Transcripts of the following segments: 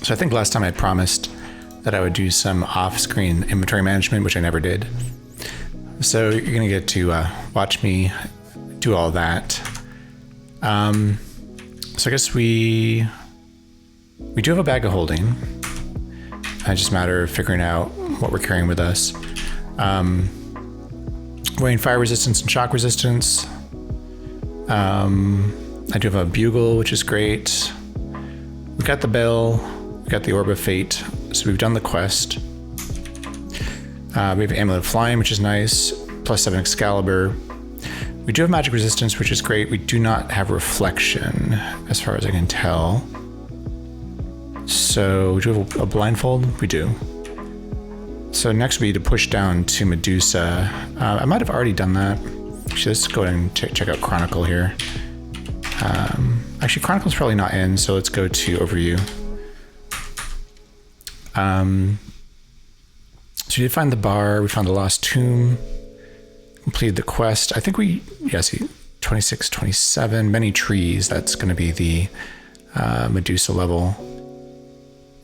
So I think last time I promised that I would do some off-screen inventory management, which I never did. So you're gonna get to watch me do all that. So I guess we do have a bag of holding. It's just a matter of figuring out what we're carrying with us. Weighing fire resistance and shock resistance. I do have a bugle, which is great. We got the bell, we got the orb of fate, so we've done the quest. We have amulet of flying, which is nice, +7 Excalibur. We do have magic resistance, which is great. We do not have reflection, as far as I can tell. So, do we have a blindfold? We do. So next we need to push down to Medusa. I might have already done that. Actually, let's go ahead and check out Chronicle here. Actually, Chronicle's probably not in, so let's go to Overview. So we did find the bar, we found the Lost Tomb, completed the quest. I think see, 26, 27, Many Trees, that's going to be the Medusa level.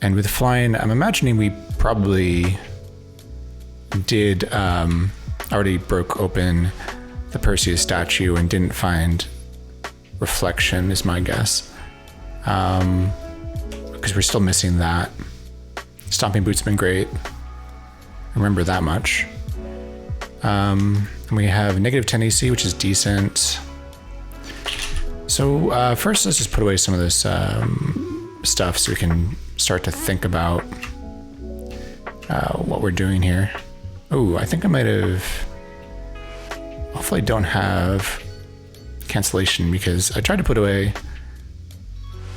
And with flying, I'm imagining we probably did already broke open the Perseus statue and didn't find reflection, is my guess. Because we're still missing that. Stomping Boots have been great. Remember that much. And we have negative 10 AC, which is decent. So first, let's just put away some of this stuff so we can start to think about what we're doing here. Oh, I think I might have... Hopefully I don't have cancellation because I tried to put away...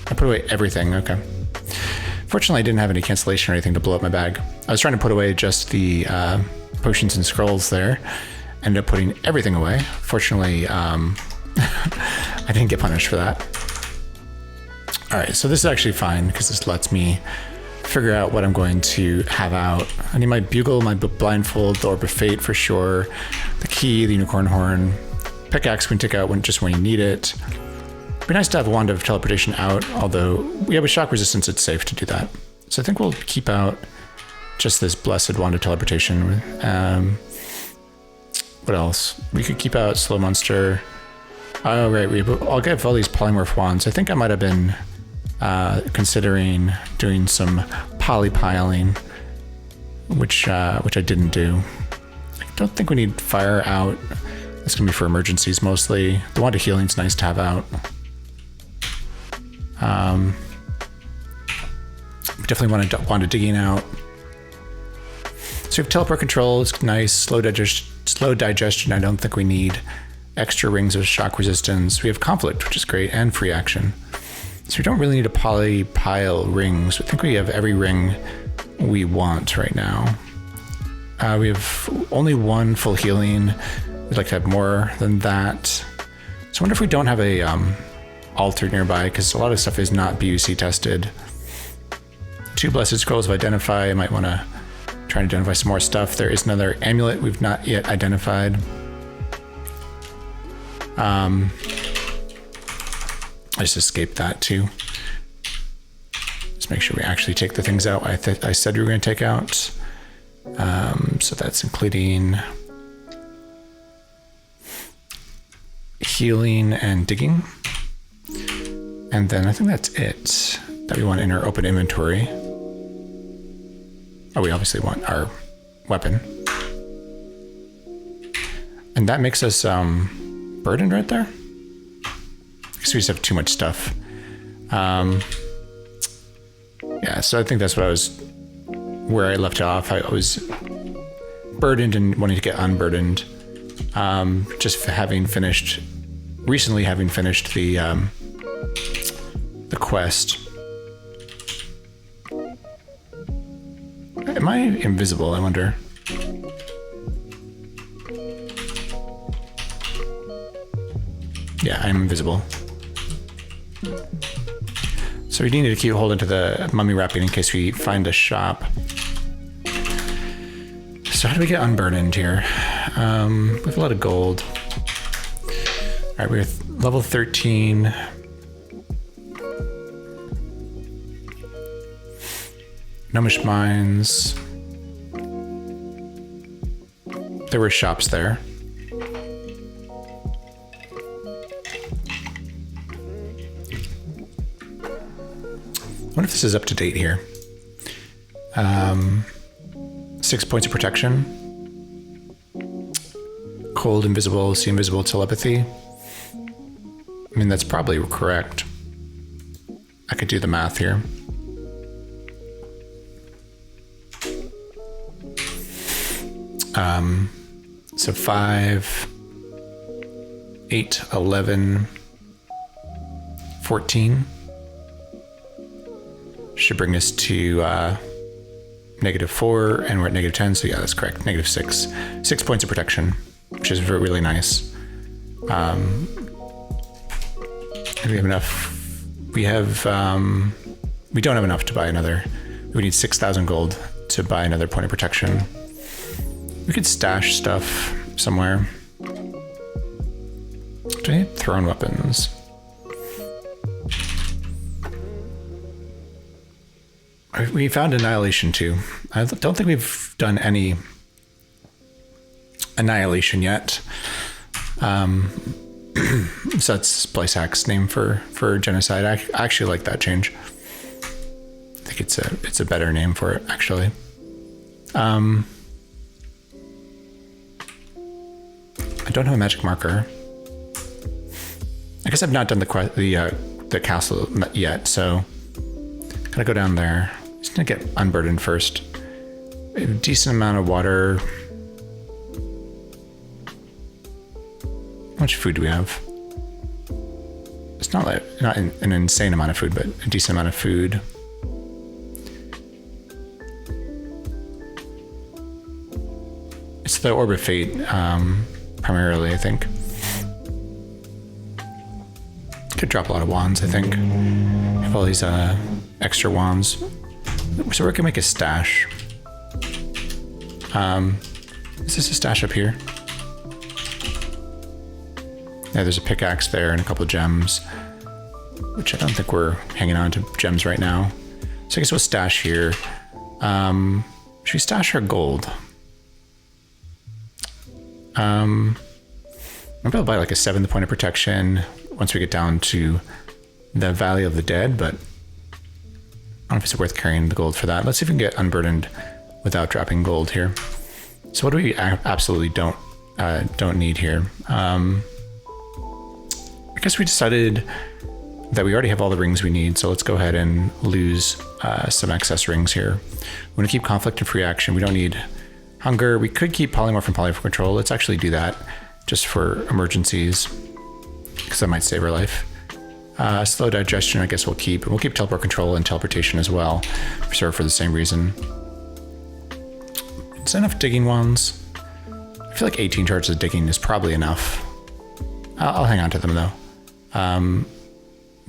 I put away everything, okay. Fortunately, I didn't have any cancellation or anything to blow up my bag. I was trying to put away just the potions and scrolls there. Ended up putting everything away. Fortunately, I didn't get punished for that. All right, so this is actually fine because this lets me figure out what I'm going to have out. I need my bugle, my blindfold, the orb of fate for sure, the key, the unicorn horn, pickaxe we can take out when you need it. It'd be nice to have a wand of teleportation out, although we have a shock resistance, it's safe to do that. So I think we'll keep out just this blessed wand of teleportation. What else? We could keep out slow monster. Oh, right, I'll get all these polymorph wands. I think I might have been considering doing some polypiling, which I didn't do. I don't think we need fire out. It's gonna be for emergencies mostly. The wand of healing's nice to have out. Definitely want to digging out. So we have teleport control, it's nice. Slow digestion, I don't think we need. Extra rings of shock resistance. We have conflict, which is great, and free action. So we don't really need to polypile rings. I think we have every ring we want right now. We have only one full healing. We'd like to have more than that. So I wonder if we don't have a altar nearby, because a lot of stuff is not BUC tested. 2 blessed scrolls of identify. I might want to try and identify some more stuff. There is another amulet we've not yet identified. I just escaped that too. Let's make sure we actually take the things out I said we were going to take out. So that's including healing and digging. And then I think that's it that we want in our open inventory. Oh, we obviously want our weapon. And that makes us burdened right there. Because we just have too much stuff. Yeah, so I think that's what where I left off. I was burdened and wanting to get unburdened. Just recently having finished the quest. Am I invisible, I wonder? Yeah, I'm invisible. So we need to keep holding to the mummy wrapping in case we find a shop. So how do we get unburdened here? We have a lot of gold. All right, we're level 13. Gnomish Mines. There were shops there. I wonder if this is up to date here. 6 points of protection. Cold, invisible, see invisible, telepathy. I mean, that's probably correct. I could do the math here. So 5, 8, 11, 14. Should bring us to -4, and we're at -10, so yeah, that's correct. -6. 6 points of protection, which is really nice. We have enough. We don't have enough to buy another. We need 6,000 gold to buy another point of protection. We could stash stuff somewhere. Do I need thrown weapons? We found Annihilation too. I don't think we've done any Annihilation yet. So that's SpliceHack's name for genocide. I actually like that change. I think it's a better name for it, actually. I don't have a magic marker. I guess I've not done the castle yet, so gotta go down there. Just gonna get unburdened first. A decent amount of water. How much food do we have? It's not an insane amount of food, but a decent amount of food. It's the Orb of Fate, primarily, I think. Could drop a lot of wands, I think. Have all these extra wands. So we can make a stash. Is this a stash up here? Yeah, there's a pickaxe there and a couple of gems, which I don't think we're hanging on to gems right now. So I guess we'll stash here. Should we stash our gold? Maybe I'll buy like a 7th point of protection once we get down to the Valley of the Dead, but I don't know if it's worth carrying the gold for that. Let's see if we can get unburdened without dropping gold here. So what do we absolutely don't need here? I guess we decided that we already have all the rings we need, so let's go ahead and lose some excess rings here. We're gonna keep conflict and free action. We don't need hunger. We could keep polymorph and polymorph control. Let's actually do that just for emergencies, because that might save our life. Slow digestion, I guess we'll keep. We'll keep teleport control and teleportation as well, for the same reason. Is that enough digging wands? I feel like 18 charges of digging is probably enough. I'll hang on to them though.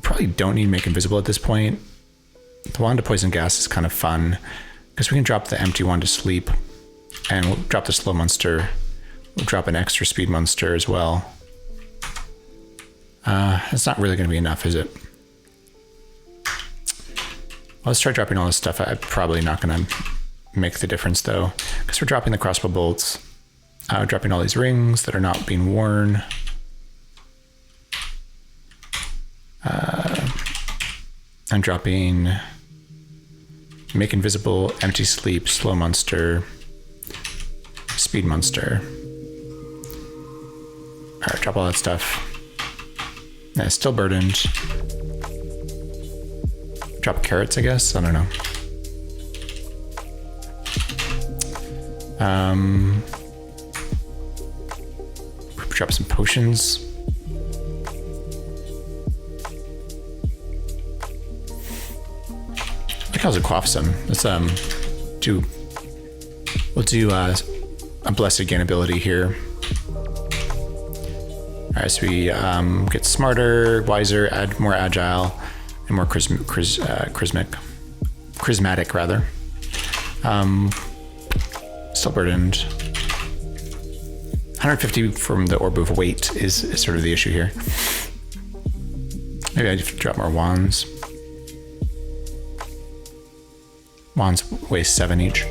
Probably don't need make invisible at this point. The wand of poison gas is kind of fun because we can drop the empty wand to sleep, and we'll drop the slow monster. We'll drop an extra speed monster as well. It's not really going to be enough, is it? Well, let's try dropping all this stuff. I'm probably not going to make the difference though, because we're dropping the crossbow bolts, dropping all these rings that are not being worn. I'm dropping make invisible, empty sleep, slow monster, speed monster. All right, drop all that stuff. Yeah, still burdened. Drop carrots, I guess. I don't know. Drop some potions. I think I'll quaff some. Let's we'll do a blessed gain ability here. All right, so we get smarter, wiser, more agile, and more charismatic rather. Still burdened. 150 from the Orb of Weight is sort of the issue here. Maybe I have to drop more wands. Wands weigh 7 each.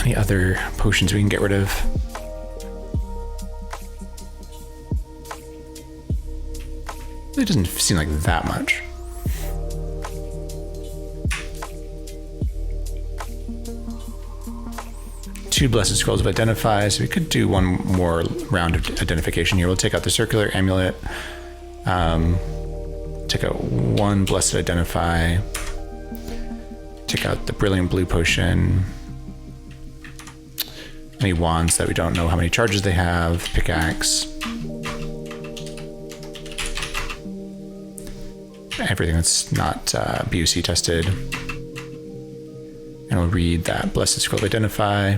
Any other potions we can get rid of? It doesn't seem like that much. Two blessed scrolls of identify, so we could do one more round of identification here. We'll take out the circular amulet, take out one blessed identify, take out the brilliant blue potion, any wands that we don't know how many charges they have, pickaxe, everything that's not BUC tested. And we'll read that blessed scroll of identify.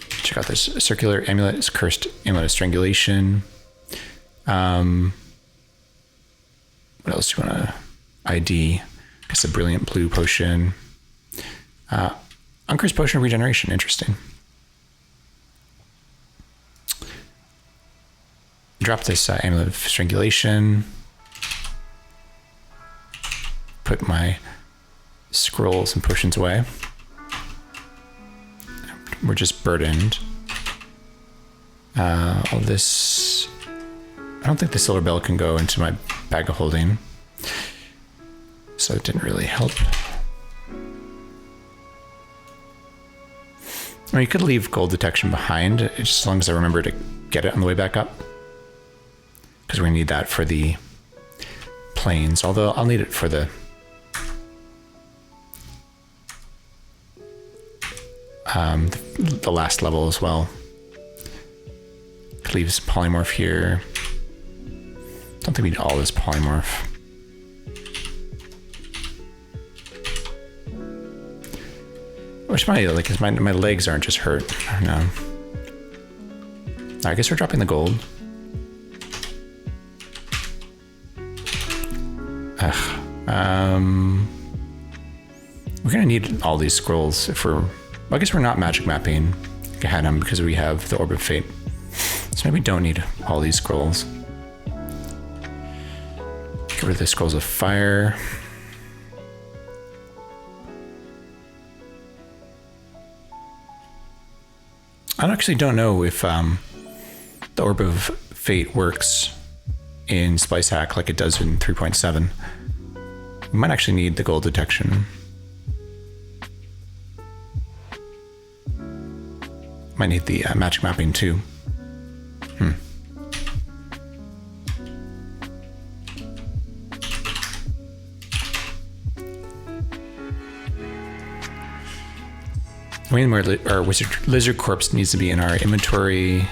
Check out this circular amulet. It's cursed amulet of strangulation. What else do you want to ID? I guess a brilliant blue potion. Uncursed potion of regeneration. Interesting. Drop this amulet of strangulation. Put my scrolls and potions away. We're just burdened. All this... I don't think the silver bell can go into my bag of holding. So it didn't really help. I mean, you could leave gold detection behind, just as long as I remember to get it on the way back up. Because we're going to need that for the planes. Although I'll need it for the... the last level as well. Could leave some polymorph here. Don't think we need all this polymorph. I wish my legs aren't just hurt. No. I guess we're dropping the gold. We're gonna need all these scrolls if we're... Well, I guess we're not magic mapping Gehenna because we have the Orb of Fate. So maybe we don't need all these scrolls. Get rid of the scrolls of fire. I actually don't know if the Orb of Fate works in SpliceHack like it does in 3.7. We might actually need the gold detection. Might need the magic mapping too. I mean, our lizard corpse needs to be in our inventory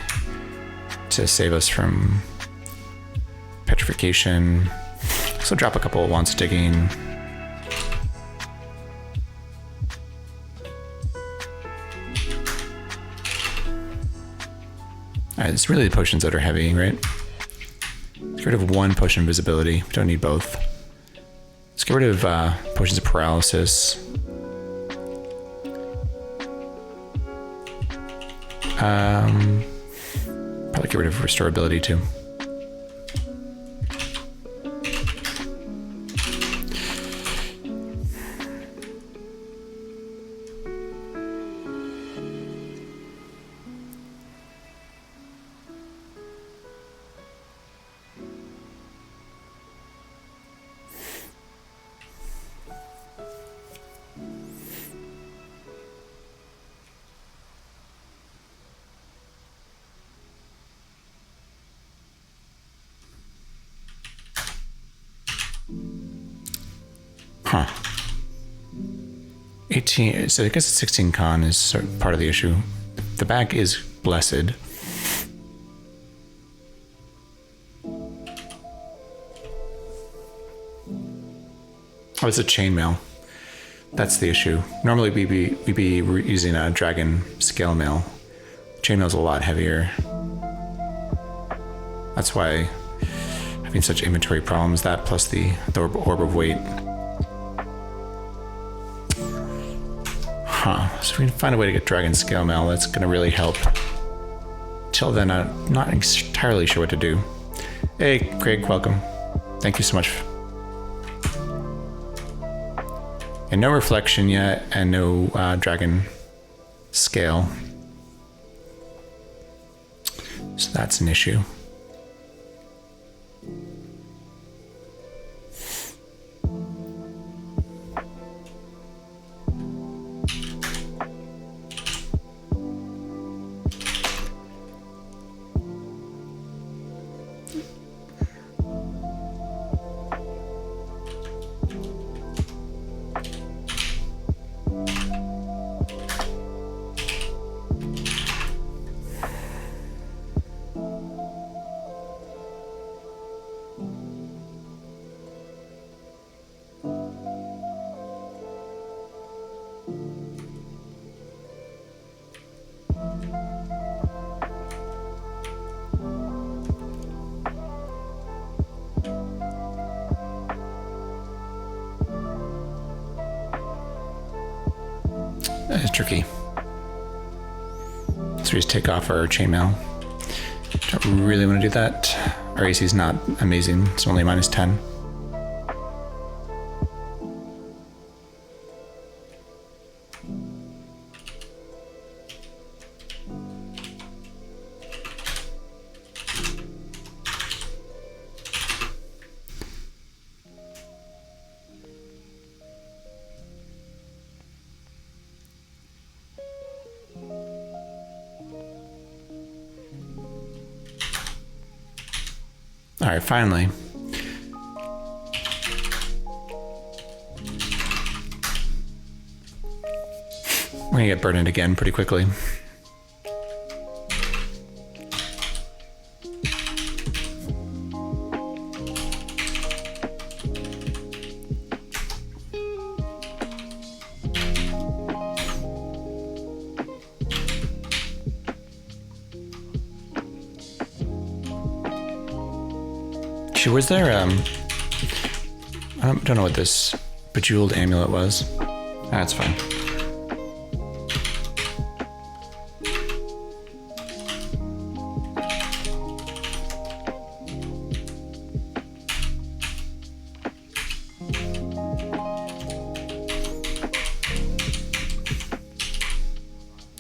to save us from petrification. So drop a couple of wands digging. Alright, it's really the potions that are heavy, right? Let's get rid of one potion of invisibility. We don't need both. Let's get rid of potions of paralysis. Probably get rid of restorability too. Huh. 18, so I guess 16 con is sort of part of the issue. The bag is blessed. Oh, it's a chainmail. That's the issue. Normally we'd be using a dragon scale mail. Chainmail's a lot heavier. That's why having such inventory problems. That plus the orb of weight. So if we can find a way to get dragon scale mail, that's going to really help. Till then, I'm not entirely sure what to do. Hey, Craig, welcome. Thank you so much. And no reflection yet, and no dragon scale. So that's an issue. That is tricky. So we just take off our chainmail. Don't really want to do that. Our AC is not amazing. It's only -10. All right, finally. We're gonna get burdened again pretty quickly. Was there, I don't know what this bejeweled amulet was. That's fine.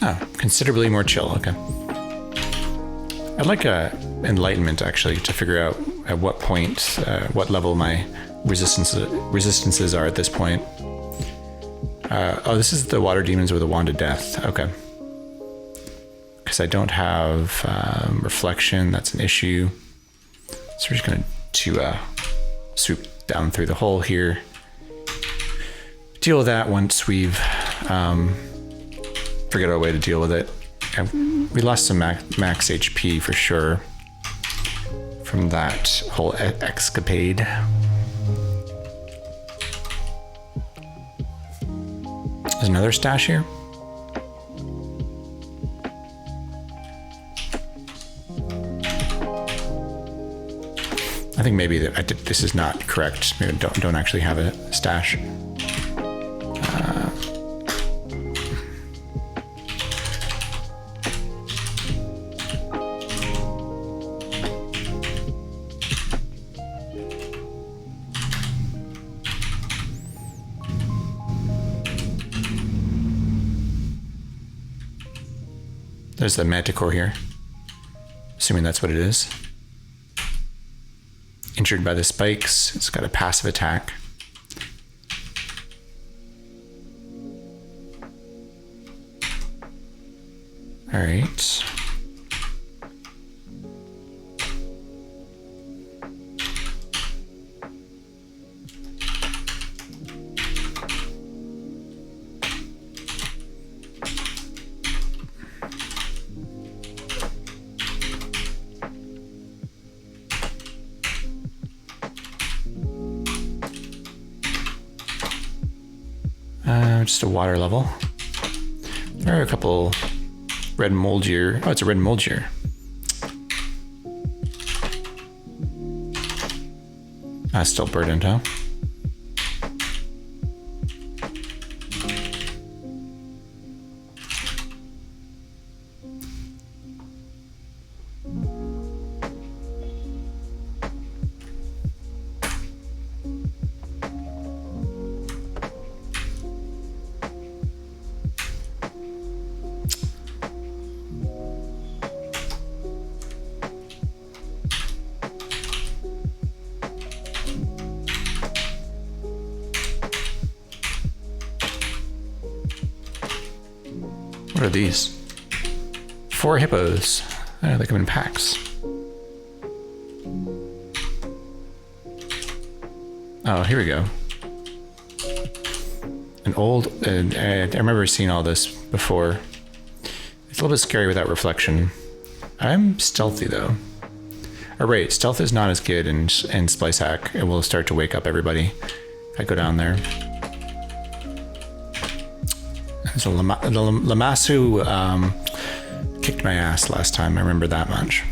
Oh, considerably more chill, okay. I'd like enlightenment, actually, to figure out at what point, what level my resistances are at this point. Oh, this is the water demons with the wand of death. Okay. Because I don't have reflection. That's an issue. So we're just going to swoop down through the hole here. Deal with that once we've figured out a way to deal with it. And we lost some max HP for sure from that whole escapade. There's another stash here. I think maybe that this is not correct. Maybe don't actually have a stash. There's the manticore here. Assuming that's what it is. Injured by the spikes. It's got a passive attack. All right. Just a water level. There are a couple red moldier. Oh, it's a red moldier. Still burdened, huh? What are these? 4 hippos. Oh, they come in packs. Oh, here we go. An old... I remember seeing all this before. It's a little bit scary without reflection. I'm stealthy, though. Oh, right. Stealth is not as good in SpliceHack. It will start to wake up everybody. I go down there. So Lamassu kicked my ass last time. I remember that much.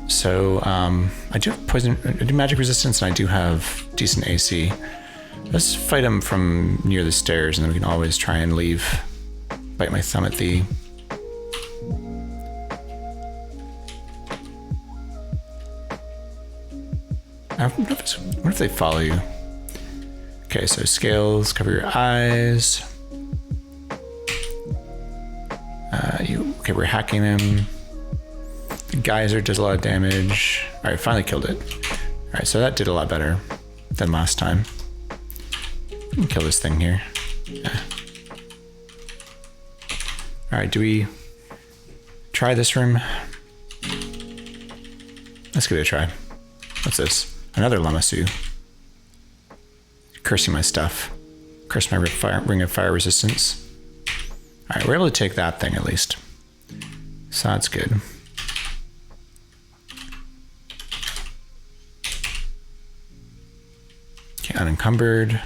So I do have poison, I do magic resistance, and I do have decent AC. Let's fight him from near the stairs, and then we can always try and leave. Bite my thumb at the... What if they follow you? Okay, so scales, cover your eyes. Okay, we're hacking him. The geyser does a lot of damage. All right, finally killed it. All right, so that did a lot better than last time. We can kill this thing here. Yeah. All right, do we try this room? Let's give it a try. What's this? Another Lamassu. Cursing my stuff. Curse my ring of fire resistance. All right, we're able to take that thing at least. So that's good. Okay, unencumbered.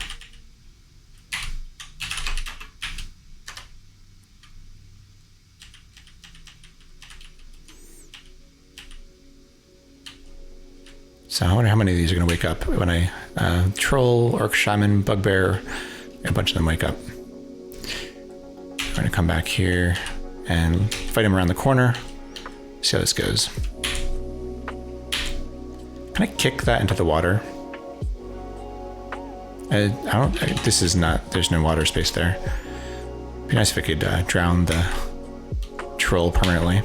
So I wonder how many of these are going to wake up when I troll, orc, shaman, bugbear, a bunch of them wake up. I'm going to come back here and fight him around the corner. See how this goes. Can I kick that into the water? This is not, there's no water space there. It'd be nice if I could drown the troll permanently.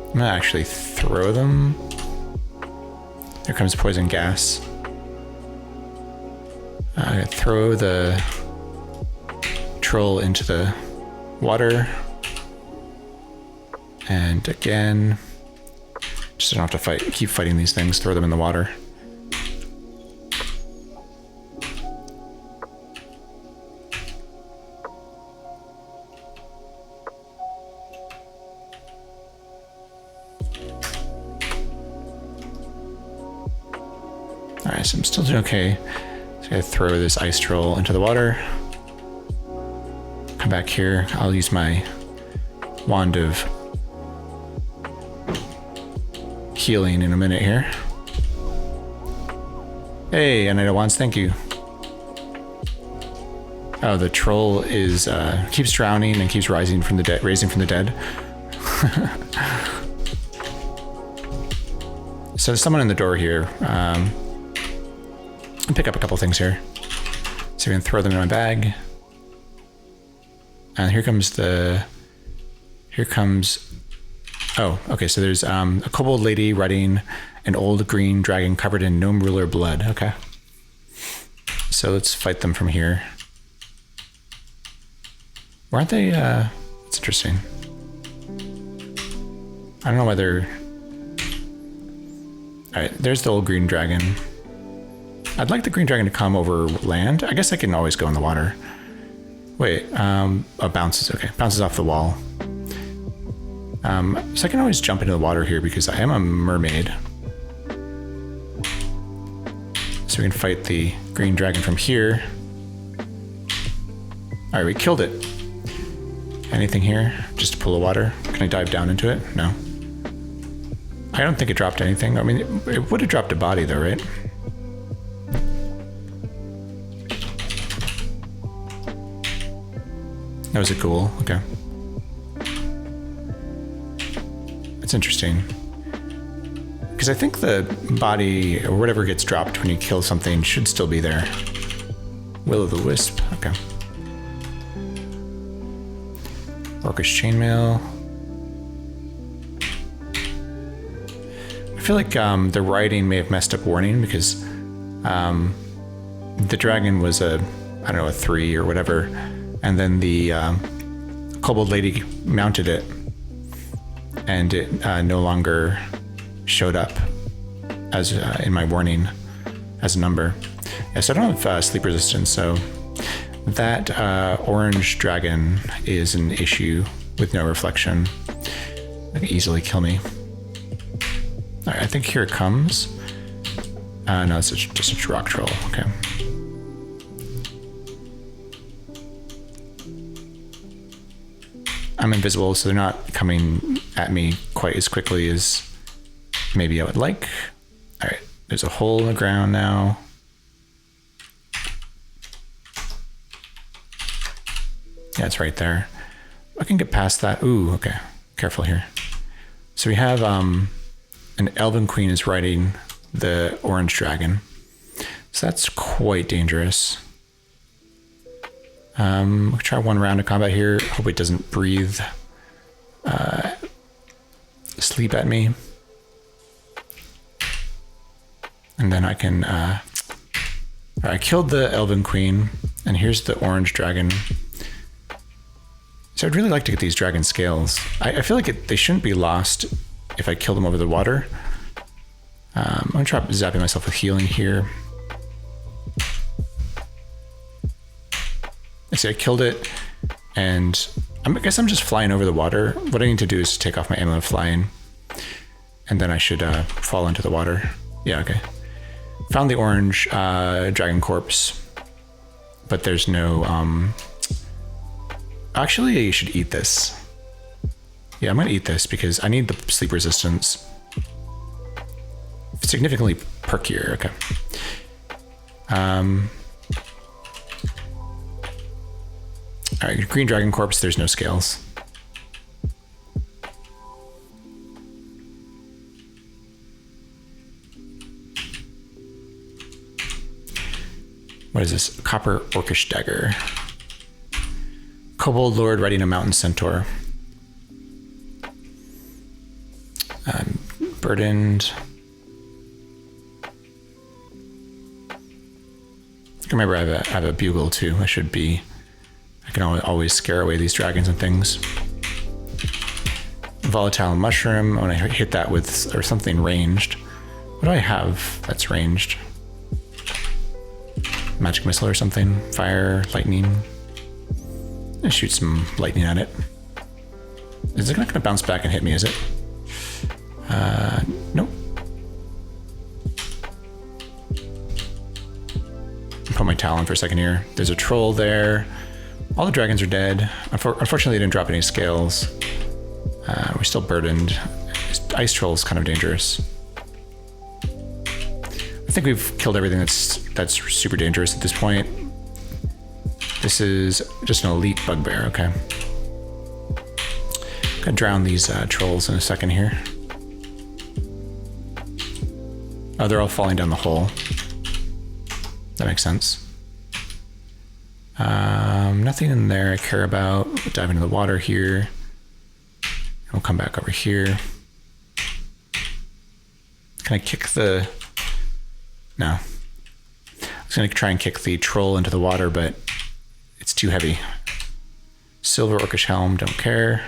I'm gonna actually throw them. Here comes poison gas. I'm gonna throw the troll into the water. And again, just don't have to keep fighting these things, throw them in the water. Alright, so I'm still doing okay. So I throw this ice troll into the water. Come back here. I'll use my wand of healing in a minute here. Hey, Anita Wands, thank you. Oh, the troll is keeps drowning and keeps raising from the dead. So there's someone in the door here. I'll pick up a couple things here. So we can throw them in my bag. And here comes oh, okay, so there's a kobold lady riding an old green dragon covered in gnome ruler blood. Okay. So let's fight them from here. Why aren't they, it's interesting. I don't know whether... Alright, there's the old green dragon. I'd like the green dragon to come over land. I guess I can always go in the water. Wait, oh, bounces, okay. Bounces off the wall. So I can always jump into the water here because I am a mermaid. So we can fight the green dragon from here. All right, we killed it. Anything here? Just to pull the water? Can I dive down into it? No. I don't think it dropped anything. I mean, it would have dropped a body though, right? That was a ghoul, okay. That's interesting. Because I think the body, or whatever gets dropped when you kill something, should still be there. Will-o'-the-wisp, okay. Orcish chainmail. feel like the writing may have messed up warning because the dragon was I don't know, a 3 or whatever, and then the kobold lady mounted it, and it no longer showed up as in my warning as a number. Yeah, so I don't have sleep resistance, so that orange dragon is an issue with no reflection. It can easily kill me. All right, I think here it comes. No, it's just a rock troll. Okay. I'm invisible, so they're not coming at me quite as quickly as maybe I would like. All right, there's a hole in the ground now. Yeah, it's right there. I can get past that. Ooh, okay. Careful here. So we have an elven queen is riding the orange dragon. So that's quite dangerous. We'll try one round of combat here. Hope it doesn't breathe sleep at me. And then I can... I killed the elven queen, and here's the orange dragon. So I'd really like to get these dragon scales. I feel like they shouldn't be lost if I kill them over the water. I'm gonna try zapping myself with healing here. I see I killed it, and I guess I'm just flying over the water. What I need to do is take off my amulet of flying, and then I should fall into the water. Yeah, okay. Found the orange dragon corpse, but there's no... Actually, I should eat this. Yeah, I'm gonna eat this because I need the sleep resistance. Significantly perkier, okay. All right, green dragon corpse, there's no scales. What is this? Copper orcish dagger. Kobold lord riding a mountain centaur. I'm burdened. I remember I have a bugle too. I can always scare away these dragons and things. Volatile mushroom. When I hit that with or something ranged. What do I have that's ranged? Magic missile or something. Fire, lightning. I shoot some lightning at it. Is it not going to bounce back and hit me? Is it? Nope. Put my talon for a second here. There's a troll there. All the dragons are dead. Unfortunately, they didn't drop any scales. We're still burdened. Ice troll is kind of dangerous. I think we've killed everything that's super dangerous at this point. This is just an elite bugbear, okay. Gonna drown these trolls in a second here. Oh, they're all falling down the hole. That makes sense. Nothing in there I care about. We'll dive into the water here. We'll come back over here. Can I kick the... No. I was gonna try and kick the troll into the water, but it's too heavy. Silver orcish helm, don't care.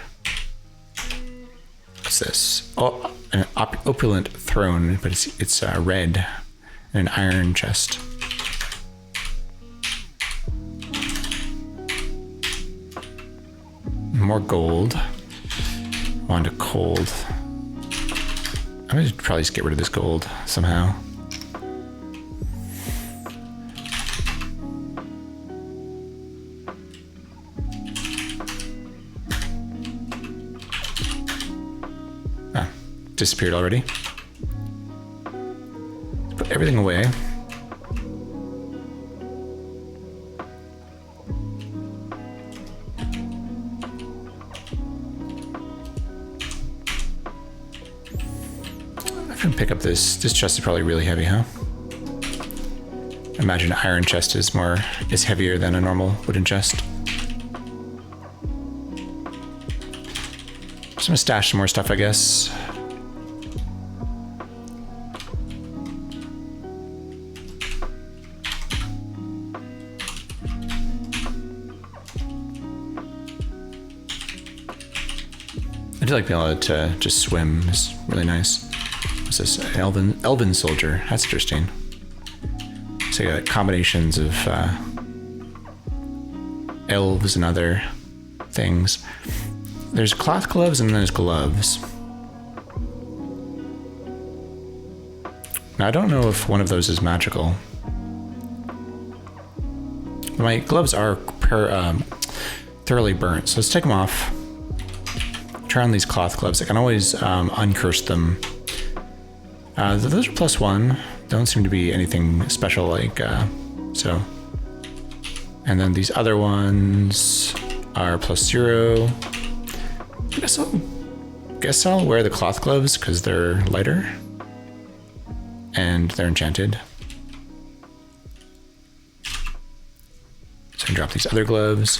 What's this? Oh, an opulent throne, but it's red, and an iron chest. More gold. On to cold. I'm gonna probably just get rid of this gold somehow. Disappeared already. Put everything away. I can pick up this. This chest is probably really heavy, huh? Imagine an iron chest is heavier than a normal wooden chest. Just gonna stash some more stuff, I guess. do like being able to just swim. It's really nice. What's this? An elven soldier. That's interesting. So you got combinations of elves and other things. There's cloth gloves and then there's gloves. Now I don't know if one of those is magical. My gloves are thoroughly burnt, so let's take them off. Try on these cloth gloves. I can always uncurse them. Those are +1. Don't seem to be anything special like so. And then these other ones are +0. Guess I'll wear the cloth gloves because they're lighter and they're enchanted. So I can drop these other gloves.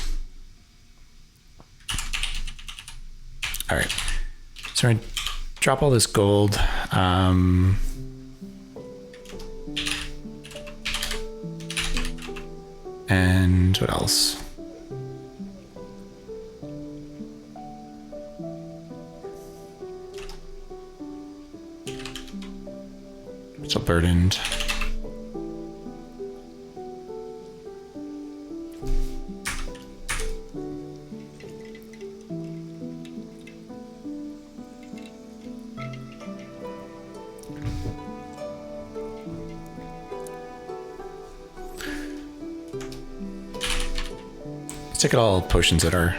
All right, so I'm gonna drop all this gold. And what else? Still burdened. Let's take all potions that are.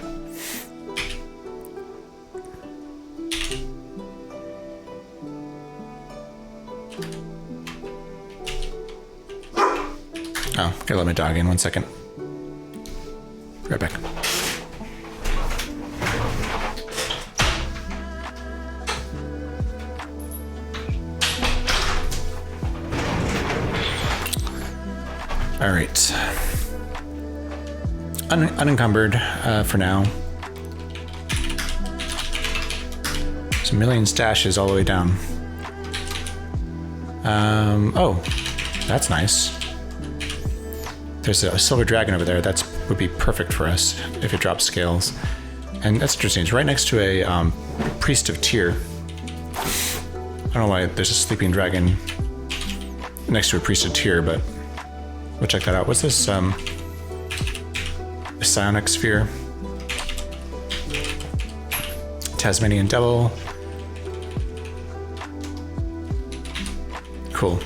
Oh, gotta let my dog in 1 second. Be right back. All right. Unencumbered for now. Some million stashes all the way down. Oh, that's nice. There's a silver dragon over there. That would be perfect for us if it drops scales. And that's interesting. It's right next to a priest of Tyr. I don't know why there's a sleeping dragon next to a priest of Tyr, but we'll check that out. What's this? A psionic sphere. Tasmanian devil. Cool.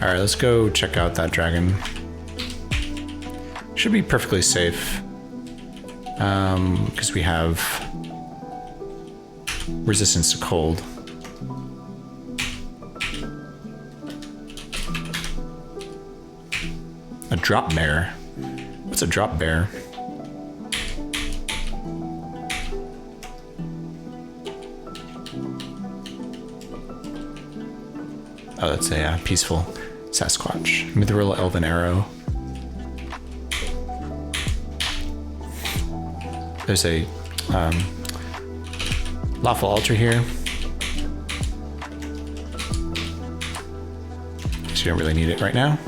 All right, let's go check out that dragon. Should be perfectly safe because we have resistance to cold. A drop bear. What's a drop bear? Oh, that's a peaceful Sasquatch. Mithril elven arrow. There's a lawful altar here. Guess you don't really need it right now.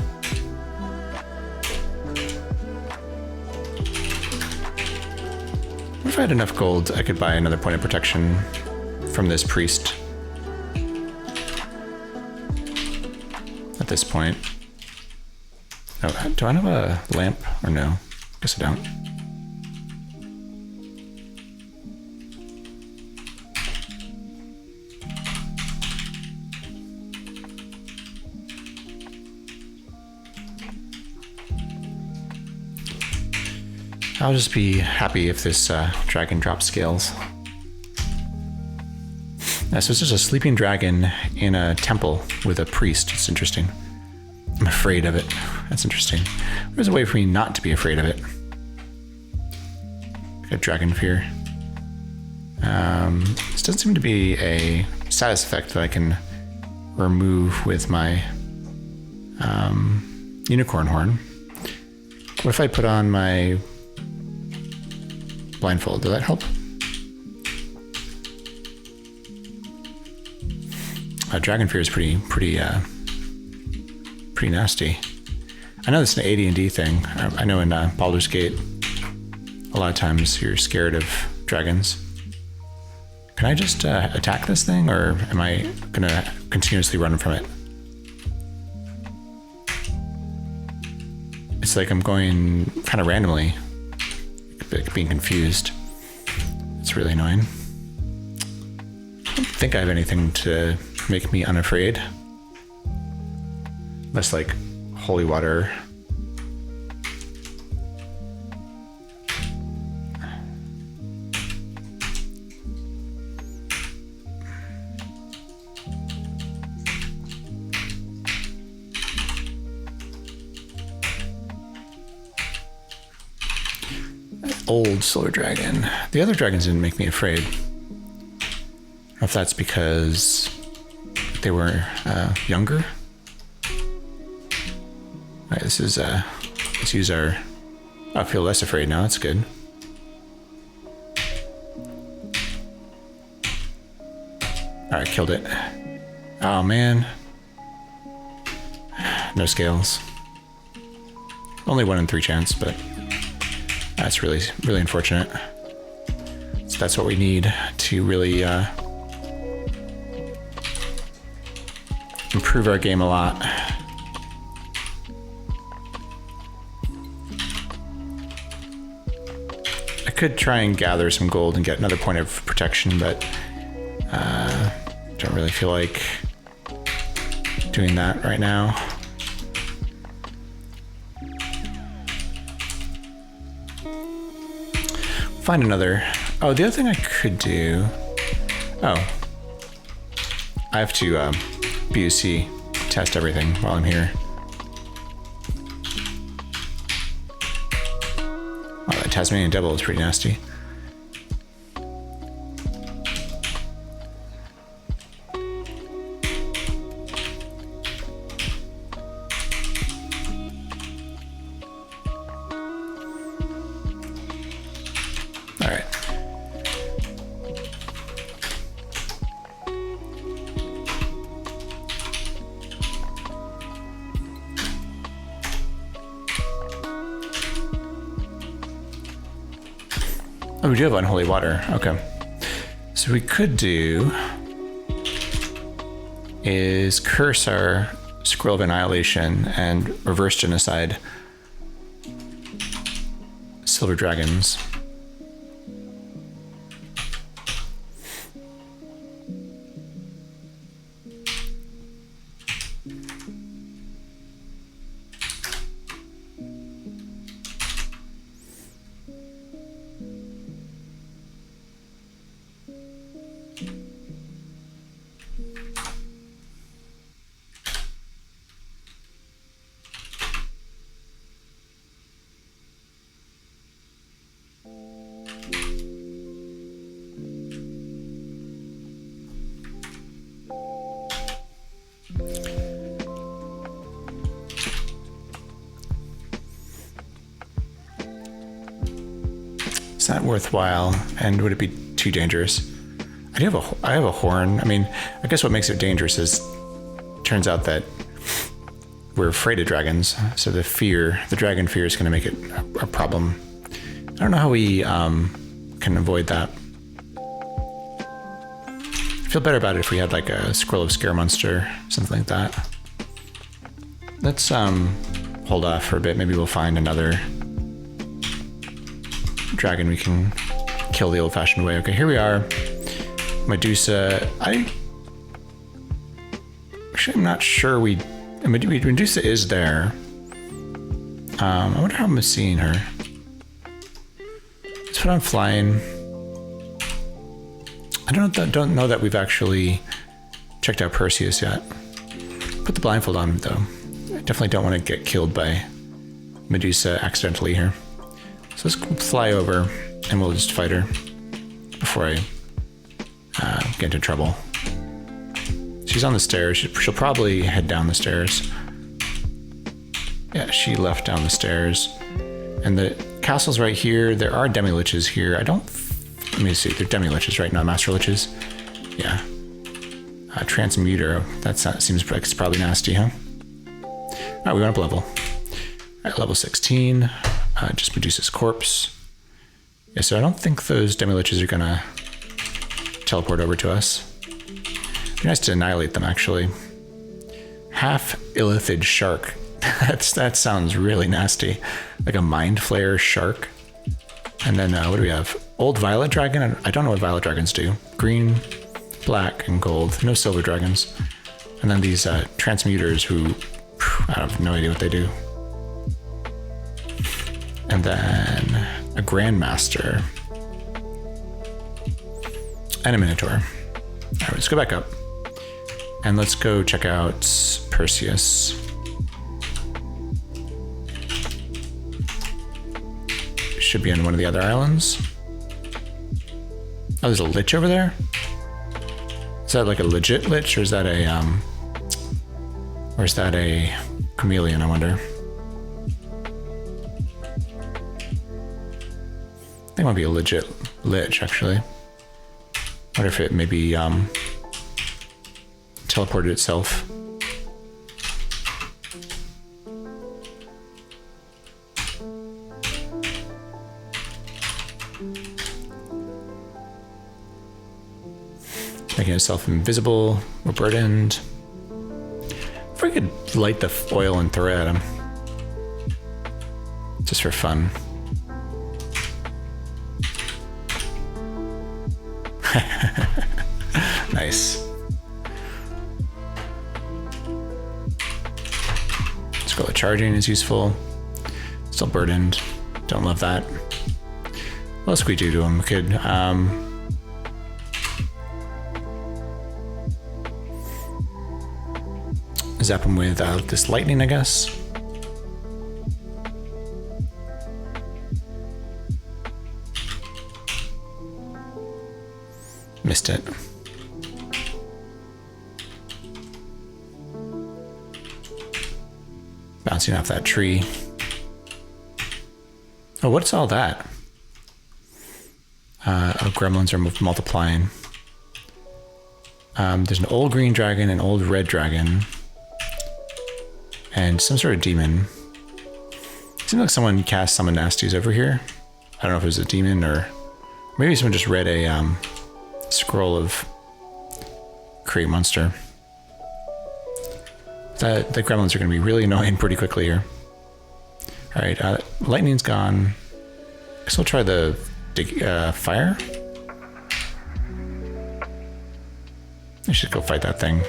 If I had enough gold, I could buy another point of protection from this priest. At this point. Oh, do I have a lamp or no? Guess I don't. I'll just be happy if this dragon drops scales. So it's just a sleeping dragon in a temple with a priest. It's interesting. I'm afraid of it. That's interesting. There's a way for me not to be afraid of it. Got dragon fear. This doesn't seem to be a status effect that I can remove with my unicorn horn. What if I put on my blindfold? Does that help? Dragon fear is pretty nasty. I know this is an AD&D thing. I know in Baldur's Gate, a lot of times you're scared of dragons. Can I just attack this thing, or am I gonna continuously run from it? It's like I'm going kind of randomly, like being confused. It's really annoying. I don't think I have anything to make me unafraid. Unless like holy water. Old silver dragon. The other dragons didn't make me afraid. I don't know if that's because they were younger. All right, this is let's use our. Oh, I feel less afraid now. That's good. All right, killed it. Oh man, no scales. Only 1 in 3 chance, but. That's really unfortunate. So that's what we need to really improve our game a lot. I could try and gather some gold and get another point of protection, but don't really feel like doing that right now. Find another. Oh, the other thing I could do. Oh, I have to BUC test everything while I'm here. Oh, that Tasmanian devil is pretty nasty. Oh, we do have unholy water. Okay. So what we could do is curse our Scroll of Annihilation and reverse genocide silver dragons. Is that worthwhile? And would it be too dangerous? I have a horn. I mean, I guess what makes it dangerous is turns out that we're afraid of dragons. So the dragon fear is going to make it a problem. I don't know how we can avoid that. I feel better about it if we had like a Scroll of Scare Monster, something like that. Let's hold off for a bit. Maybe we'll find another dragon we can kill the old-fashioned way. Okay, here we are. Medusa. Actually, I'm not sure Medusa is there. I wonder how I'm seeing her. Let's put on flying. I don't know that we've actually checked out Perseus yet. Put the blindfold on though. I definitely don't want to get killed by Medusa accidentally here. So let's fly over and we'll just fight her before I get into trouble. She's on the stairs. She'll probably head down the stairs. Yeah, she left down the stairs. And the castle's right here. There are demi-liches here. Let me see. They're demi-liches, right? Not master liches. Yeah. Transmuter. Seems like it's probably nasty, huh? All right, we went up level. All right, level 16. Just Medusa's corpse. Yeah, so I don't think those demi-liches are gonna teleport over to us. It'd be nice to annihilate them, actually. Half illithid shark. That sounds really nasty. Like a mind flayer shark. And then what do we have? Old violet dragon? I don't know what violet dragons do. Green, black, and gold. No silver dragons. And then these transmuters who, I have no idea what they do. And then a grandmaster. And a minotaur. All right, let's go back up. And let's go check out Perseus. Should be on one of the other islands. Oh, there's a lich over there? Is that like a legit lich, or is that a chameleon, I wonder? I think it might be a legit lich, actually. I wonder if it maybe teleported itself. Making itself invisible or burdened. If I could light the oil and throw it at him. Just for fun. Nice. Scroll charging is useful. Still burdened. Don't love that. What else could we do to him? We could zap him with this lightning, I guess. Missed it. Bouncing off that tree. Oh, what's all that? Oh, gremlins are multiplying. There's an old green dragon, an old red dragon, and some sort of demon. Seems like someone cast summon nasties over here. I don't know if it was a demon or maybe someone just read a scroll of create monster. The gremlins are going to be really annoying pretty quickly here. All right, lightning's gone. I guess we'll try the fire. I should go fight that thing.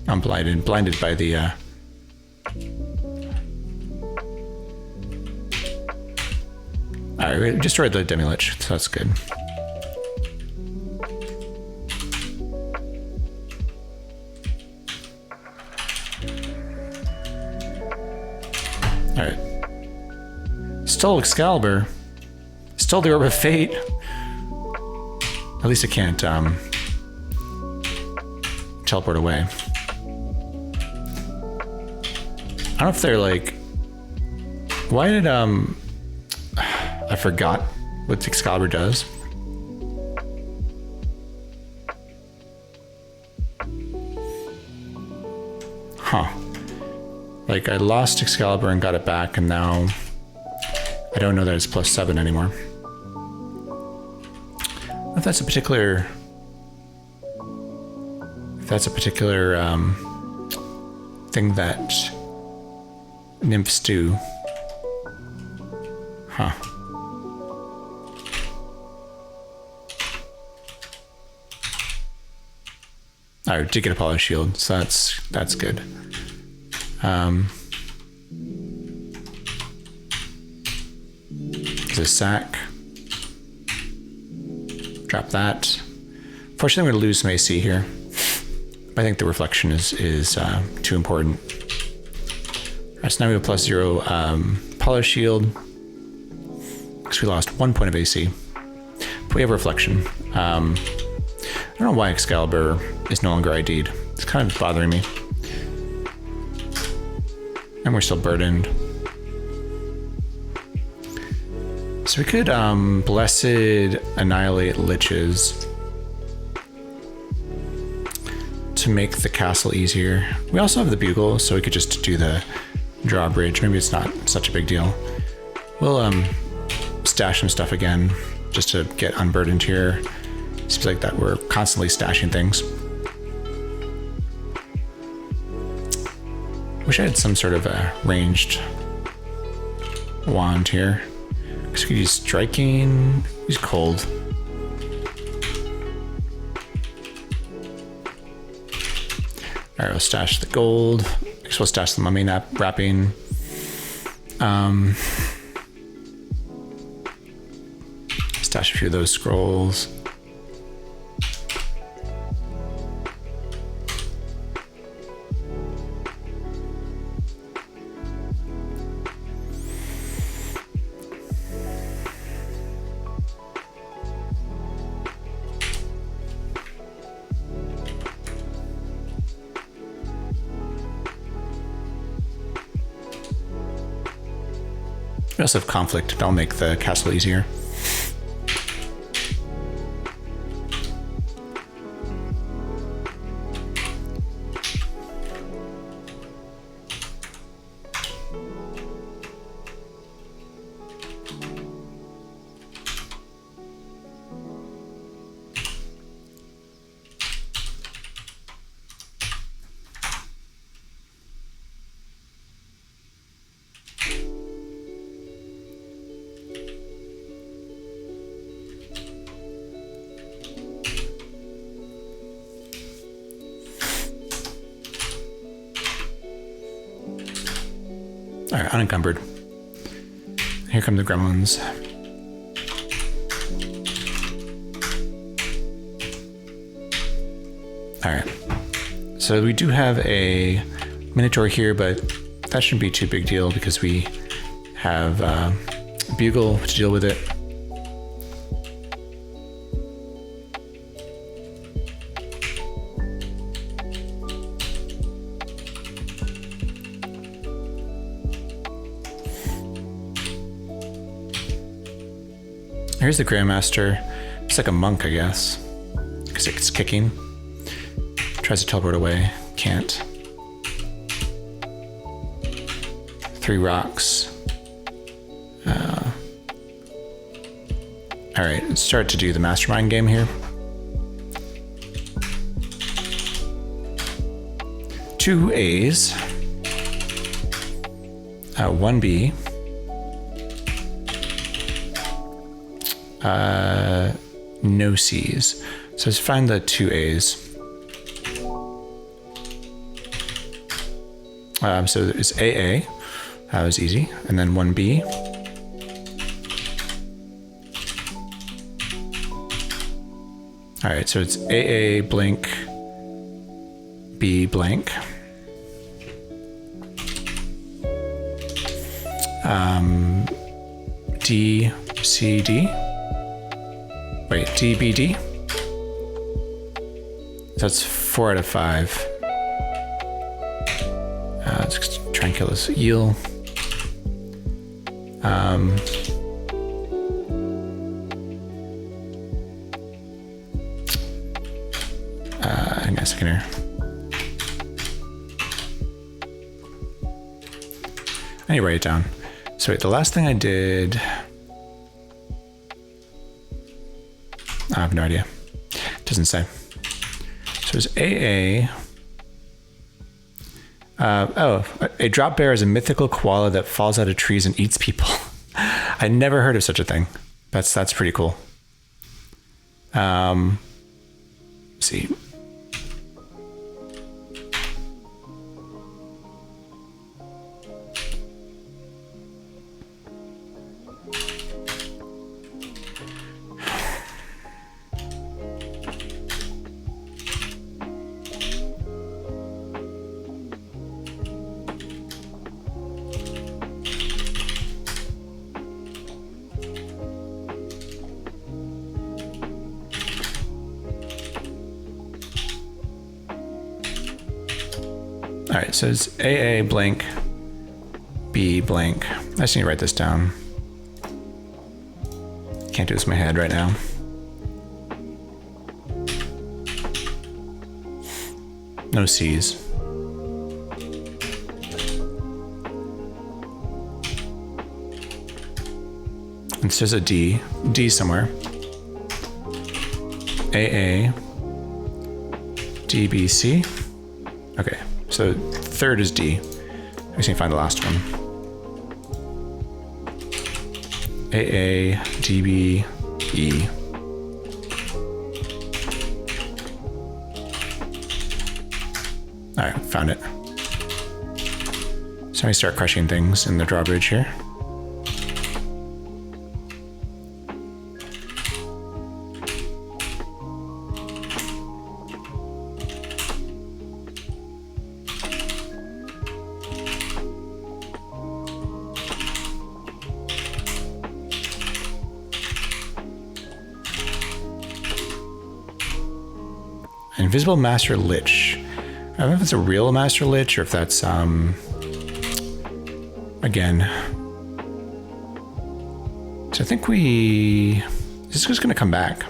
I'm blinded by the Alright, we destroyed the demi-lich, so that's good. Alright. Stole Excalibur. Stole the Orb of Fate. At least it can't teleport away. I don't know if they're like... Why did I forgot what Excalibur does. Huh. Like, I lost Excalibur and got it back, and now I don't know that it's +7 anymore. If that's a particular... thing that nymphs do. Huh. I did get a polished shield, so that's good. There's a sack. Drop that. Fortunately, I'm going to lose some AC here. I think the reflection is too important. Alright, so now we have +0 polished shield. Because we lost 1 point of AC. But we have reflection. I don't know why Excalibur is no longer ID'd. It's kind of bothering me. And we're still burdened. So we could Blessed Annihilate Liches to make the castle easier. We also have the bugle, so we could just do the drawbridge. Maybe it's not such a big deal. We'll stash some stuff again. just to get unburdened here. Seems like that we're constantly stashing things. Wish I had some sort of a ranged wand here. Because we could use striking, use cold. Alright, we'll stash the gold. I guess we'll stash the mummy wrapping. Stash a few of those scrolls. We also have conflict. That'll make the castle easier. All right, unencumbered. Here come the gremlins. All right. So we do have a Minotaur here, but that shouldn't be too big deal because we have Bugle to deal with it. Here's the Grandmaster. It's like a monk, I guess, because it's kicking. Tries to teleport away. Can't. 3 rocks. All right, let's start to do the mastermind game here. 2 A's. 1 B. No C's. So let's find the 2 A's. So it's AA. That was easy. And then 1 B. All right, so it's AA blank B blank. D C D. Wait, DBD? That's 4 out of 5. Let's try and kill this eel. Hang on a second here. I need to write it down. So wait, the last thing I did... I have no idea. It doesn't say. So it's AA. A drop bear is a mythical koala that falls out of trees and eats people. I never heard of such a thing. That's pretty cool. Let's see. All right, so it's AA blank, B blank. I just need to write this down. Can't do this in my head right now. No C's. And so there's a D somewhere. AA, DBC. Okay, so third is D. I just need to find the last one. AA, DB, E. All right, found it. So I start crushing things in the drawbridge here. Invisible Master Lich. I don't know if it's a real Master Lich or if that's, again. So I think this is just gonna come back.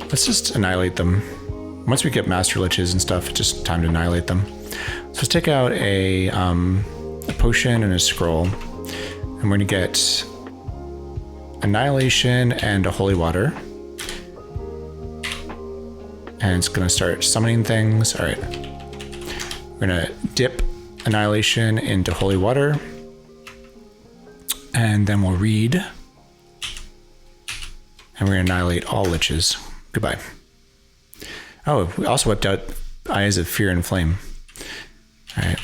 Let's just annihilate them. Once we get Master Liches and stuff, it's just time to annihilate them. So let's take out a potion and a scroll. And we're gonna get Annihilation and a Holy Water. And it's gonna start summoning things. All right. We're gonna dip Annihilation into Holy Water. And then we'll read. And we're gonna annihilate all liches. Goodbye. Oh, we also wiped out Eyes of Fear and Flame. All right.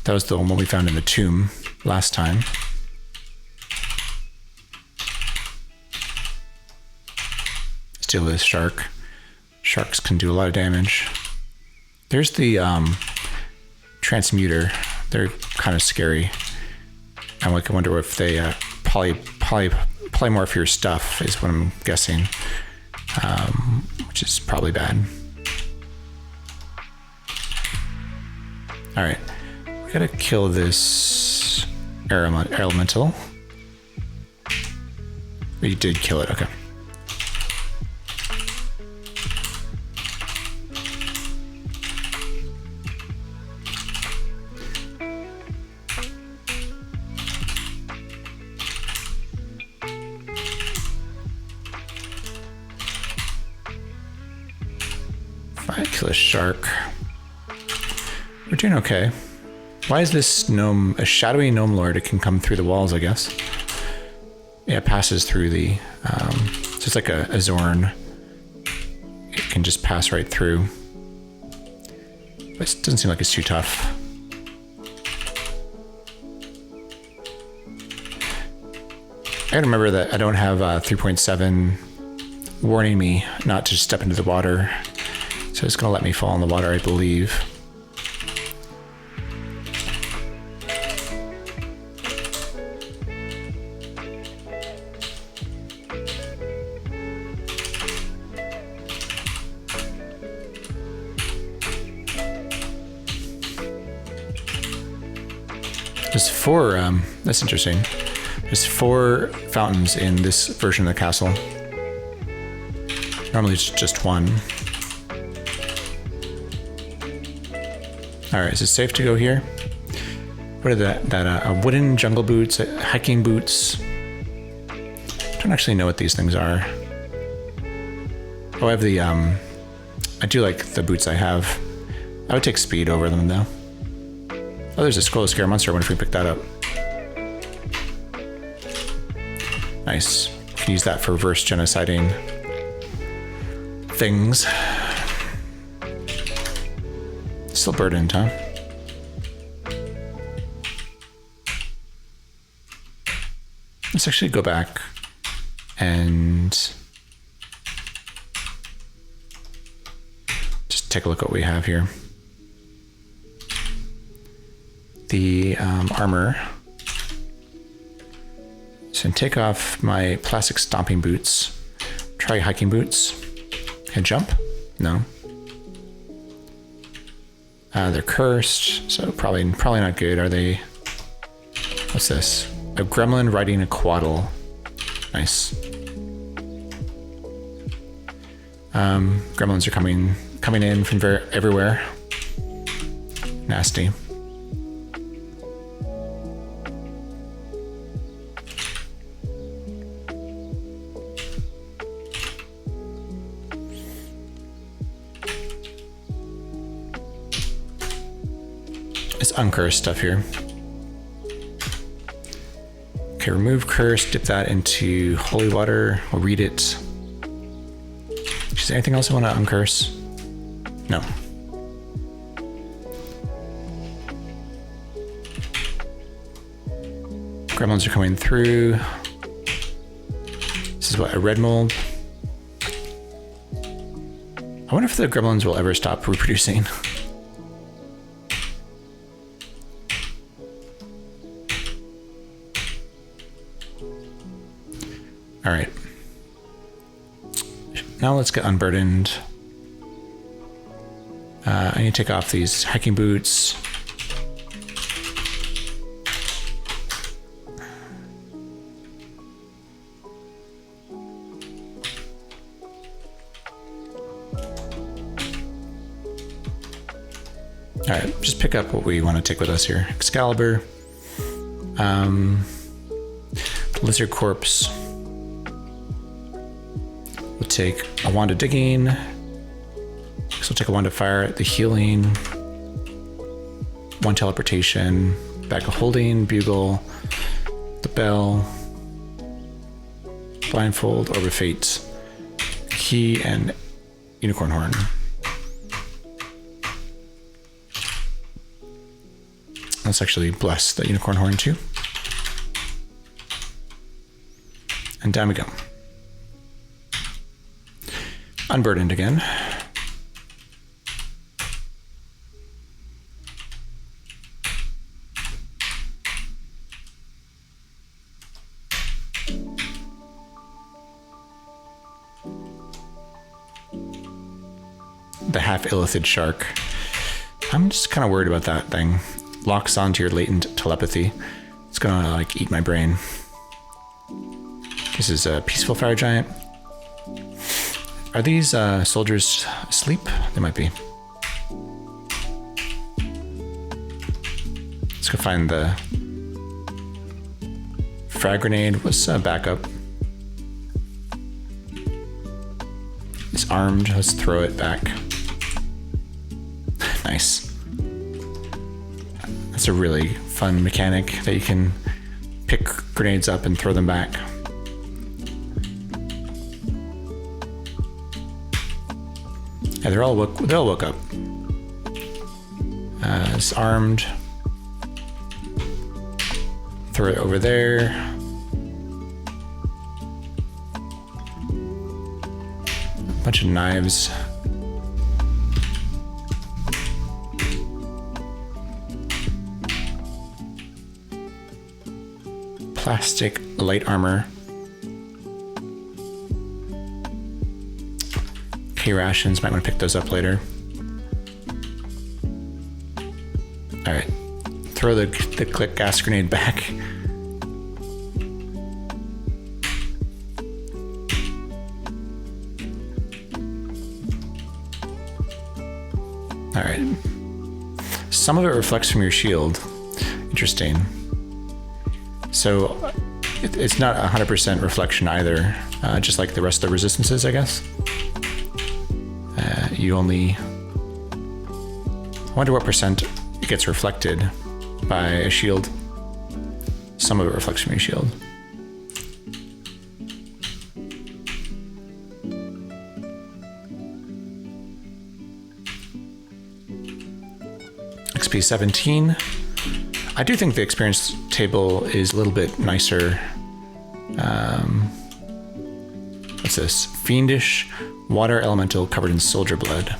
That was the one we found in the tomb last time. Let's deal with this shark. Sharks can do a lot of damage. There's the transmuter. They're kind of scary. I wonder if they polymorph your stuff is what I'm guessing, which is probably bad. All right, we gotta kill this elemental. We did kill it. Okay. Kill a shark. We're doing okay. Why is this gnome a shadowy gnome lord? It can come through the walls, I guess. Yeah, it passes through the. So it's like a Zorn. It can just pass right through. But it doesn't seem like it's too tough. I gotta remember that I don't have 3.7 warning me not to step into the water. So it's gonna let me fall in the water, I believe. There's four, that's interesting. There's 4 fountains in this version of the castle. Normally it's just one. All right, is it safe to go here? What are that wooden jungle boots, hiking boots? I don't actually know what these things are. Oh, I have the, I do like the boots I have. I would take speed over them though. Oh, there's a scroll of scare monster. I wonder if we pick that up. Nice. Can use that for reverse genociding things. Still burdened, huh? Let's actually go back and just take a look at what we have here. The armor. So take off my plastic stomping boots. Try hiking boots. Can I jump? No. They're cursed, so probably not good. Are they? What's this? A gremlin riding a quaddle. Nice. Gremlins are coming in from everywhere. Nasty. this uncursed stuff here. Okay, remove curse, dip that into holy water. We'll read it. Is there anything else I want to uncurse? No. Gremlins are coming through. This is what, a red mold? I wonder if the gremlins will ever stop reproducing. All right. Now let's get unburdened. I need to take off these hiking boots. All right, just pick up what we want to take with us here. Excalibur, lizard corpse. We'll take a wand of digging. So we'll take a wand of fire, the healing, one teleportation, bag of holding, bugle, the bell, blindfold, orb of fate, key, and unicorn horn. Let's actually bless the unicorn horn too. And down we go. Unburdened again. The half-illithid shark. I'm just kind of worried about that thing. Locks onto your latent telepathy. It's gonna like eat my brain. This is a peaceful fire giant. Are these soldiers asleep? They might be. Let's go find the frag grenade. What's backup? It's armed. Let's throw it back. Nice. That's a really fun mechanic that you can pick grenades up and throw them back. Yeah, they all woke up. It's armed. Throw it over there. A bunch of knives. Plastic light armor. K rations, might want to pick those up later. All right, throw the click gas grenade back. All right, some of it reflects from your shield. Interesting. So it's not 100% reflection either, just like the rest of the resistances, I guess. You only... I wonder what percent it gets reflected by a shield. Some of it reflects from your shield. XP 17. I do think the experience table is a little bit nicer. What's this? Fiendish water elemental covered in soldier blood.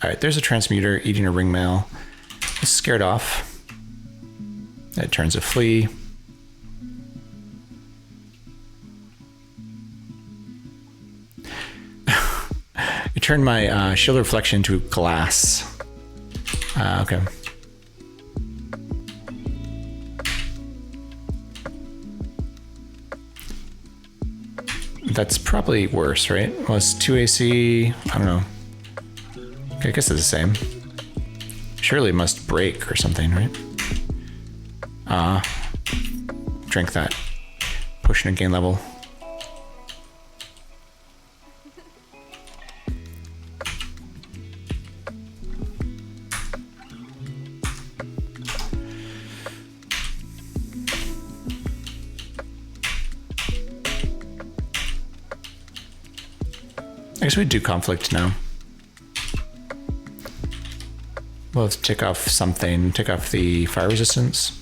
All right, there's a transmuter eating a ringmail. It's scared off. It turns a flea. It turned my shield reflection into glass. Okay. That's probably worse, right? Well, it's 2 AC. I don't know. Okay, I guess it's the same. Surely it must break or something, right? Drink that. Potion and gain level. guess we'd do conflict now. Well, let's take off something. Take off the fire resistance.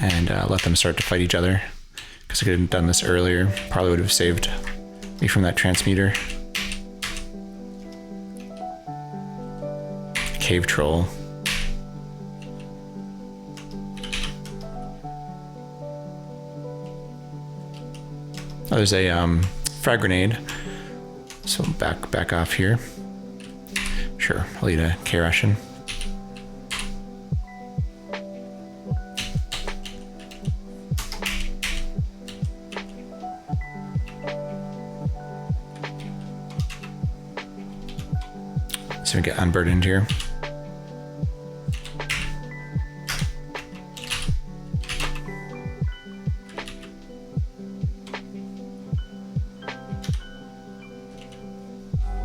And let them start to fight each other. Because I could have done this earlier. Probably would have saved me from that transmuter. Cave troll. Oh, there's a frag grenade. So back off here. Sure, I'll eat a K ration. So we get unburdened here.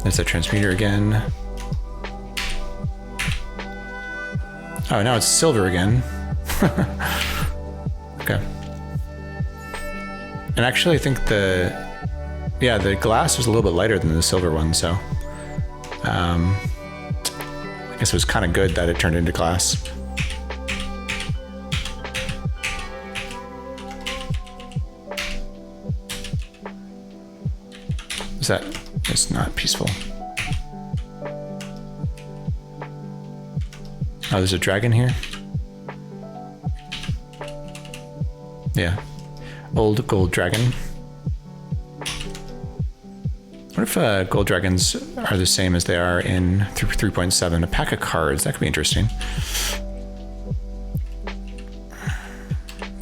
There's that transmuter again. Oh, now it's silver again. Okay. And actually, I think the glass was a little bit lighter than the silver one, so I guess it was kind of good that it turned into glass. Is that? It's not peaceful. Oh, there's a dragon here? Yeah. Old gold dragon. What if gold dragons are the same as they are in 3.7? A pack of cards. That could be interesting.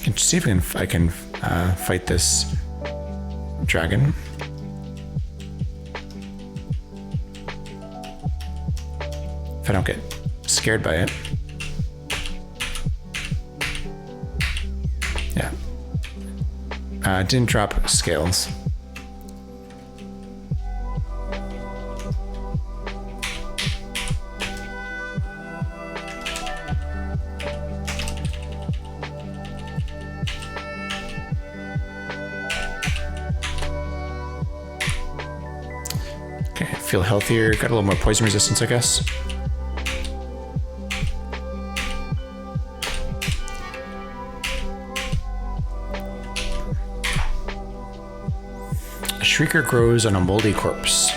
Let's see if I can fight this dragon. If I don't get scared by it. Yeah. Didn't drop scales. Okay, feel healthier. Got a little more poison resistance, I guess. Shrieker grows on a moldy corpse.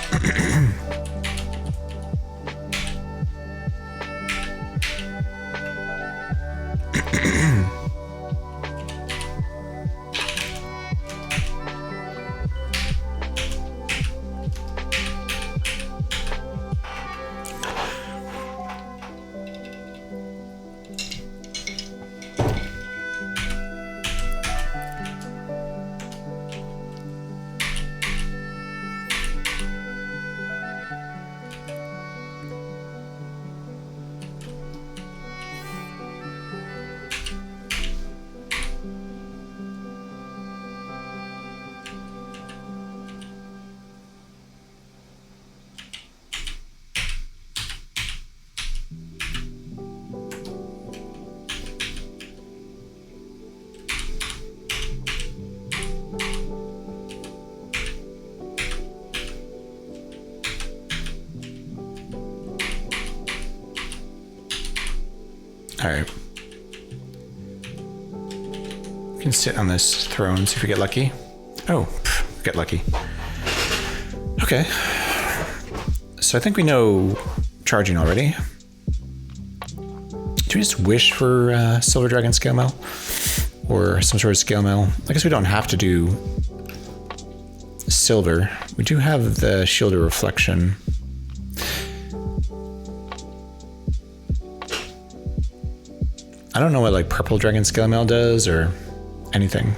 All right. We can sit on this throne, see if we get lucky. Oh, get lucky. Okay. So I think we know charging already. Do we just wish for Silver Dragon Scale Mail? Or some sort of Scale Mail? I guess we don't have to do silver. We do have the Shield of Reflection. I don't know what like Purple Dragon Scale Mail does or anything.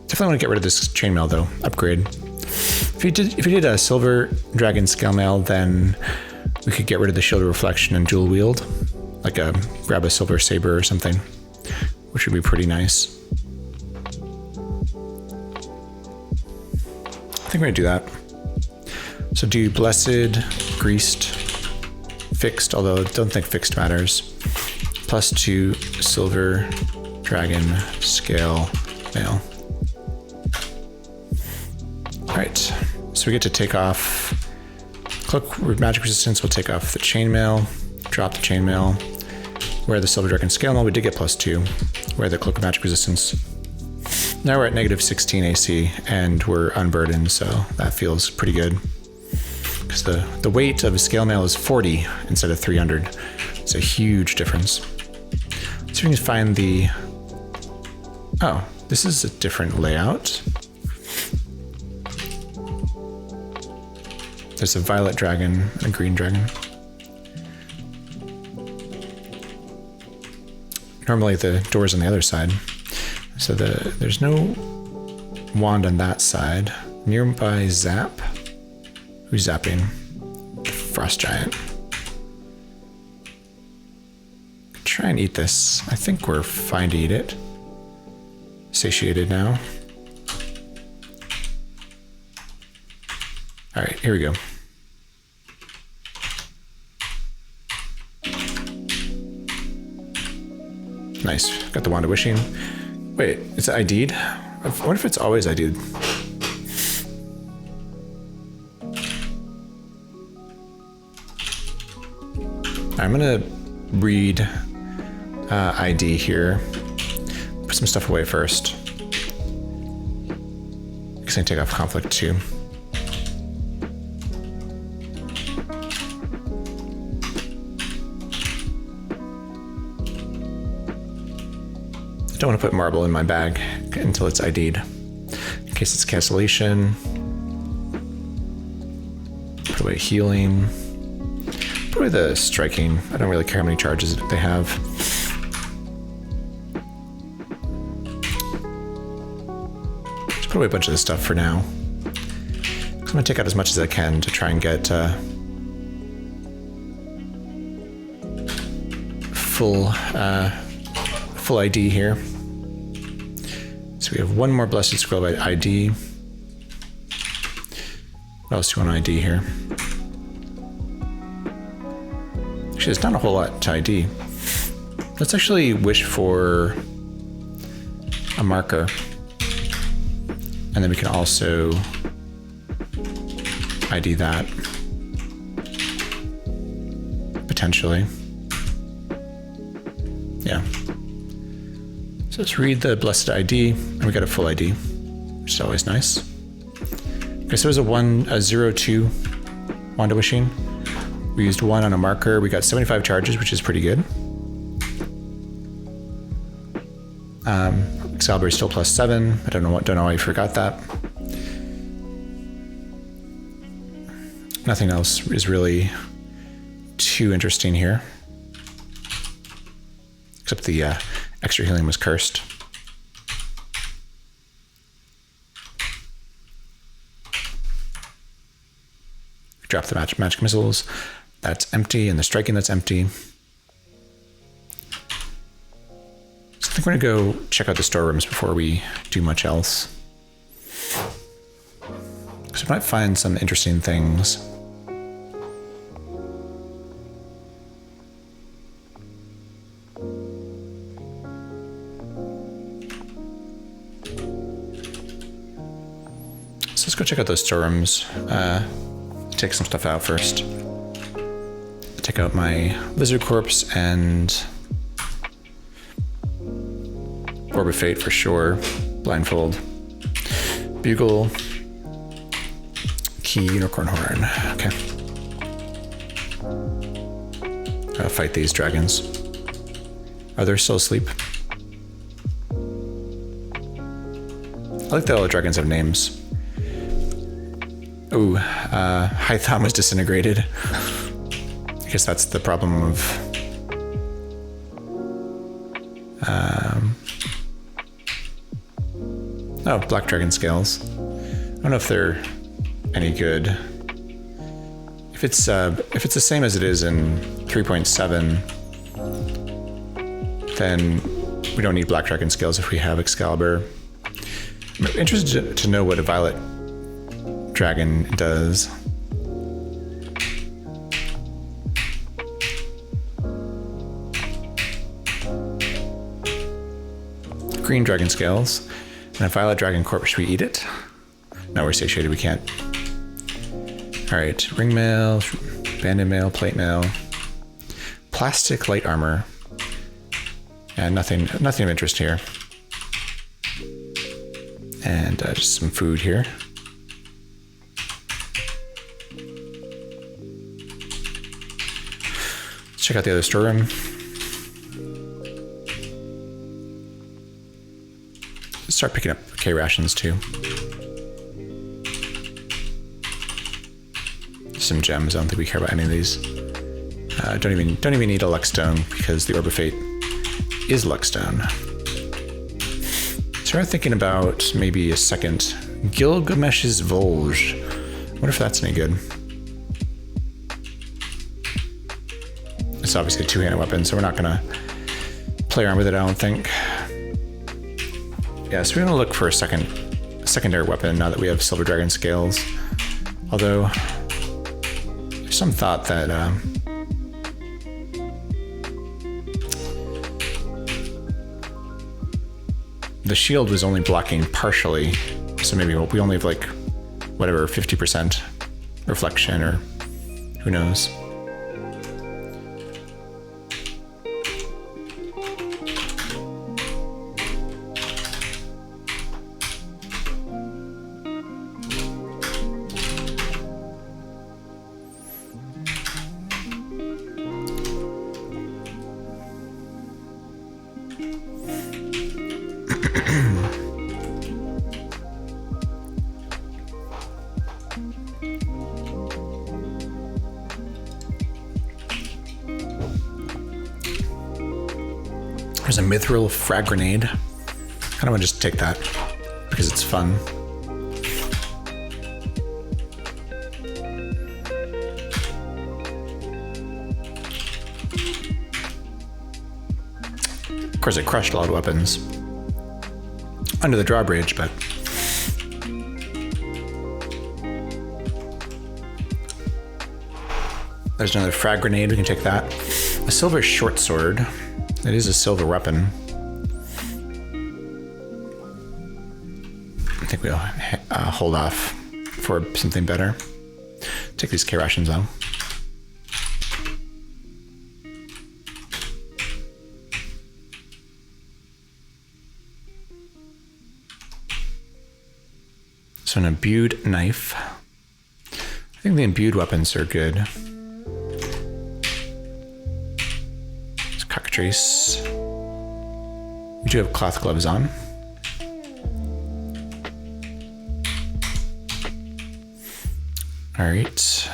Definitely want to get rid of this chainmail though. Upgrade. If you did a Silver Dragon Scale Mail, then we could get rid of the Shield of Reflection and dual wield, like grab a Silver Saber or something, which would be pretty nice. I think we're gonna do that. So do Blessed, Greased, Fixed, although I don't think Fixed matters. +2 Silver Dragon Scale Mail. Alright, so we get to take off cloak magic resistance. We'll take off the chainmail, drop the chainmail, wear the silver dragon scale mail. We did get +2, wear the cloak of magic resistance. Now we're at -16 AC and we're unburdened, so that feels pretty good. Because the weight of a scale mail is 40 instead of 300. It's a huge difference. So we can find the... Oh, this is a different layout. There's a violet dragon and a green dragon. Normally the door's on the other side. So there's no wand on that side. Nearby zap? Who's zapping? Frost giant. Try and eat this. I think we're fine to eat it. Satiated now. Alright, here we go. Nice. Got the Wand of Wishing. Wait, is it ID'd? I wonder if it's always ID'd. I'm gonna read ID here. Put some stuff away first. Because I can take off conflict too. I don't want to put marble in my bag until it's ID'd. In case it's cancellation. Put away healing. Put away the striking. I don't really care how many charges they have. Just put away a bunch of this stuff for now. I'm going to take out as much as I can to try and get full ID here. So we have one more Blessed Scroll by ID. What else do you want to ID here? Actually, there's not a whole lot to ID. Let's actually wish for a marker. And then we can also ID that. Potentially. Yeah. So let's read the Blessed ID, and we got a full ID, which is always nice. Okay, so there's a 0-2 Wand of Wishing. We used 1 on a marker. We got 75 charges, which is pretty good. Excalibur is still +7. I don't know why you forgot that. Nothing else is really too interesting here. Except the extra healing was cursed. Drop the magic missiles. That's empty, and the striking that's empty. So I think we're gonna go check out the storerooms before we do much else. So we might find some interesting things. Let's go check out those storerooms. Take some stuff out first. Take out my lizard corpse and Orb of Fate for sure. Blindfold. Bugle. Key, unicorn horn. Okay. I'll fight these dragons. Are they still asleep? I like that all the dragons have names. Ooh, Hytham was disintegrated. I guess that's the problem of... Oh, black dragon scales. I don't know if they're any good. If it's the same as it is in 3.7, then we don't need black dragon scales if we have Excalibur. I'm interested to know what a violet dragon does. Green dragon scales and a violet dragon corpse. Should we eat it? No, we're satiated, we can't. All right, ring mail, banded mail, plate mail, plastic light armor. And nothing of interest here. And just some food here. Let's check out the other storeroom. Start picking up K rations too. Some gems. I don't think we care about any of these. Don't even need a luckstone because the Orb of Fate is luckstone. Start thinking about maybe a second Gilgamesh's Volge. I wonder if that's any good. It's obviously a two-handed weapon, so we're not gonna play around with it, I don't think. Yeah, so we're gonna look for a secondary weapon now that we have Silver Dragon scales. Although there's some thought that the shield was only blocking partially, so maybe we only have like whatever 50% reflection, or who knows. There's a mithril frag grenade. I kind of want to just take that because it's fun. Of course, it crushed a lot of weapons under the drawbridge, but there's another frag grenade. We can take that. A silver short sword. It is a silver weapon. I think we'll hold off for something better. Take these K rations though. So an imbued knife. I think the imbued weapons are good. Cockatrice. We do have cloth gloves on. All right.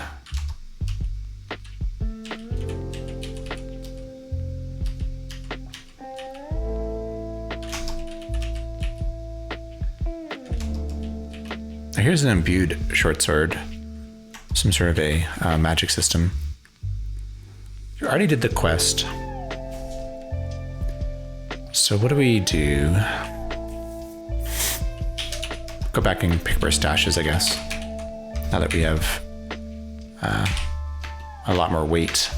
Here's an imbued short sword. Some sort of a magic system. You already did the quest. So what do we do? Go back and pick up our stashes, I guess. Now that we have a lot more weight.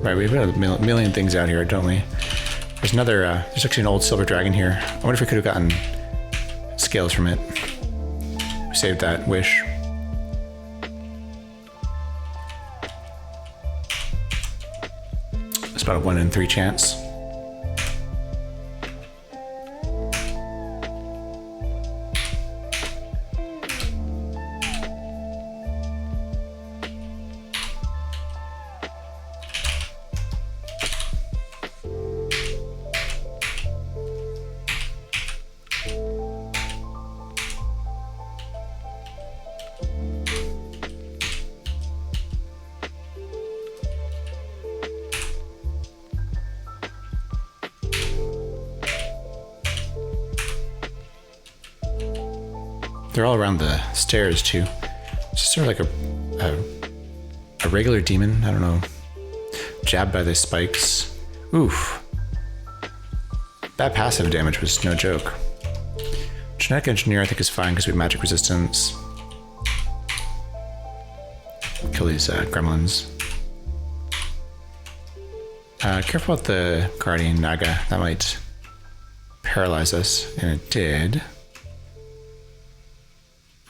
Right, we've got a million things out here, don't we? There's another, there's actually an old silver dragon here. I wonder if we could have gotten scales from it. We saved that wish. It's about a 1 in 3 chance. They're all around the stairs too. It's just sort of like a regular demon. I don't know. Jabbed by the spikes. Oof. That passive damage was no joke. Genetic engineer I think is fine because we have magic resistance. Kill these gremlins. Careful about the guardian naga. That might paralyze us, and it did.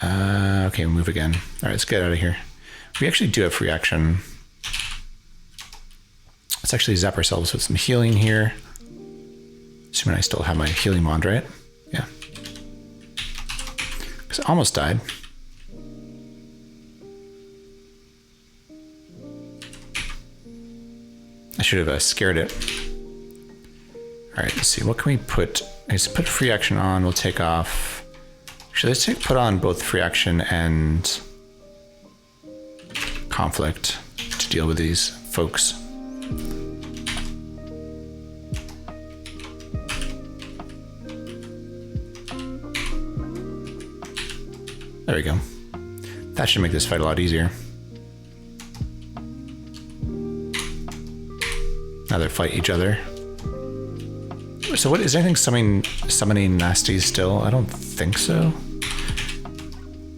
Okay, move again. All right, let's get out of here. We actually do have free action. Let's actually zap ourselves with some healing here. Assuming I still have my healing wand, right? Yeah. Because I almost died. I should have scared it. All right, let's see. What can we put? Let's put free action on. We'll take off. Actually, let's put on both free action and conflict to deal with these folks. There we go. That should make this fight a lot easier. Now they fight each other. So what is anything summoning nasties still? I don't think so.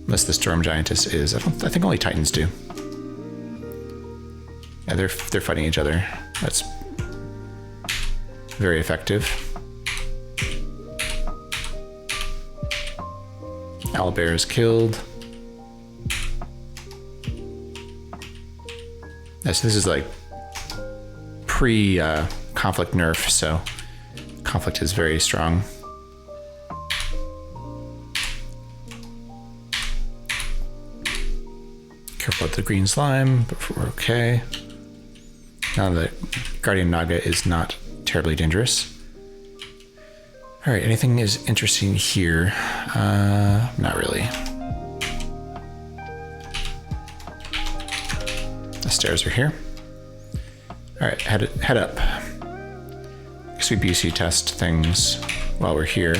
Unless the storm giantess is. I think only titans do. Yeah, they're fighting each other. That's very effective. Owlbear is killed. Yeah, so this is like pre-conflict nerf, so conflict is very strong. Careful with the green slime, but we're okay. Now the Guardian Naga is not terribly dangerous. All right, anything is interesting here? Not really. The stairs are here. All right, head up. Guess we BC test things while we're here.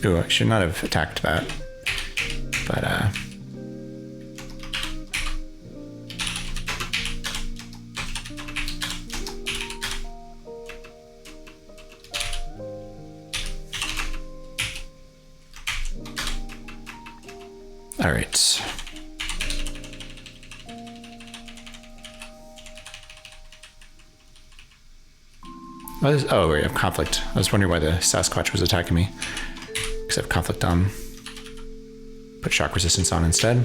Ooh, I should not have attacked that. But all right. Oh, we have conflict. I was wondering why the Sasquatch was attacking me. Because I have conflict on. Put shock resistance on instead.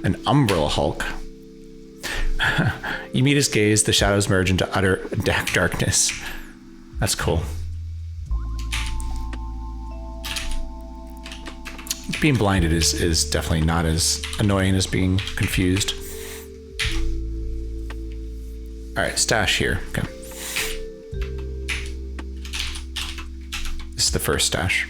An umbral Hulk. You meet his gaze, the shadows merge into utter darkness. That's cool. Being blinded is definitely not as annoying as being confused. All right, stash here. Okay. This is the first stash.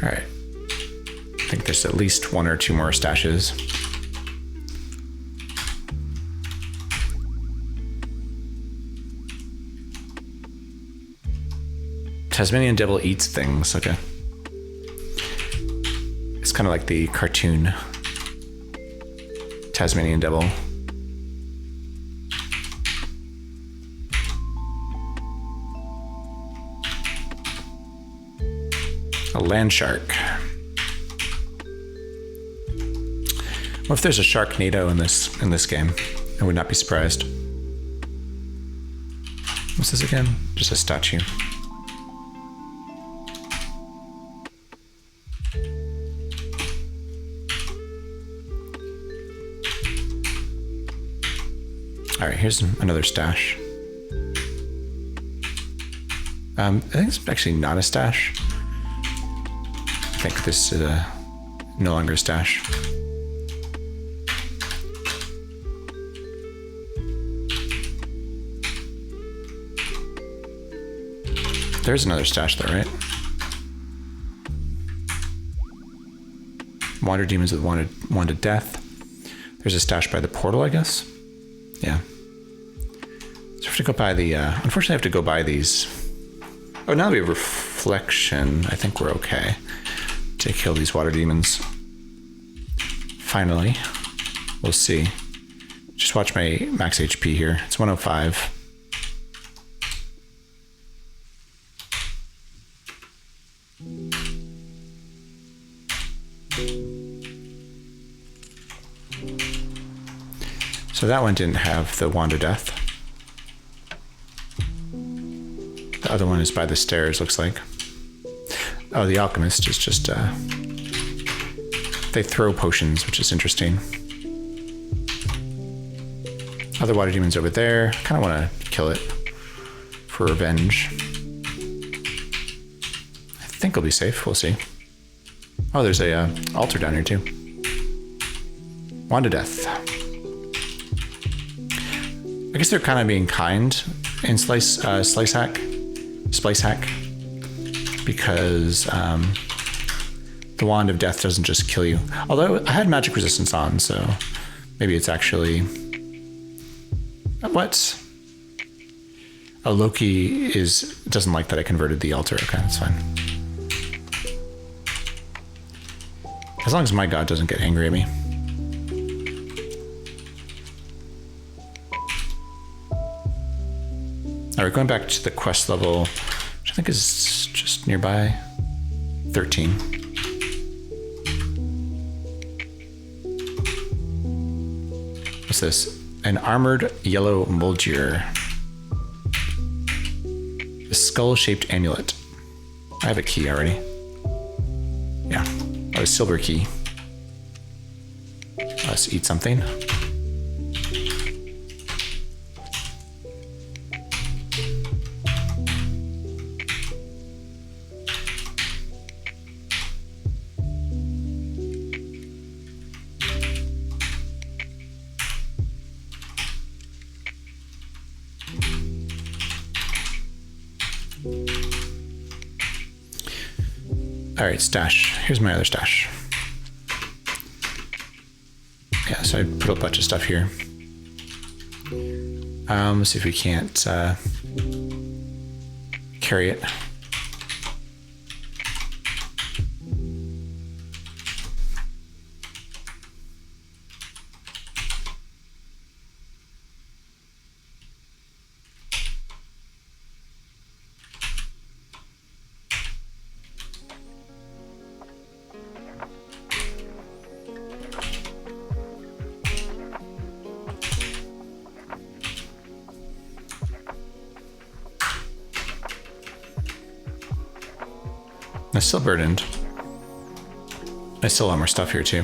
All right. I think there's at least one or two more stashes. Tasmanian devil eats things. Okay. It's kind of like the cartoon Tasmanian devil. A land shark. What if there's a Sharknado in this game? I would not be surprised. What's this again? Just a statue. All right, here's another stash. I think it's actually not a stash. I think this is No longer a stash. There's another stash though, right? Water demons with wanted death. There's a stash by the portal, I guess. Yeah. So I have to go buy the, unfortunately I have to go buy these. Oh, now that we have reflection, I think we're okay to kill these water demons. Finally. We'll see. Just watch my max HP here. It's 105. So that one didn't have the wand of death. The other one is by the stairs, looks like. Oh, the alchemist is just, they throw potions, which is interesting. Other water demons over there. I kind of want to kill it for revenge. I think it'll be safe. We'll see. Oh, there's a altar down here too. Wand of death. I guess they're kind of being kind in SpliceHack, because the wand of death doesn't just kill you. Although I had magic resistance on, so maybe it's actually what? Oh, Loki doesn't like that I converted the altar. Okay, that's fine. As long as my god doesn't get angry at me. All right, going back to the quest level, which I think is just nearby, 13. What's this? An armored yellow Mulgier. A skull-shaped amulet. I have a key already. Yeah, oh, a silver key. Let's eat something. All right, stash. Here's my other stash. Yeah, so I put a bunch of stuff here. Let's see if we can't carry it. I'm still burdened. I still have more stuff here too.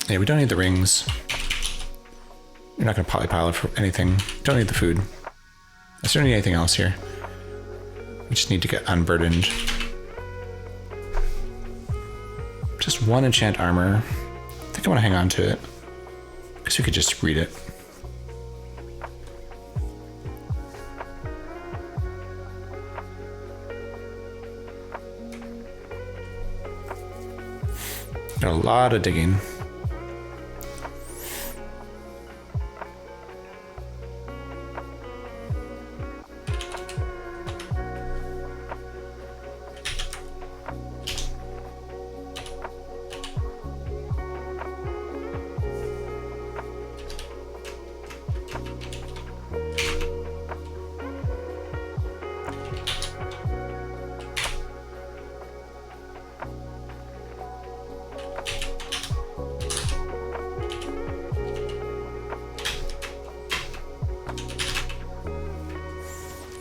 Yeah, we don't need the rings. You're not going to polypile for anything. Don't need the food. I don't need anything else here. We just need to get unburdened. Just one enchant armor. I think I want to hang on to it. Because we could just read it. Got a lot of digging.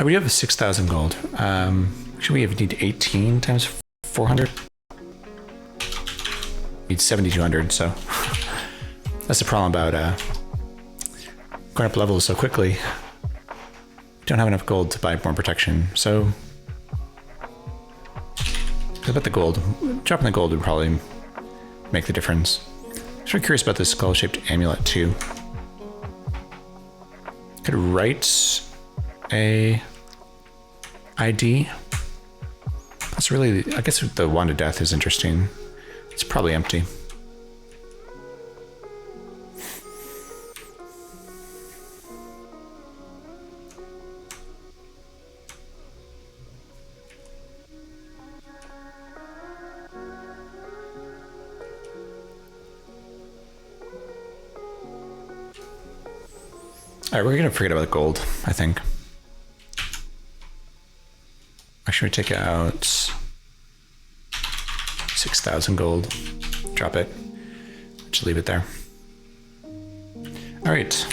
We have 6,000 gold. Actually, we need 18 times 400. Need 7,200, so that's the problem about going up levels so quickly. We don't have enough gold to buy more protection, so What about the gold? Dropping the gold would probably make the difference. I'm sort of curious about this skull-shaped amulet too. Could write a ID. That's really, I guess the wand of death is interesting. It's probably empty. All right, we're gonna forget about the gold, I think. Actually, we take out 6,000 gold. Drop it. Just leave it there. All right.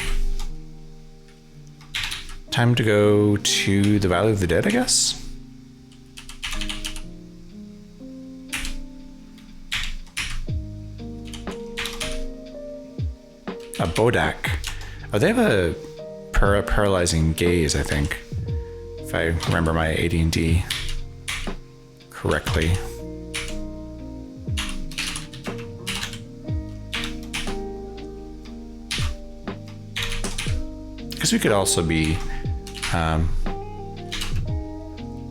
Time to go to the Valley of the Dead, I guess. A Bodak. Oh, they have a paralyzing gaze, I think, if I remember my AD&D correctly. Because we could also be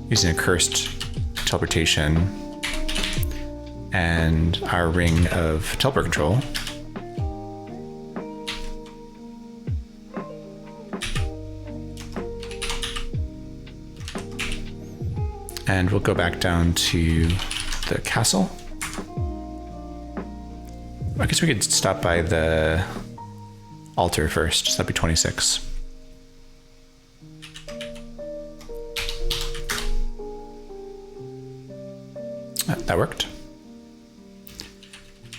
using a cursed teleportation and our ring of teleport control. And we'll go back down to the castle. I guess we could stop by the altar first. So that'd be 26. That worked.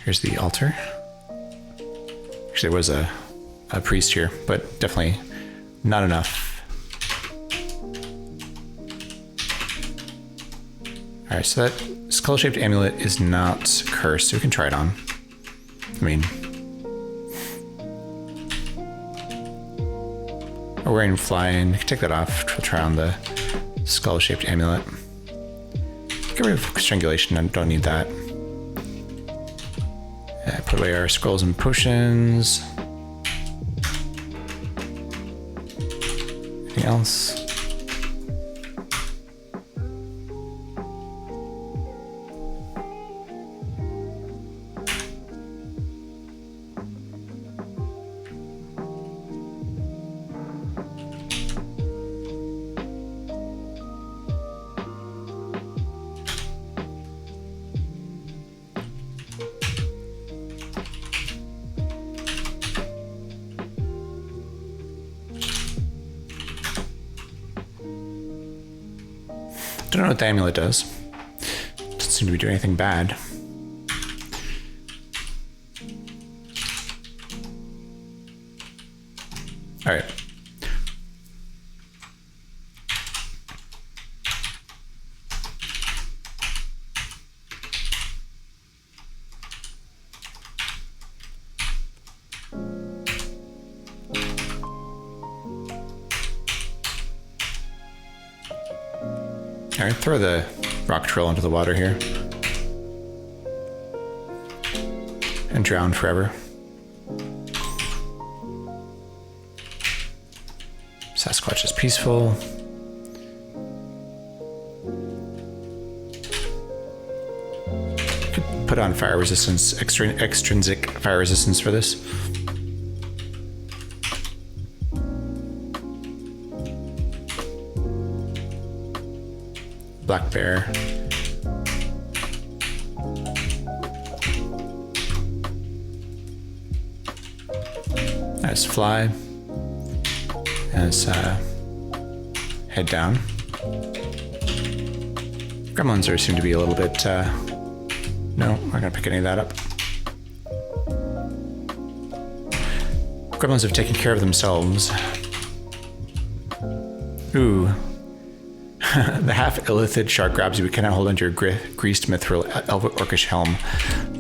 Here's the altar. Actually, there was a priest here, but definitely not enough. All right, so that skull-shaped amulet is not cursed, so we can try it on. I mean, we're wearing flying. We can take that off. We'll try on the skull-shaped amulet. Get rid of strangulation. I don't need that. Put away our scrolls and potions. Anything else? Don't know what the amulet does. Doesn't seem to be doing anything bad. All right. All right, throw the rock troll into the water here. And drown forever. Sasquatch is peaceful. Could put on fire resistance, extrinsic fire resistance for this. Black bear. Let's fly. Let's head down. Gremlins seem to be a little bit. No, we're not gonna pick any of that up. Gremlins have taken care of themselves. Ooh. The half-illithid shark grabs you, but cannot hold onto your greased mithril orcish helm,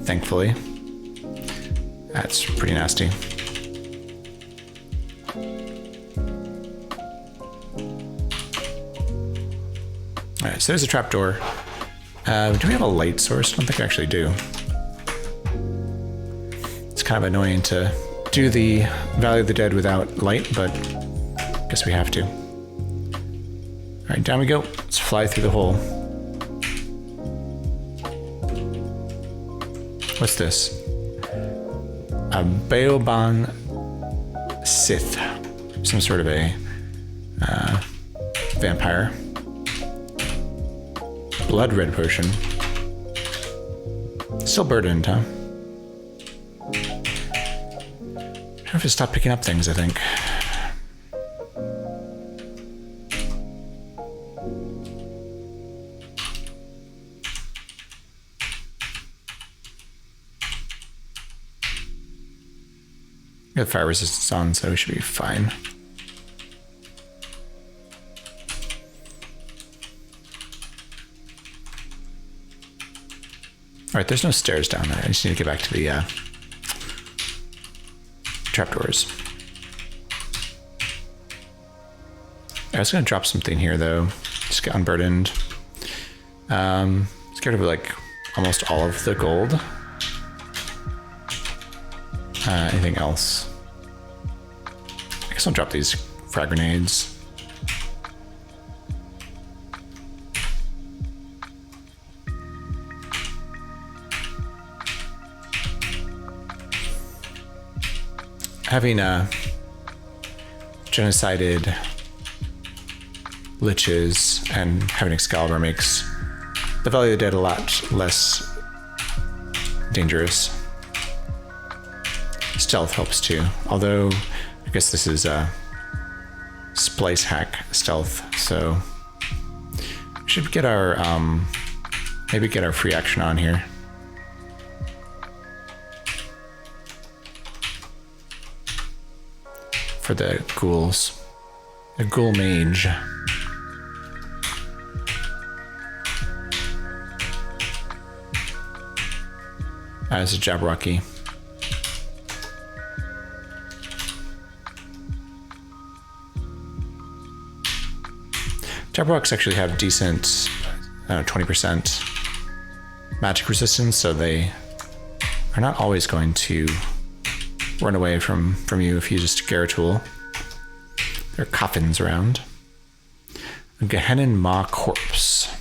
thankfully. That's pretty nasty. Alright, so there's a trapdoor Do we have a light source? I don't think we actually do. It's kind of annoying to do the Valley of the Dead without light, but I guess we have to. All right, down we go. Let's fly through the hole. What's this? A Baoban Sith. Some sort of a vampire. Blood red potion. Still burdened, huh? I have to stop picking up things, I think. We have fire resistance on, so we should be fine. All right, there's no stairs down there. I just need to get back to the trapdoors. I was gonna drop something here though. Just get unburdened. Let's get rid of like almost all of the gold. Anything else? I guess I'll drop these frag grenades. Having genocided liches and having Excalibur makes the Valley of the Dead a lot less dangerous. Stealth helps too, although I guess this is a SpliceHack stealth, so we should get our maybe get our free action on here. For the ghouls. The ghoul mage. As a Jabberwocky. Jabberwocks actually have decent 20% magic resistance, so they are not always going to run away from you if you just scare a tool. There are coffins around. A Gehenna Maw corpse.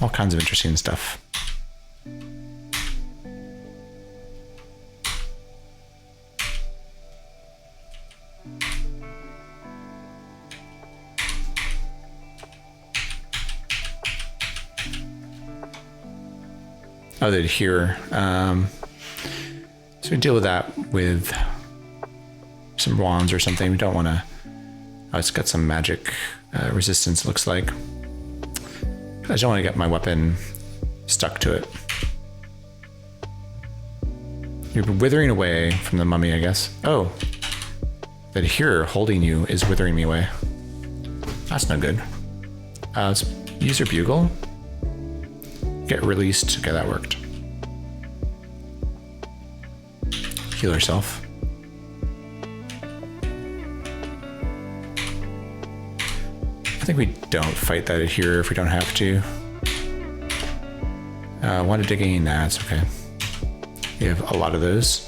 All kinds of interesting stuff. Oh, they'd hear. So we deal with that with some wands or something. We don't want to... Oh, it's got some magic resistance, it looks like. I just don't want to get my weapon stuck to it. You're withering away from the mummy, I guess. Oh. That here holding you is withering me away. That's no good. Let's use your bugle. Get released. Okay, that worked. Heal herself. I think we don't fight that here if we don't have to. Want to digging? Nah, it's okay. We have a lot of those.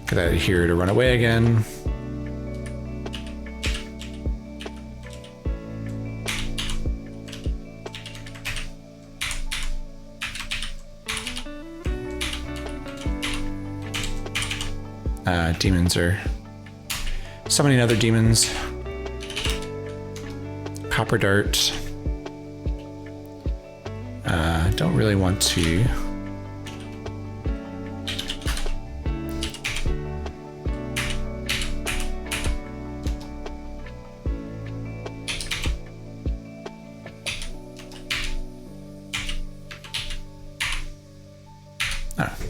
Get that here to run away again. Demons are summoning other demons. Copper dart. Don't really want to.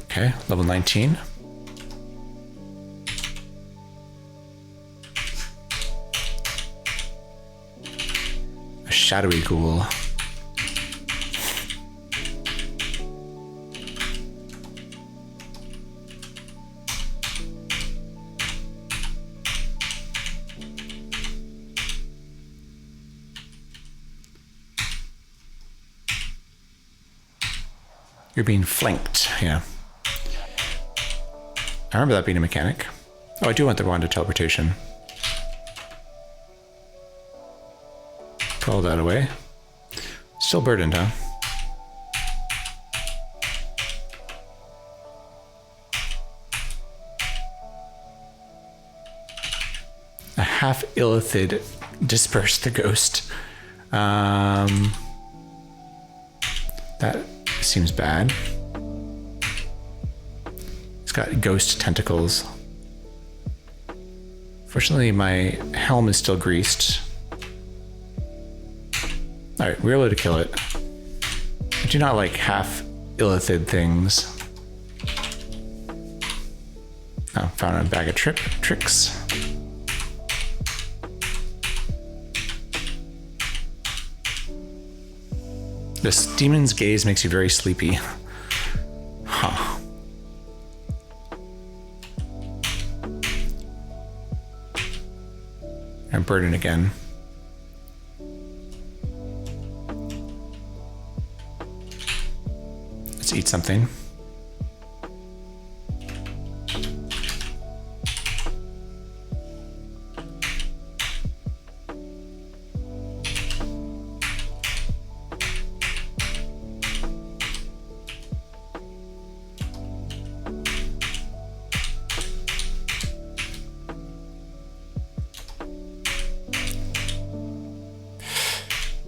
Okay, level 19. Shadowy ghoul. You're being flanked, yeah. I remember that being a mechanic. Oh, I do want the wand of teleportation. Pull that away. Still burdened, huh? A half illithid disperse the ghost. That seems bad. It's got ghost tentacles. Fortunately, my helm is still greased. Alright, we're able to kill it. I do not like half illithid things. Oh, found a bag of tricks. This demon's gaze makes you very sleepy. Huh. I'm burdened again. Let's eat something.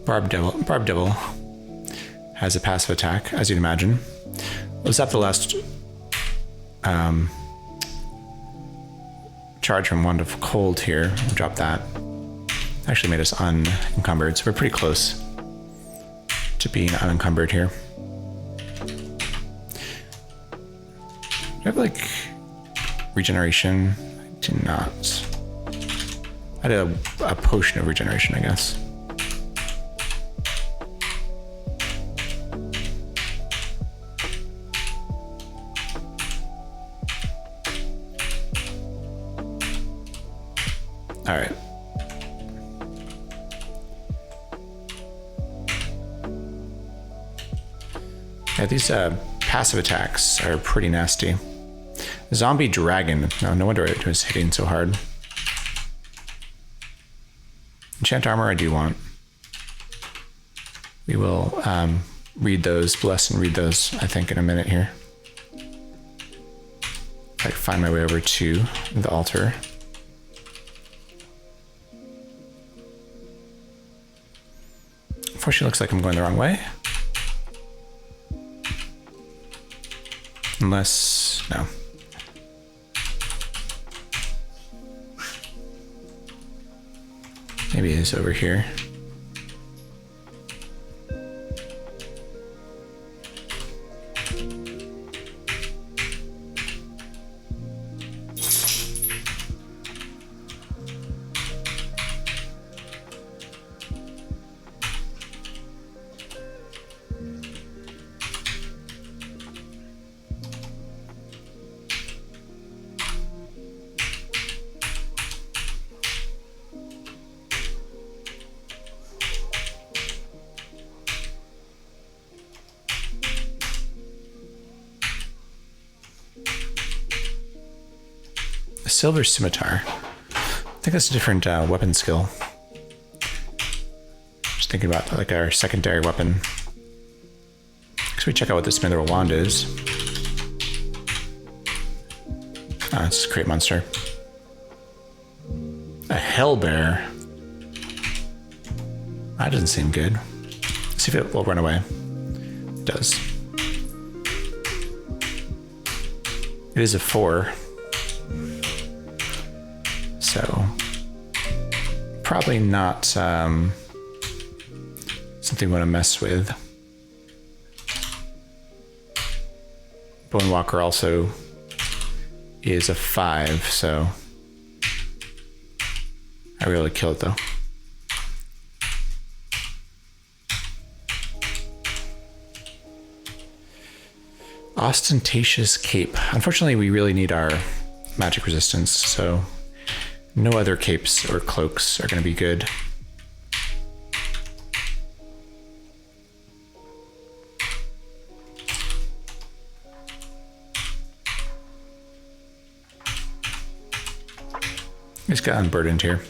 Barb Devil has a passive attack, as you'd imagine. Was that the last charge from Wand of Cold here? We'll drop that. Actually made us unencumbered, so we're pretty close to being unencumbered here. Do I have like regeneration? I do not. I had a potion of regeneration, I guess. All right. Yeah, these passive attacks are pretty nasty. Zombie dragon. No wonder it was hitting so hard. Enchant armor I do want. We will read those, bless and read those, I think, in a minute here. If I can find my way over to the altar. Unfortunately, looks like I'm going the wrong way. Unless, no. Maybe it is over here. Silver scimitar. I think that's a different weapon skill. Just thinking about like our secondary weapon. So we check out what this mithril wand is. Ah, it's a crate monster. A hellbear. That doesn't seem good. Let's see if it will run away. It does. It is a 4. So, probably not something we want to mess with. Bonewalker also is a 5, so I really killed it though. Ostentatious cape. Unfortunately, we really need our magic resistance, so no other capes or cloaks are going to be good. He's got unburdened here.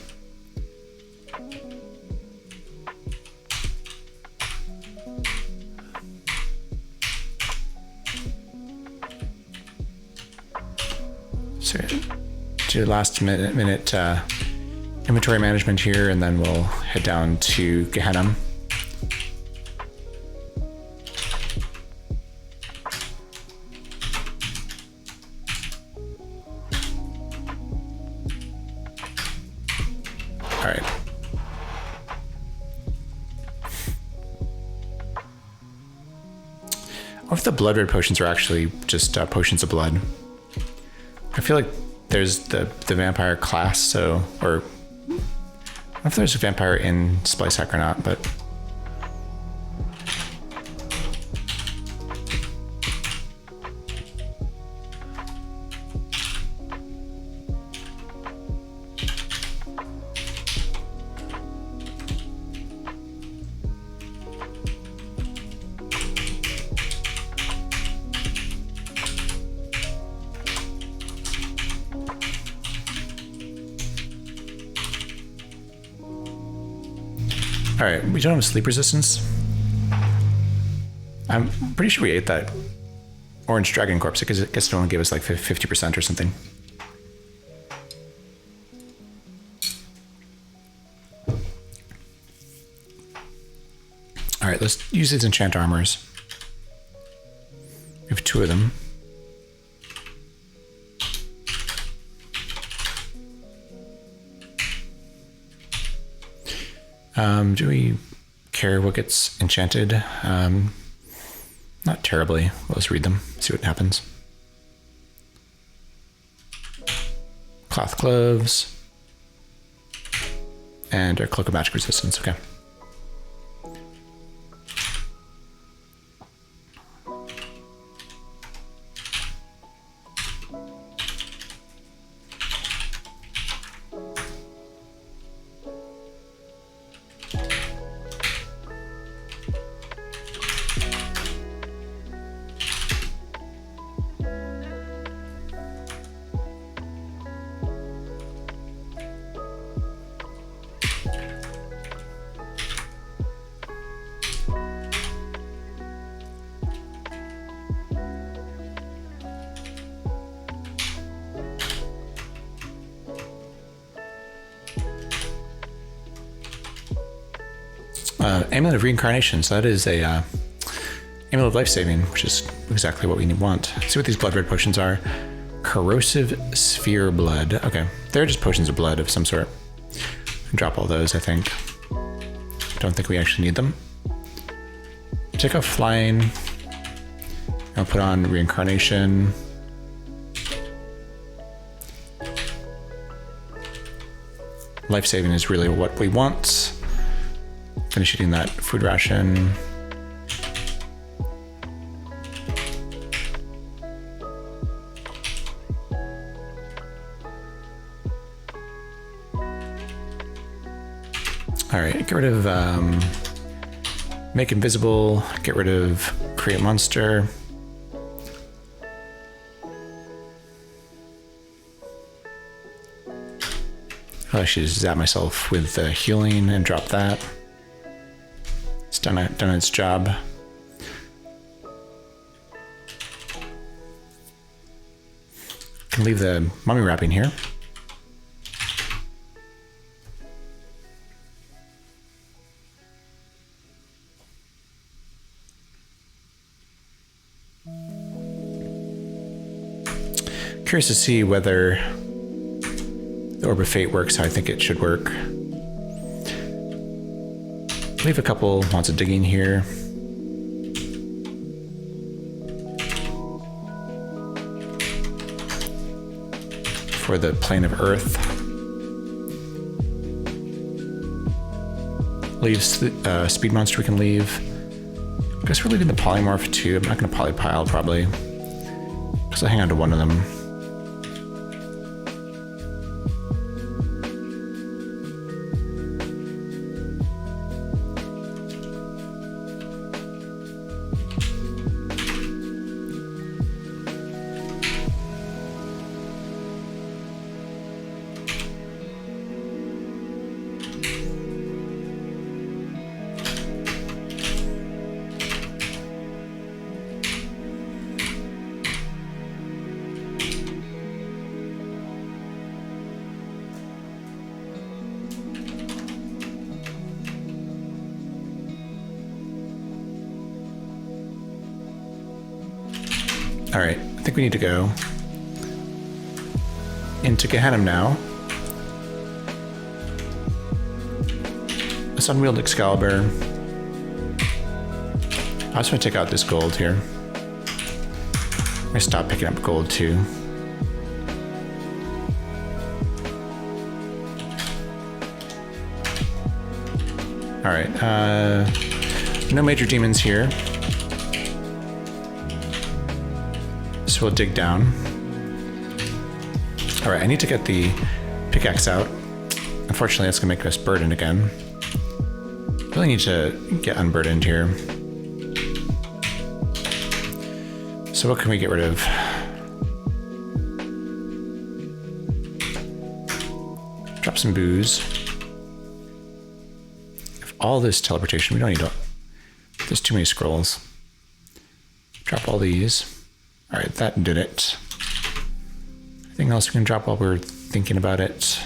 So do last minute inventory management here, and then we'll head down to Gehenna. All right. Or if the blood red potions are actually just potions of blood. I feel like there's the vampire class, so, or I don't know if there's a vampire in SpliceHack or not, but all right, we don't have sleep resistance. I'm pretty sure we ate that orange dragon corpse because it gets to only give us like 50% or something. All right, let's use these enchant armors. We have 2 of them. Do we care what gets enchanted? Not terribly. We'll just read them, see what happens. Cloth gloves. And our cloak of magic resistance, okay. Amulet of Reincarnation. So that is a Amulet of Life Saving, which is exactly what we want. Let's see what these blood red potions are. Corrosive Sphere Blood. Okay, they're just potions of blood of some sort. Drop all those, I think. Don't think we actually need them. Take off Flying. I'll put on Reincarnation. Life Saving is really what we want. Finish eating that food ration. All right, get rid of Make Invisible, get rid of Create Monster. I should zap myself with healing and drop that. It's done its job. Can leave the mummy wrapping here. Curious to see whether the Orb of Fate works how I think it should work. Leave a couple lots of digging here. For the plane of Earth. Leave Speed Monster we can leave. I guess we're leaving the Polymorph too. I'm not going to polypile probably. Because I'll hang on to one of them. All right, I think we need to go into Gehenna now. This unwieldy Excalibur. I just want to take out this gold here. I'm gonna stop picking up gold too. All right, no major demons here. So we'll dig down. All right, I need to get the pickaxe out. Unfortunately, that's gonna make us burdened again. Really need to get unburdened here. So what can we get rid of? Drop some booze. All this teleportation, we don't need to. There's too many scrolls. Drop all these. All right, that did it. Anything else we can drop while we're thinking about it?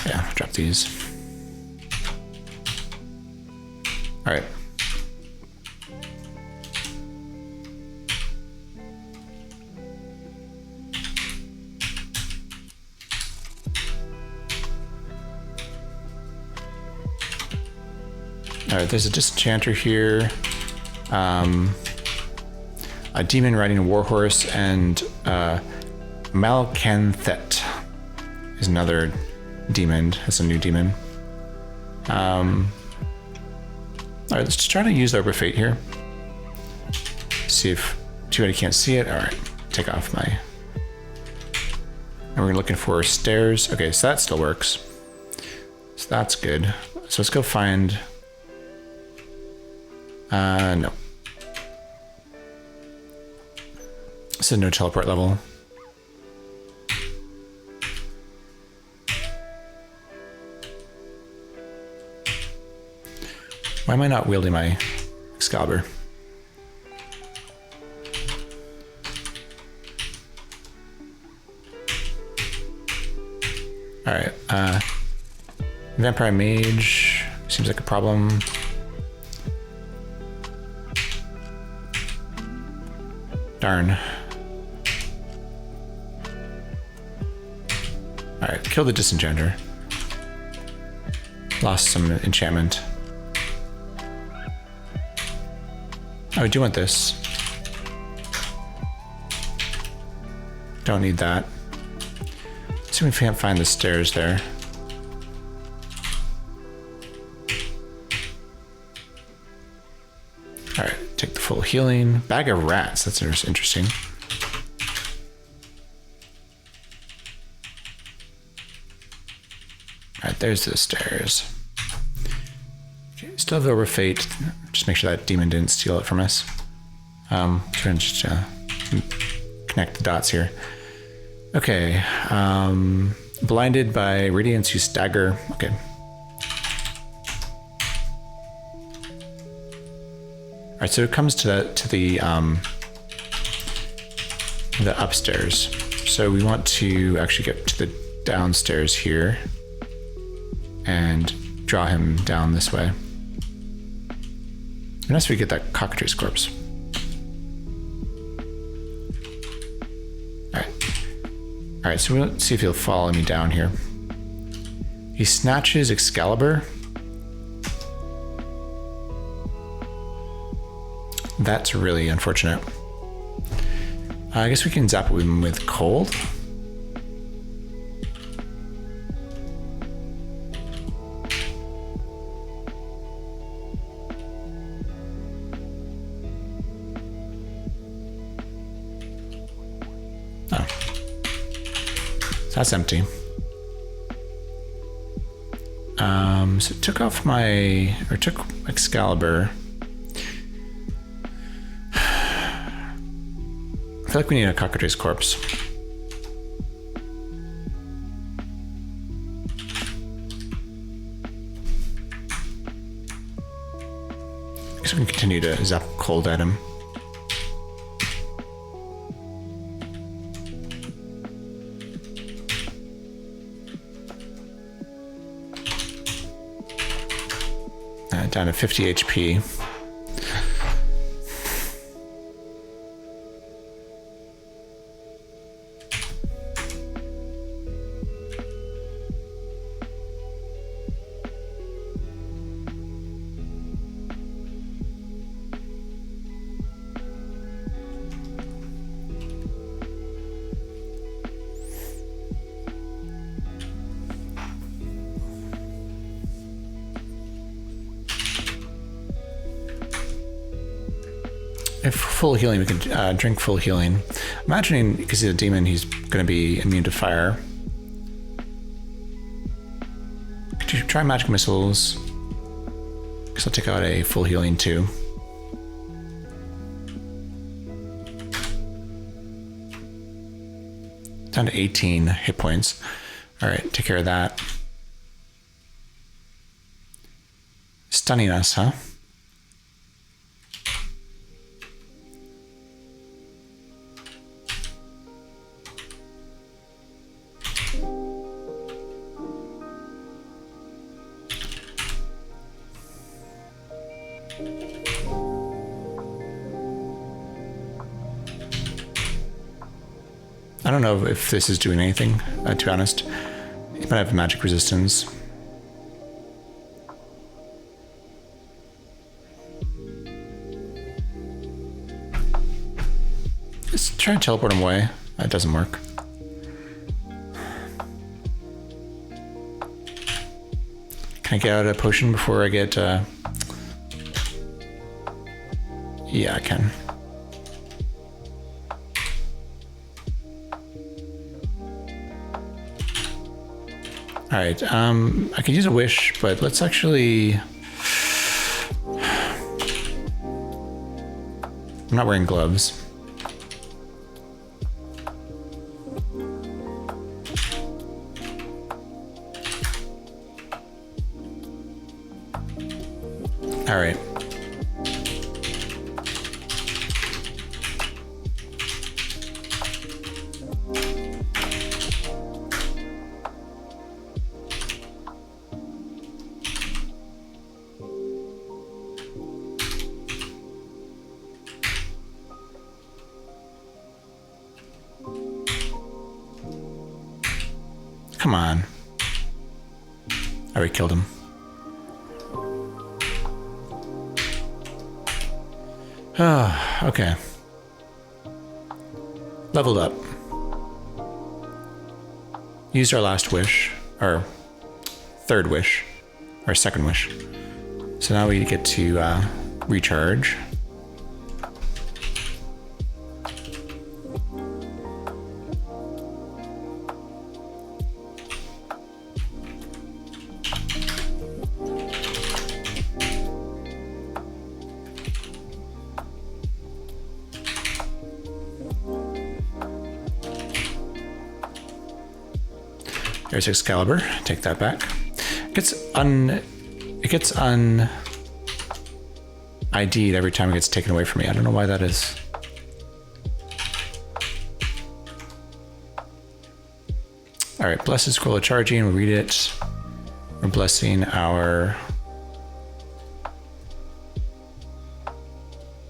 Yeah, drop these. All right. All right, there's a disenchanter here, a demon riding a warhorse, and Malcanthet is another demon. That's a new demon. All right, let's just try to use the Arbor Fate here. See if too many can't see it. All right, take off my. And we're looking for stairs. Okay, so that still works. So that's good. So let's go find. No. This is no teleport level. Why am I not wielding my Excalibur? All right, Vampire Mage seems like a problem. Darn. All right, kill the Disenchanter. Lost some enchantment. Oh, I do want this. Don't need that. Let's see if we can't find the stairs there. All right, take the full healing. Bag of rats, that's interesting. All right, there's the stairs. Okay, still have the Arbor Fate. Just make sure that demon didn't steal it from us. Trying to just connect the dots here. Okay, blinded by radiance, you stagger. Okay. All right, so it comes to the upstairs. So we want to actually get to the downstairs here and draw him down this way. Unless we get that cockatrice corpse. All right, so we'll see if he'll follow me down here. He snatches Excalibur. That's really unfortunate. I guess we can zap him with cold. Oh. That's empty. So it took off took Excalibur. I feel like we need a cockatrice corpse. I guess we can continue to zap cold at him. Down to 50 HP. If full healing, we can drink full healing. Imagining, because he's a demon, he's going to be immune to fire. Could you try magic missiles? Because I'll take out a full healing too. Down to 18 hit points. All right, take care of that. Stunning us, huh? I don't know if this is doing anything, to be honest. It might have magic resistance. Let's try to teleport him away. That doesn't work. Can I get out a potion before I get... Yeah, I can. All right, I could use a wish, but let's actually... I'm not wearing gloves. All right. Come on. I already killed him. Ah, okay. Leveled up. Used our last wish, or third wish, or second wish. So now we get to recharge. There's Excalibur. Take that back. It gets ID'd every time it gets taken away from me. I don't know why that is. All right, blessed scroll of charging. We'll read it. We're blessing our...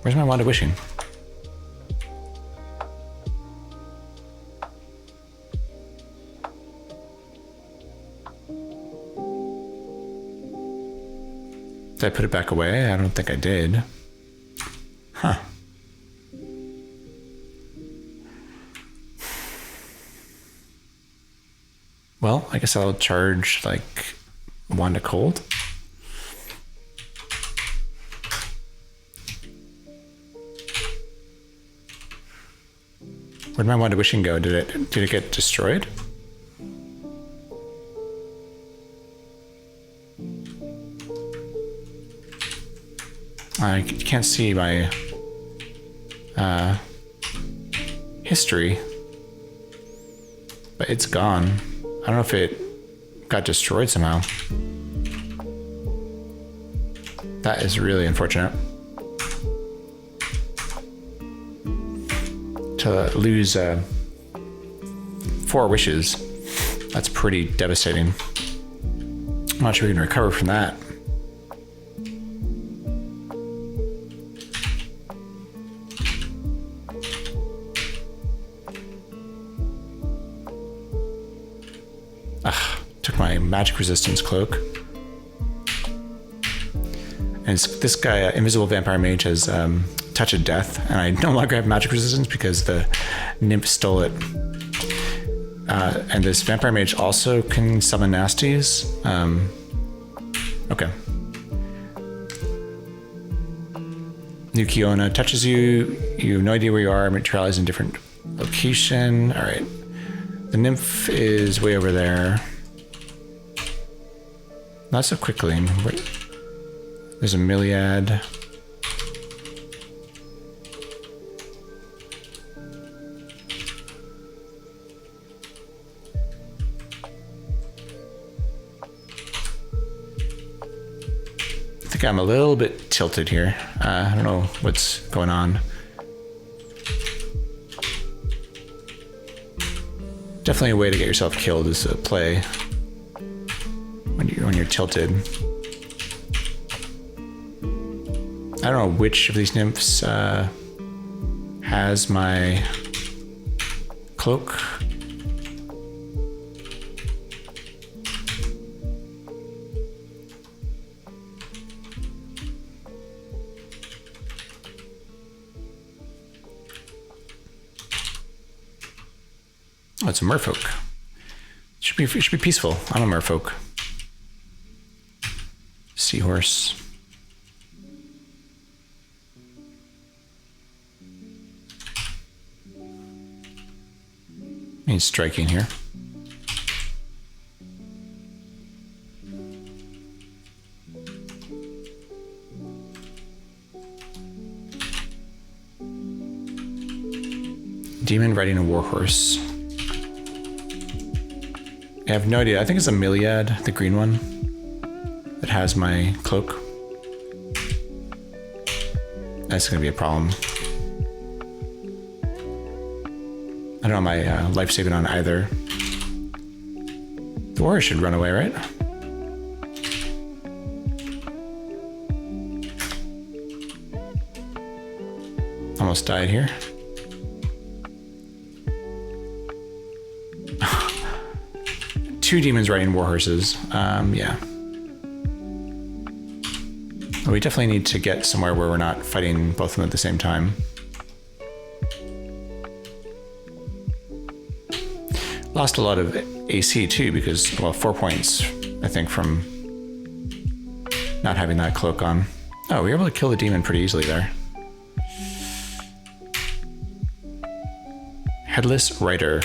Where's my wand of wishing? Did I put it back away? I don't think I did. Huh. Well, I guess I'll charge like Wand of Cold. Where'd my Wand of Wishing go? Did it get destroyed? I can't see my history, but it's gone. I don't know if it got destroyed somehow. That is really unfortunate. To lose 4 wishes, that's pretty devastating. I'm not sure we can recover from that. my magic resistance cloak. And this guy, Invisible Vampire Mage, has Touch of Death, and I no longer have magic resistance because the nymph stole it. And this Vampire Mage also can summon nasties. Okay. New Kiona touches you. You have no idea where you are. Materialize in a different location. All right. The nymph is way over there. Not so quickly. There's a myriad. I think I'm a little bit tilted here. I don't know what's going on. Definitely a way to get yourself killed is to play when you're tilted. I don't know which of these nymphs has my cloak. Oh, it's a merfolk. It should be peaceful. I'm a merfolk. Seahorse. He's striking here. Demon riding a warhorse. I have no idea. I think it's a myriad, the green one, that has my cloak. That's going to be a problem. I don't know my life saving on either. The warrior should run away, right? Almost died here. Two demons riding warhorses. Yeah. We definitely need to get somewhere where we're not fighting both of them at the same time. Lost a lot of AC too because, well, 4 points, I think, from not having that cloak on. Oh, we were able to kill the demon pretty easily there. Headless Rider.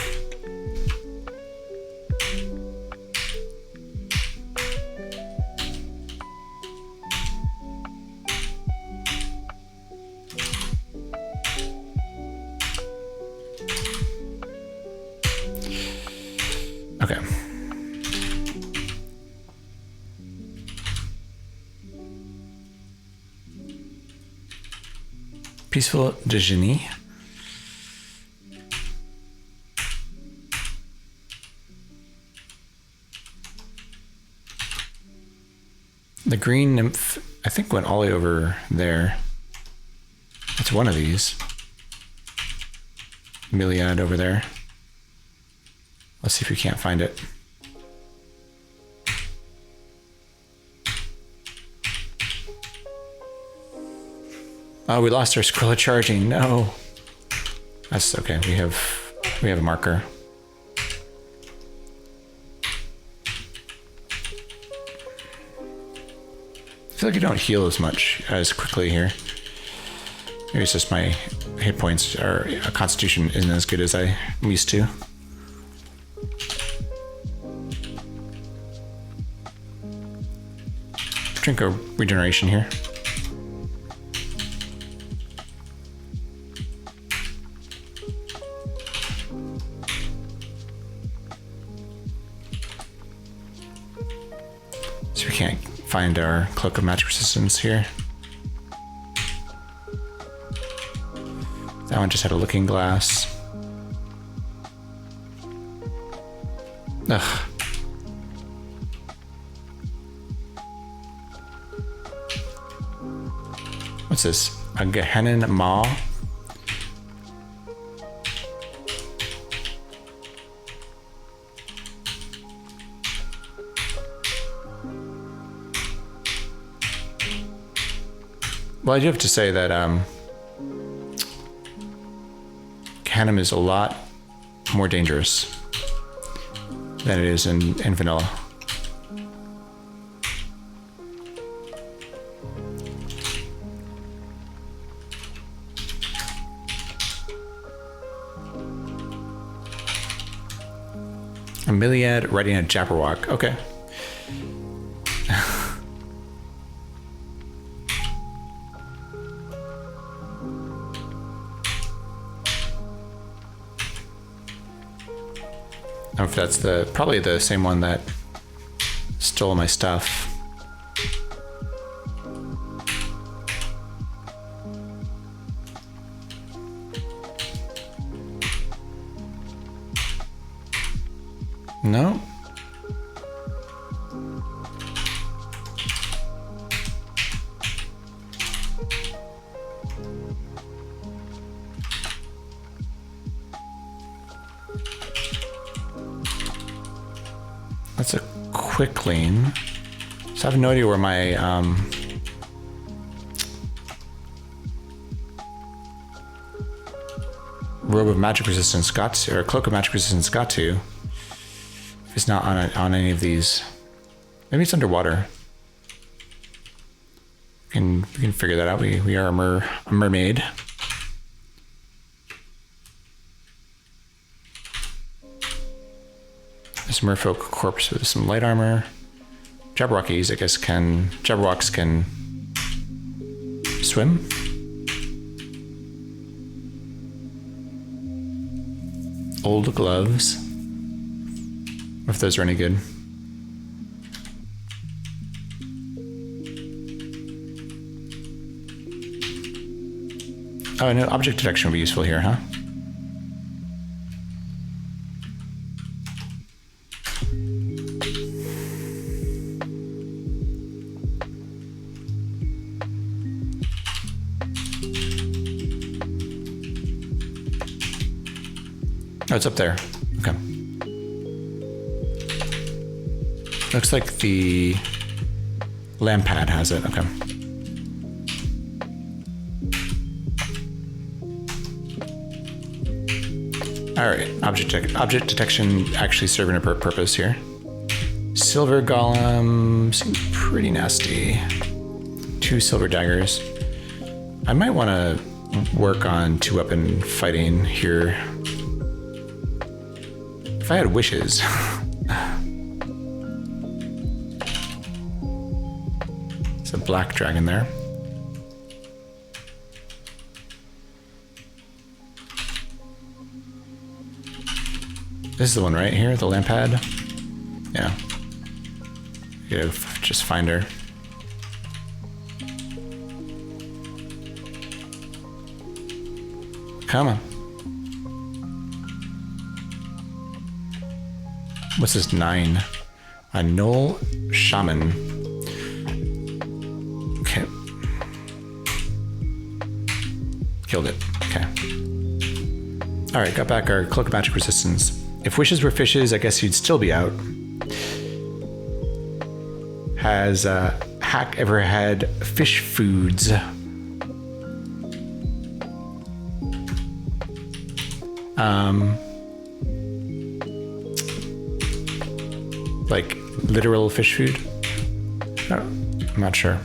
Okay. Peaceful de Genie. The green nymph, I think, went all the way over there. It's one of these. Myriad over there. Let's see if we can't find it. Oh, we lost our scroll of charging. No. That's okay. We have a marker. I feel like I don't heal as much as quickly here. Maybe it's just my hit points or constitution isn't as good as I'm used to. Drink a regeneration here. So we can't find our cloak of magic resistance here. That one just had a looking glass. Ugh. What's this? A Gehenna Maw? Well, I do have to say that Canum is a lot more dangerous than it is in vanilla. A Myliad riding a Jabberwock. Okay. I don't know if that's probably the same one that stole my stuff. No. That's a quick clean. So I have no idea where my robe of magic resistance got to, or cloak of magic resistance got to. If it's not on any of these, maybe it's underwater. We can figure that out. We are a mermaid. This merfolk corpse with some light armor. Jabberwockies, I guess, Jabberwocks can swim. Old gloves. If those are any good. Oh, no, object detection will be useful here, huh? Oh, it's up there. Okay. Looks like the lampad has it. Okay. All right. Object detection actually serving a purpose here. Silver golem seems pretty nasty. 2 silver daggers. I might want to work on 2-weapon fighting here. If I had wishes. It's a black dragon there. This is the one right here, the lampad. Yeah. You gotta just find her. Come on. What's this 9? A Null Shaman. Okay. Killed it. Okay. Alright, got back our Cloak of Magic Resistance. If wishes were fishes, I guess you'd still be out. Has Hack ever had fish foods? Like literal fish food? Oh, I'm not sure.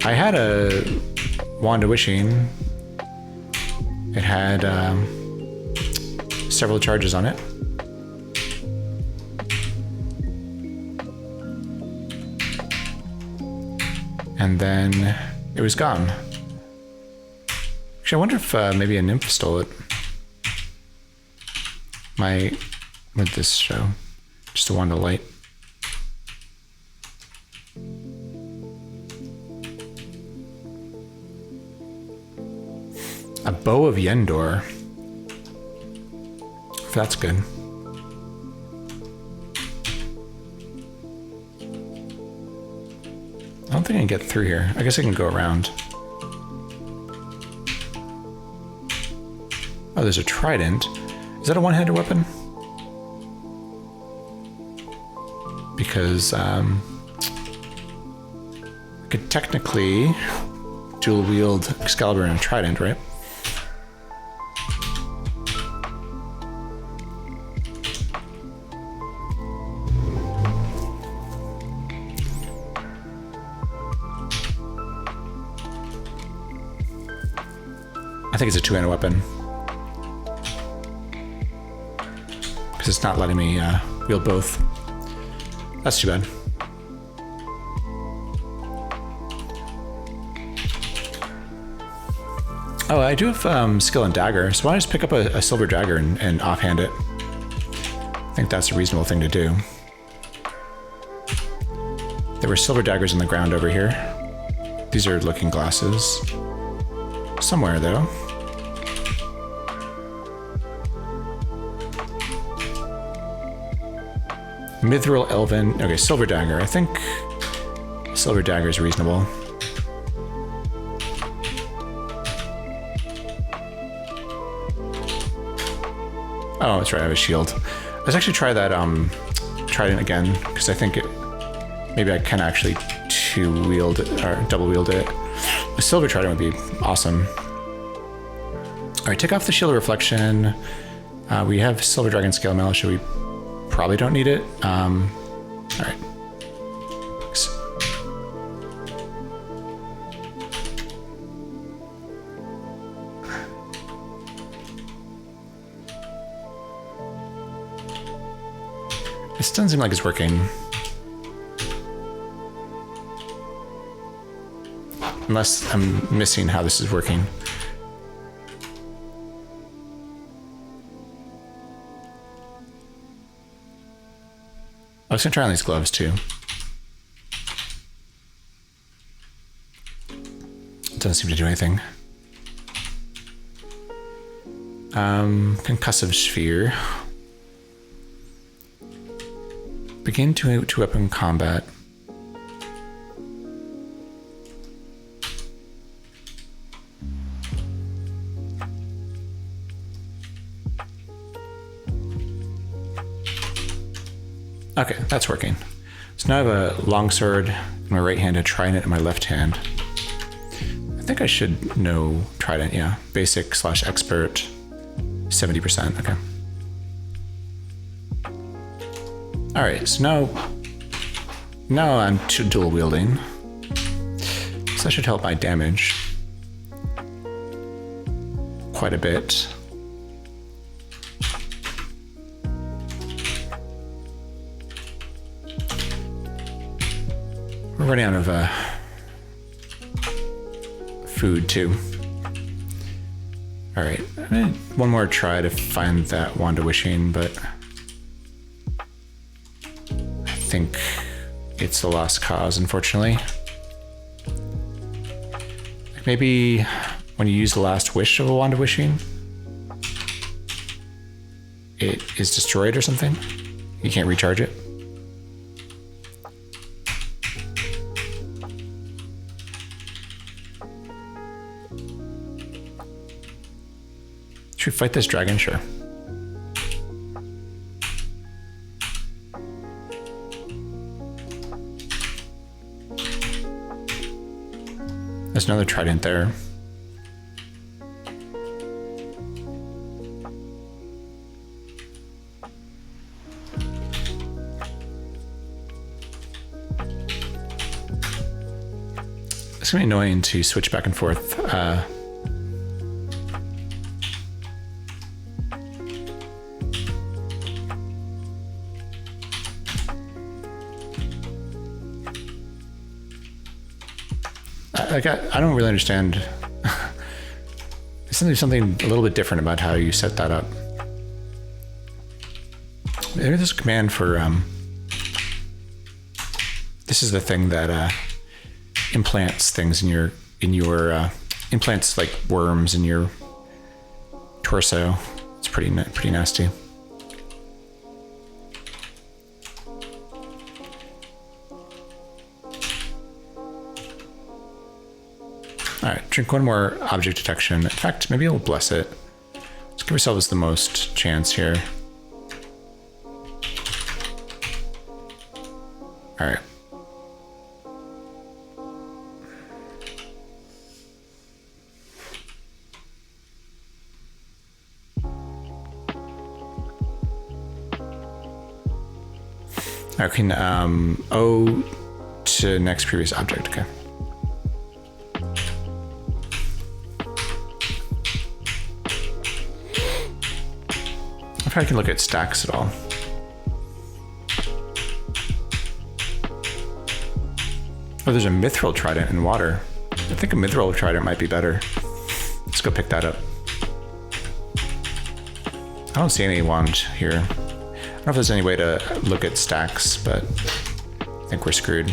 I had a Wand of Wishing. It had several charges on it. And then it was gone. Actually, I wonder if maybe a nymph stole it. What did this show? Just a wand of light. A bow of Yendor. That's good. I don't think I can get through here. I guess I can go around. Oh, there's a trident. Is that a one-handed weapon? Because could technically dual wield Excalibur and a trident, right? I think it's a two-handed weapon. Because it's not letting me wield both. That's too bad. Oh, I do have skill in dagger, so why don't I just pick up a silver dagger and offhand it? I think that's a reasonable thing to do. There were silver daggers on the ground over here. These are looking glasses. Somewhere, though. Mithril Elven. Okay, silver dagger. I think silver dagger is reasonable. Oh, that's right, I have a shield. Let's actually try that trident again, because I think maybe I can actually two-wield it, or double-wield it. A silver trident would be awesome. Alright, take off the shield of reflection. We have silver dragon scale militia. We probably don't need it. Alright. This doesn't seem like it's working. Unless I'm missing how this is working. I was gonna try on these gloves too. It doesn't seem to do anything. Concussive sphere. Begin two-weapon combat. Okay, that's working. So now I have a longsword in my right hand, a trident in my left hand. I think I should know trident, yeah. Basic / expert, 70%, okay. All right, so now I'm dual wielding. So that should help my damage quite a bit. We're running out of food too. All right, I'm gonna one more try to find that wand of wishing, but I think it's a lost cause, unfortunately. Like maybe when you use the last wish of a wand of wishing, it is destroyed or something. You can't recharge it. Should we fight this dragon? Sure. There's another trident there. It's gonna be annoying to switch back and forth. I don't really understand. There's something a little bit different about how you set that up. Maybe there's a command for this is the thing that implants things in your implants like worms in your torso. It's pretty nasty. All right, drink one more object detection. In fact, maybe I'll bless it. Let's give ourselves the most chance here. All right. I can O to next previous object. Okay. If I can look at stacks at all. Oh, there's a mithril trident in water. I think a mithril trident might be better. Let's go pick that up. I don't see any wand here. I don't know if there's any way to look at stacks, but I think we're screwed.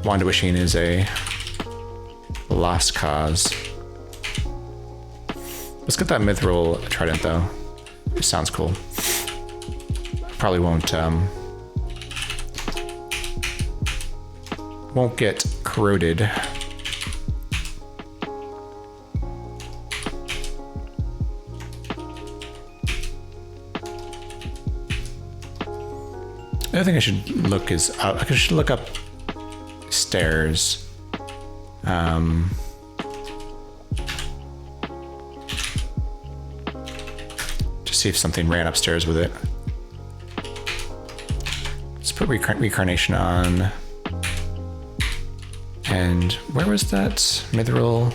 Wand wishing is a lost cause. Let's get that mithril trident though. It sounds cool. Probably won't get corroded. The other thing I should look is I should look up stairs. To see if something ran upstairs with it. Let's put reincarnation on. And where was that mithril?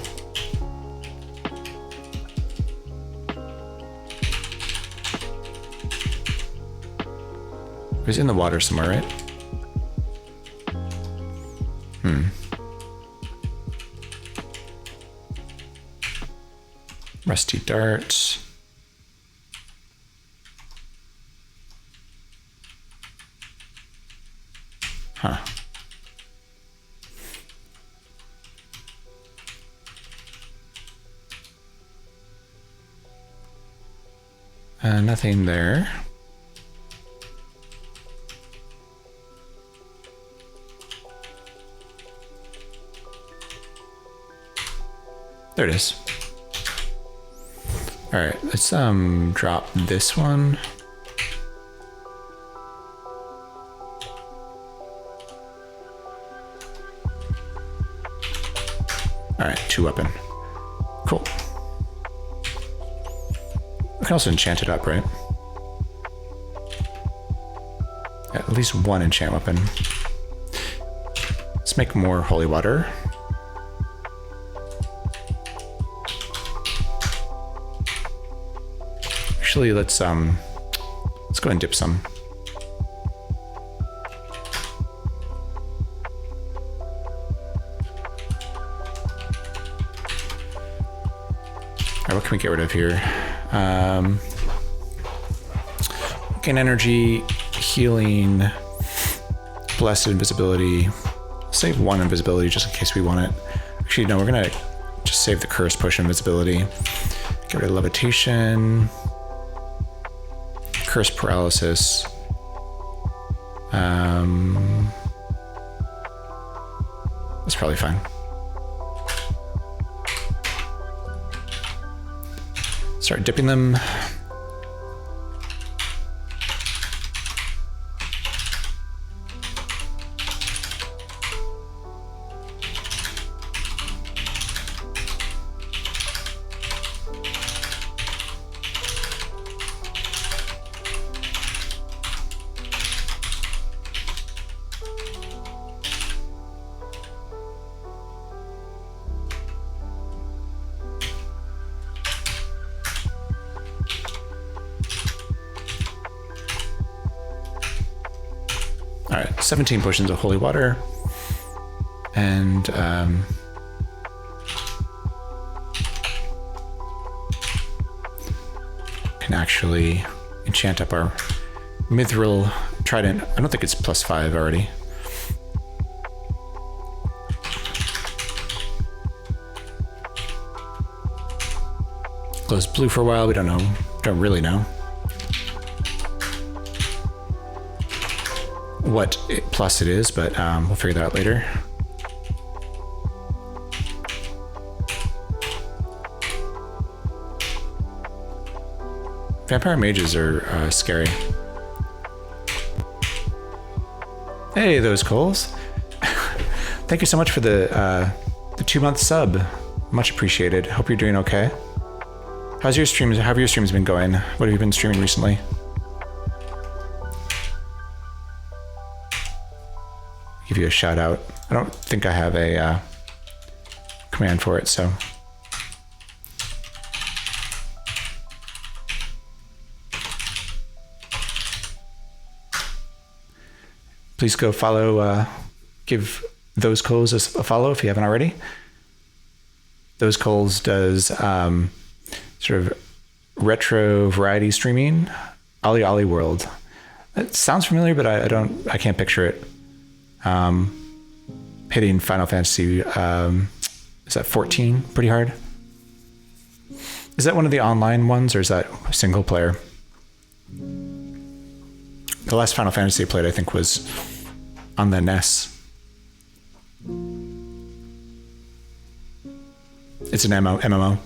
It was in the water somewhere, right? Rusty dart. Huh. Nothing there. There it is. All right, let's drop this one. All right, 2 weapon. Cool. We can also enchant it up, right? At least 1 enchant weapon. Let's make more holy water. Actually, let's go and dip some. All right, what can we get rid of here? Gain energy, healing, blessed invisibility. Save 1 invisibility just in case we want it. Actually, no, we're gonna just save the curse push invisibility. Get rid of levitation. Curse paralysis. That's probably fine. Start dipping them. All right, 17 potions of holy water, and can actually enchant up our mithril trident. I don't think it's +5 already. Glows blue for a while. We don't know. Don't really know what plus it is, but we'll figure that out later. Vampire mages are scary. Hey, those Coles. Thank you so much for the 2-month sub. Much appreciated. Hope you're doing okay. How's your streams? How have your streams been going? What have you been streaming recently? give you a shout out. I don't think I have a command for it, so. Please go follow, give Those Coals a follow if you haven't already. Those Coals does sort of retro variety streaming, Ollie World. It sounds familiar, but I can't picture it. Hitting Final Fantasy, is that 14 pretty hard? Is that one of the online ones, or is that single player? The last Final Fantasy I played, I think, was on the NES. It's an MMO.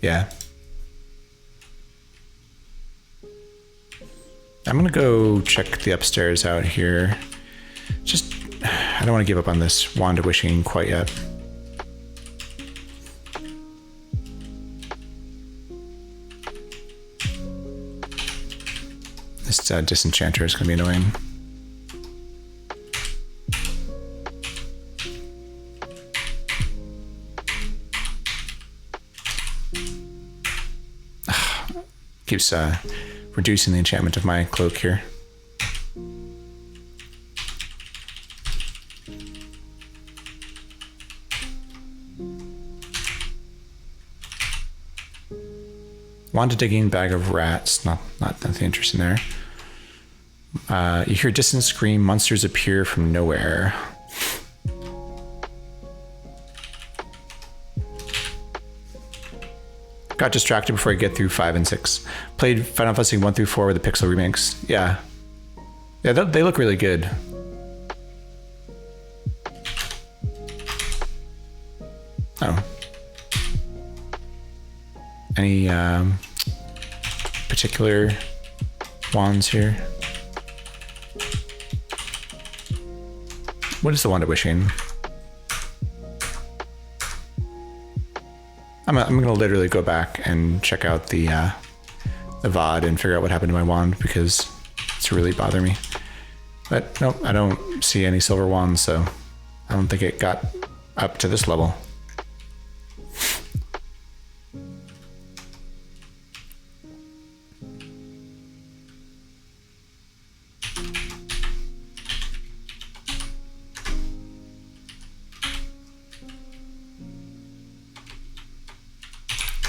Yeah. I'm gonna go check the upstairs out here. Just, I don't want to give up on this wand of wishing quite yet. This disenchanter is gonna be annoying. Keeps reducing the enchantment of my cloak here. Wand of digging, bag of rats. Nothing interesting there. You hear a distant scream. Monsters appear from nowhere. Got distracted before I get through 5 and 6. Played Final Fantasy 1 through 4 with the pixel remakes. Yeah, they look really good. Oh. Any particular wands here? What is the wand of wishing? I'm gonna literally go back and check out the VOD and figure out what happened to my wand, because it's really bothering me. But nope, I don't see any silver wands, so I don't think it got up to this level.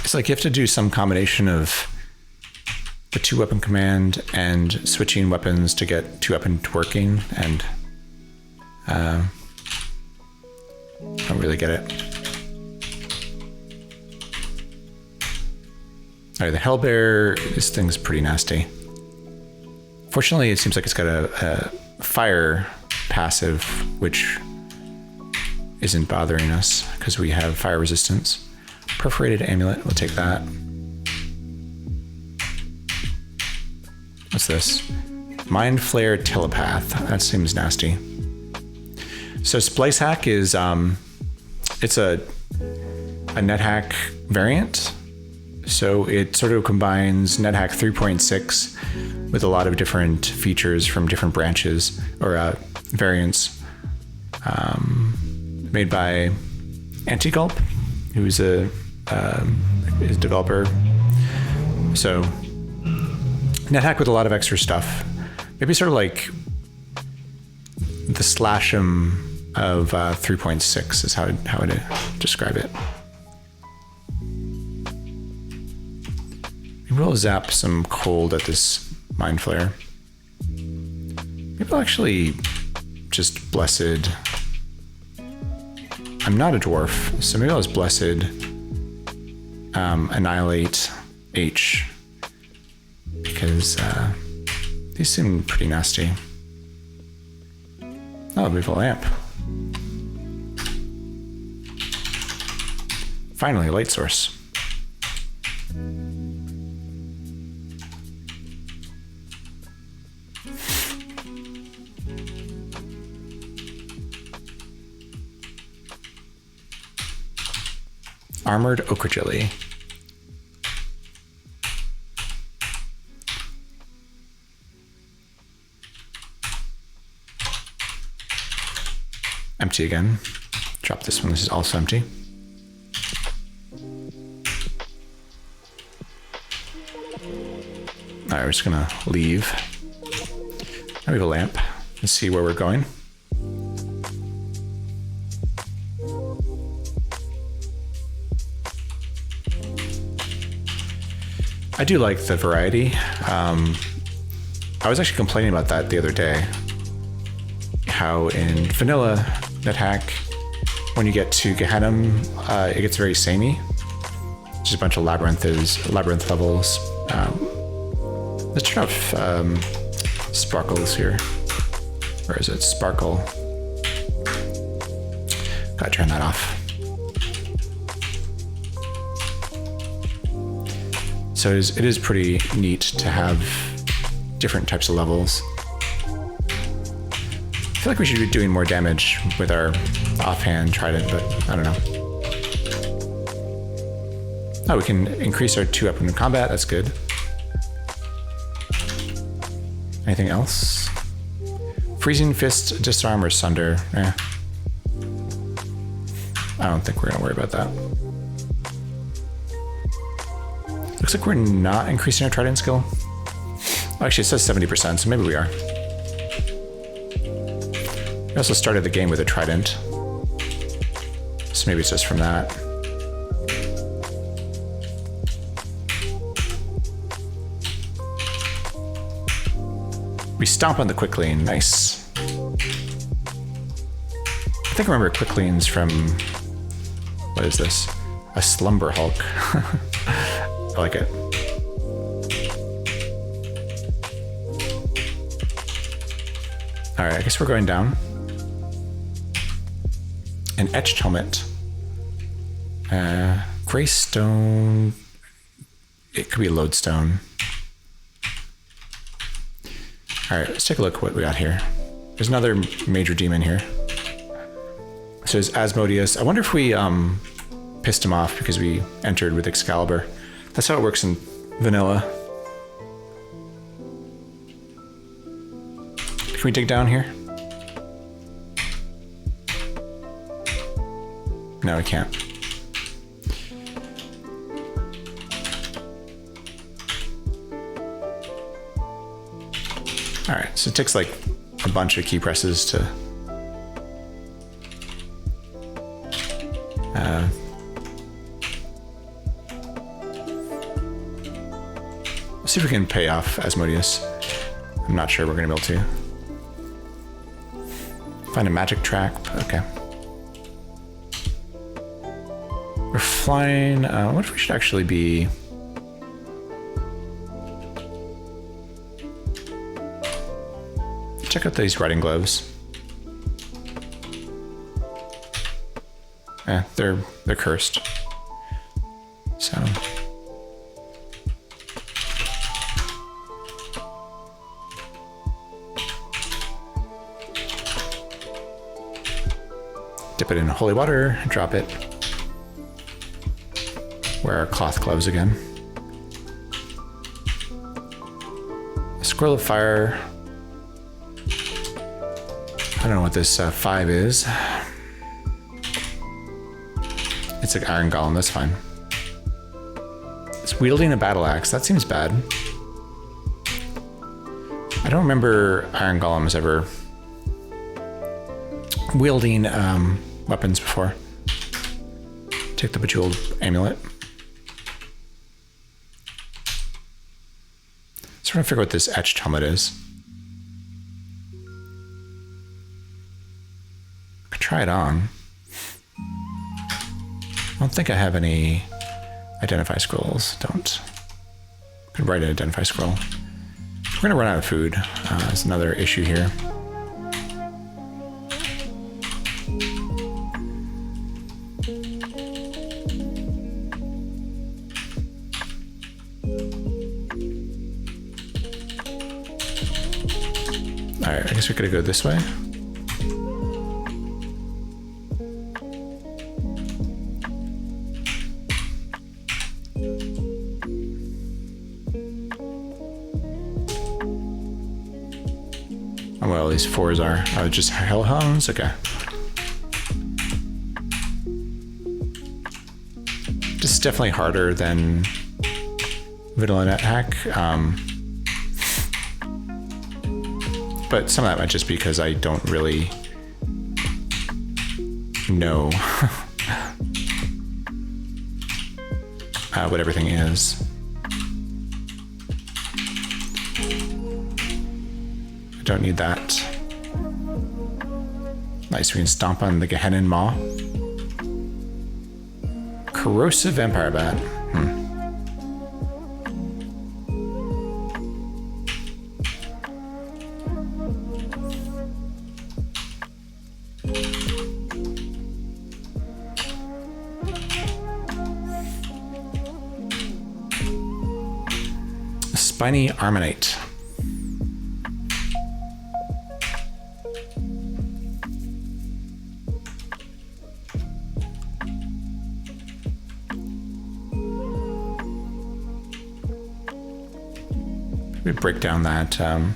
It's like you have to do some combination of the 2-weapon command and switching weapons to get 2-weapon working, and I don't really get it. All right, the Hellbear, this thing's pretty nasty. Fortunately, it seems like it's got a fire passive, which isn't bothering us because we have fire resistance. Perforated amulet, we'll take that. What's this? Mind Flare Telepath. That seems nasty. So SpliceHack is it's a NetHack variant. So it sort of combines NetHack 3.6 with a lot of different features from different branches or variants, made by Antigulp, who's a developer. So NetHack with a lot of extra stuff. Maybe sort of like the Slash'em of 3.6 is how I'd describe it. Maybe we'll zap some cold at this Mind Flare. Maybe I'll actually just Blessed. I'm not a dwarf, so maybe I'll just Blessed Annihilate H, because these seem pretty nasty. Oh, beautiful lamp. Finally, a light source. Armored ochre jelly. Empty again. Drop this one. This is also empty. All right, we're just gonna leave. Now we have a lamp. Let's see where we're going. I do like the variety. I was actually complaining about that the other day. How in vanilla NetHack, when you get to Gehenna, it gets very samey. Just a bunch of labyrinth levels. Let's turn off sparkles here. Where is it? Sparkle. Gotta turn that off. So it is pretty neat to have different types of levels. I feel like we should be doing more damage with our offhand trident, but I don't know. Oh, we can increase our 2-weapon combat. That's good. Anything else? Freezing Fist, Disarm, or Sunder. I don't think we're gonna worry about that. Looks like we're not increasing our trident skill. Oh, actually, it says 70%, so maybe we are. We also started the game with a trident, so maybe it's just from that. We stomp on the quick lean. Nice. I think I remember quick leans from, what is this? A Slumber Hulk. I like it. All right, I guess we're going down. An etched helmet. Gray stone. It could be a lodestone. All right, let's take a look at what we got here. There's another major demon here. So it's Asmodeus. I wonder if we pissed him off because we entered with Excalibur. That's how it works in vanilla. Can we dig down here? No, we can't. All right, so it takes like a bunch of key presses to let's see if we can pay off Asmodeus. I'm not sure we're gonna be able to. Find a magic track, okay. We're flying, what if we should actually be... Check out these riding gloves. They're cursed. So... Dip it in holy water, drop it. Wear our cloth gloves again. A scroll of fire. I don't know what this 5 is. It's an iron golem, that's fine. It's wielding a battle axe, that seems bad. I don't remember iron golems ever wielding weapons before. Take the bejeweled amulet. So I'm trying to figure out what this etched helmet is. I could try it on. I don't think I have any identify scrolls. Don't. I could write an identify scroll. We're gonna run out of food. That's another issue here. Alright, I guess we could go this way. Oh, well, these 4s are just hellhounds? Okay. This is definitely harder than vanilla NetHack. But some of that might just be because I don't really know what everything is. I don't need that. Nice, we can stomp on the Gehenna Maw. Corrosive Vampire Bat. Spiny Armonite. We break down that are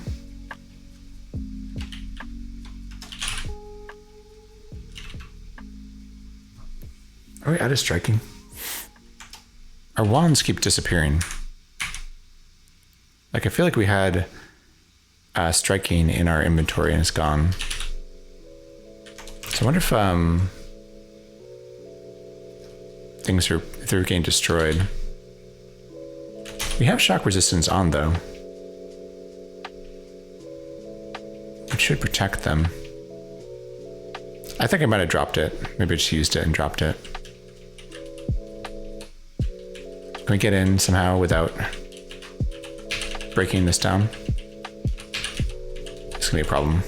we out of striking? Our wands keep disappearing. Like, I feel like we had striking in our inventory and it's gone. So I wonder if if they're getting destroyed. We have shock resistance on though, which should protect them. I think I might have dropped it. Maybe I just used it and dropped it. Can we get in somehow without breaking this down? It's gonna be a problem.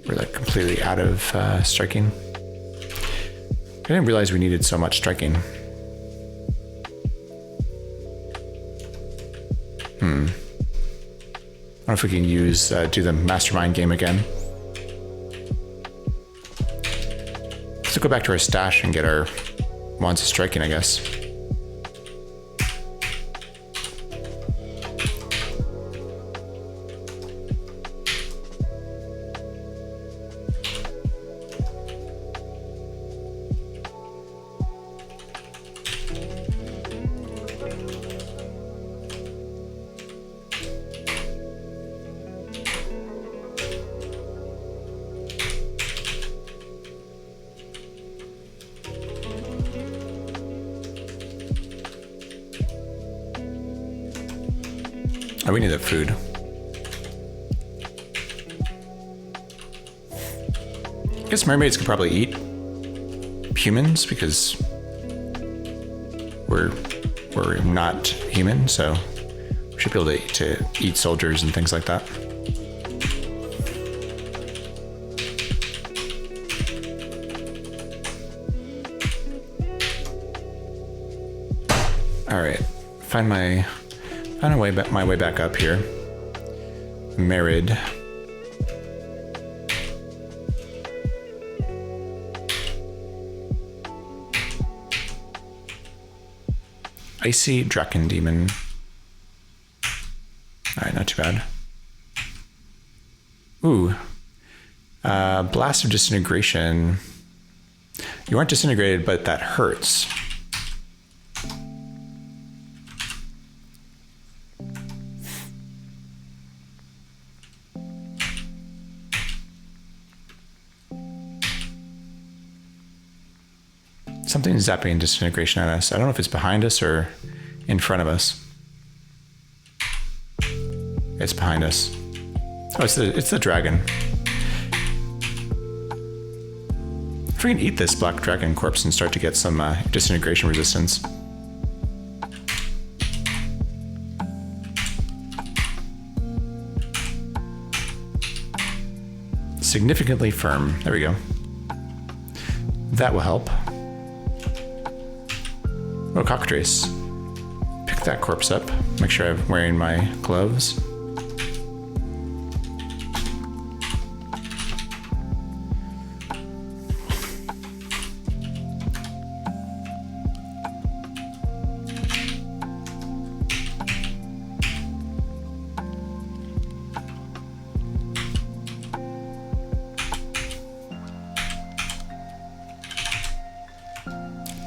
We're like completely out of striking. I didn't realize we needed so much striking. I don't know if we can do the mastermind game again. Let's go back to our stash and get our wands of striking, I guess. Oh, we need that food. I guess mermaids could probably eat humans because we're not human, so we should be able to eat soldiers and things like that. All right, find my way back up here. Mermaid. Icy Draken Demon. All right, not too bad. Ooh. Blast of Disintegration. You aren't disintegrated, but that hurts. Something's zapping disintegration at us. I don't know if it's behind us or in front of us. It's behind us. Oh, it's the dragon. If we can eat this black dragon corpse and start to get some disintegration resistance. Significantly firm. There we go. That will help. Oh, cockatrice. Pick that corpse up. Make sure I'm wearing my gloves.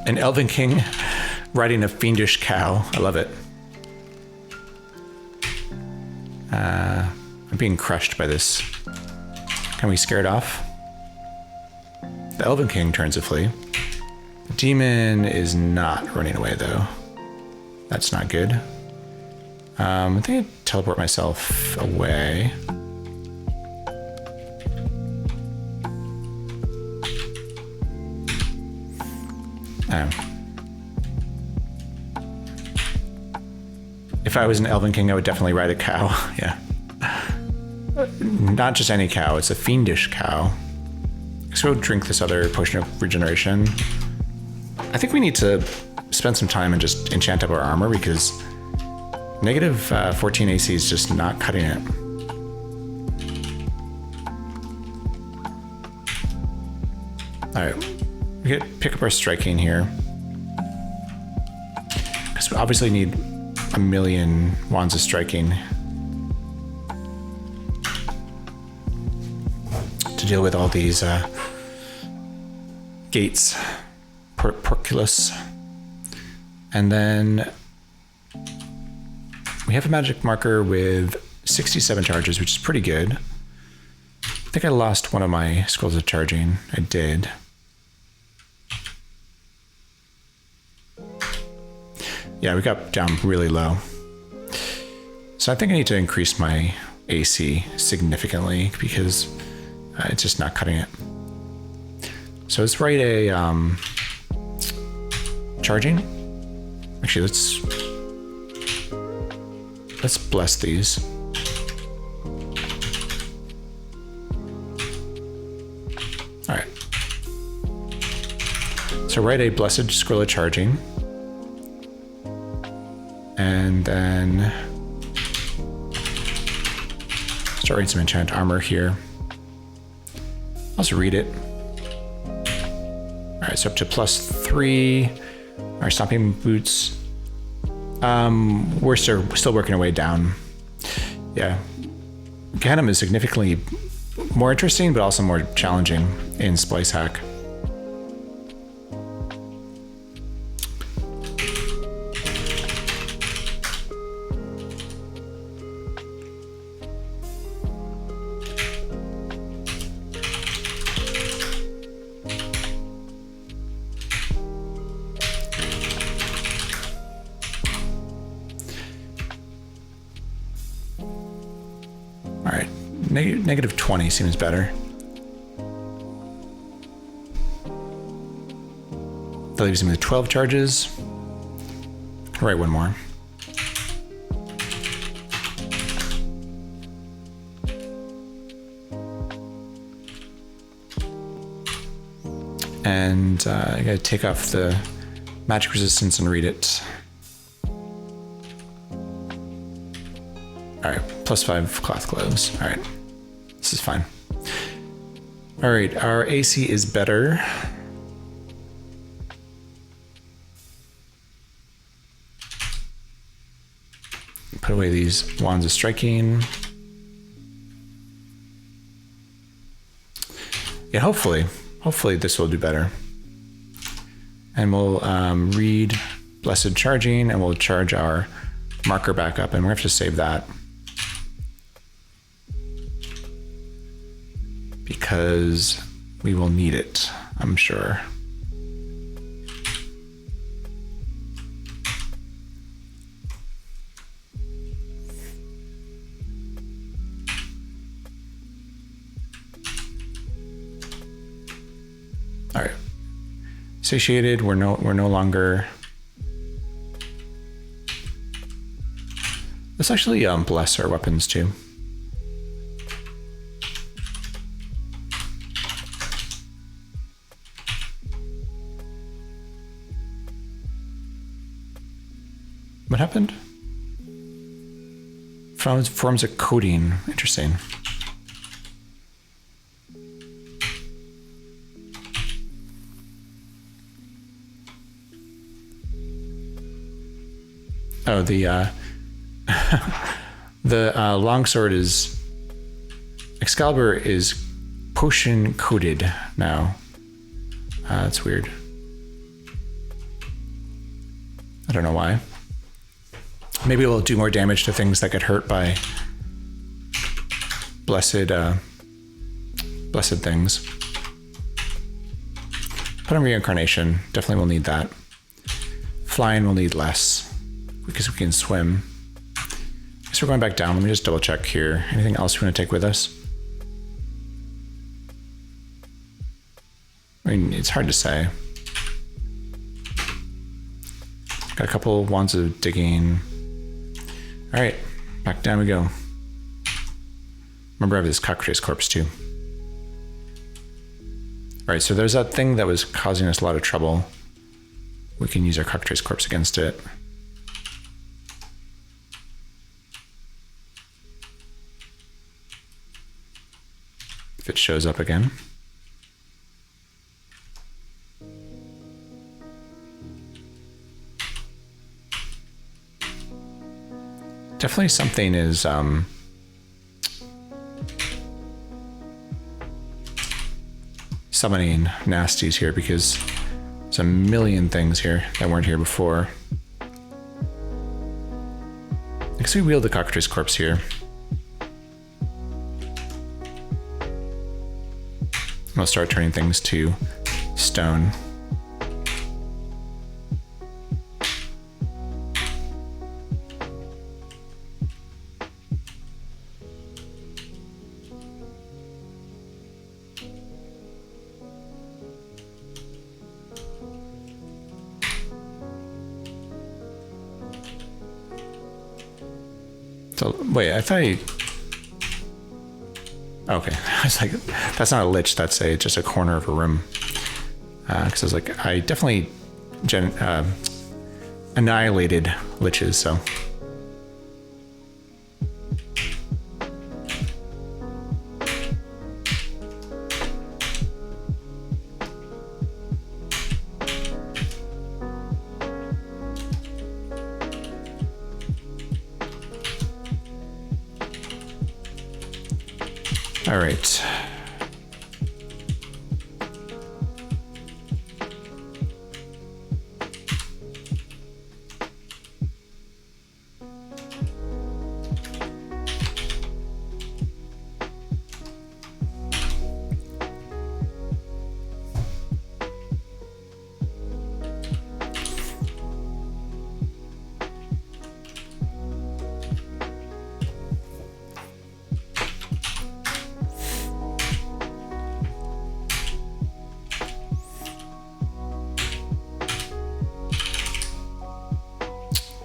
An Elven King riding a fiendish cow. I love it. I'm being crushed by this. Can we scare it off? The Elven King turns to flee. The demon is not running away though. That's not good. I think I teleport myself away. If I was an Elven King, I would definitely ride a cow. Yeah. Not just any cow, it's a fiendish cow. Let's go drink this other potion of regeneration. I think we need to spend some time and just enchant up our armor because negative 14 AC is just not cutting it. Alright, we get pick up our striking here. Because we obviously need a million wands of striking to deal with all these gates, porculus. And then we have a magic marker with 67 charges, which is pretty good. I think I lost one of my scrolls of charging. I did. Yeah, we got down really low. So I think I need to increase my AC significantly because it's just not cutting it. So let's write a charging. Actually, let's bless these. All right. So write a blessed scroll of charging. And then start writing some enchant armor here. Also read it. All right, so up to +3. Our stomping boots. We're still working our way down. Yeah, Ganem is significantly more interesting, but also more challenging in SpliceHack. Negative 20 seems better. That leaves me with 12 charges. I'll write one more. And I gotta take off the magic resistance and read it. All right, +5 cloth gloves. All right. This is fine. All right, our AC is better. Put away these wands of striking. Yeah, hopefully this will do better. And we'll read blessed charging and we'll charge our marker back up and we're gonna have to save that. Because we will need it, I'm sure. All right, satiated. We're no longer. Let's actually bless our weapons too. What happened? Forms a coating. Interesting. Oh, the longsword is Excalibur is potion coated now. That's weird. I don't know why. Maybe it'll do more damage to things that get hurt by blessed things. Put on reincarnation. Definitely will need that. Flying will need less because we can swim. I guess we're going back down. Let me just double check here. Anything else we want to take with us? I mean, it's hard to say. Got a couple wands of digging. All right, back down we go. Remember I have this cockroach corpse too. All right, so there's that thing that was causing us a lot of trouble. We can use our cockatrice corpse against it. If it shows up again. Definitely something is summoning nasties here because there's a million things here that weren't here before. I guess we wield the cockatrice corpse here. We'll start turning things to stone. So, wait, I thought he... Okay, I was like, that's not a lich, that's just a corner of a room. Because I was like, I definitely annihilated liches, so... All right.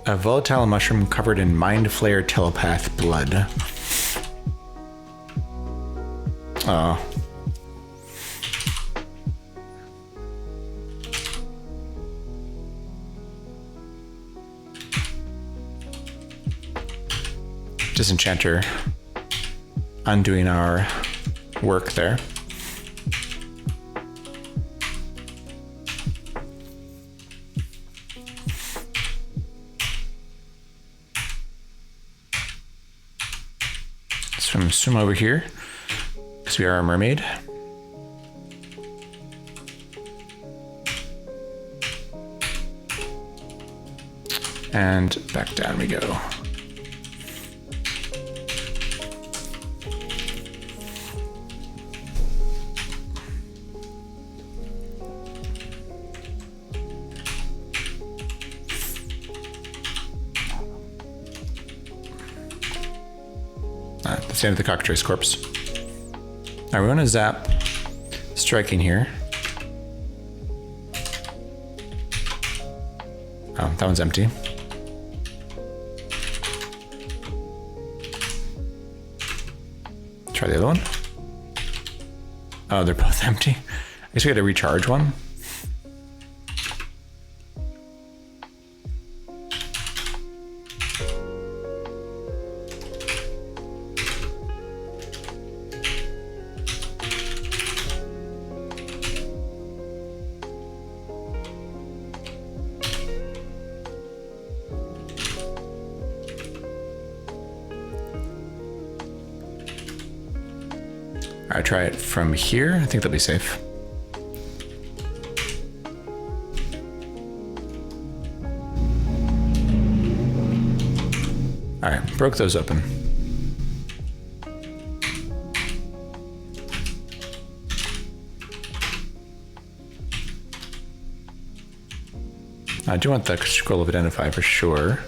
A volatile mushroom covered in mind flayer telepath blood. Oh. Disenchanter undoing our work there. Swim over here because we are a mermaid. And back down we go. That's the end of the cockatrice corpse. All right, we want to zap striking here. Oh, that one's empty. Try the other one. Oh, they're both empty. I guess we got to recharge one. I try it from here. I think that'll be safe. All right, broke those open. I do want the scroll of identify for sure.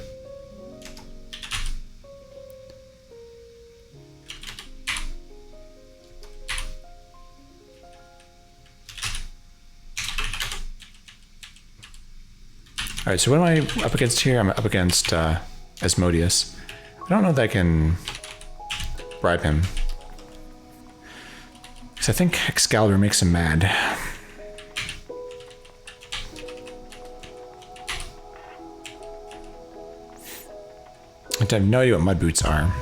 All right, so what am I up against here? I'm up against Asmodeus. I don't know that I can bribe him, because I think Excalibur makes him mad. I have no idea what mud boots are.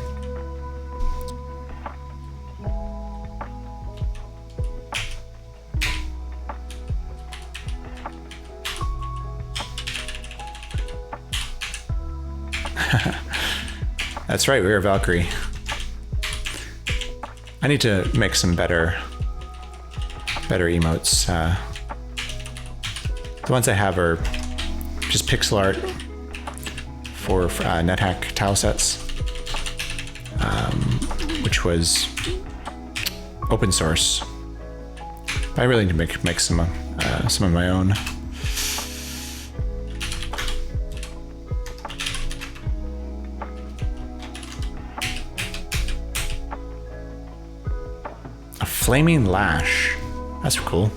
That's right, we are Valkyrie. I need to make some better emotes. The ones I have are just pixel art for NetHack tile sets, which was open source. But I really need to make some of my own. A flaming lash. That's cool.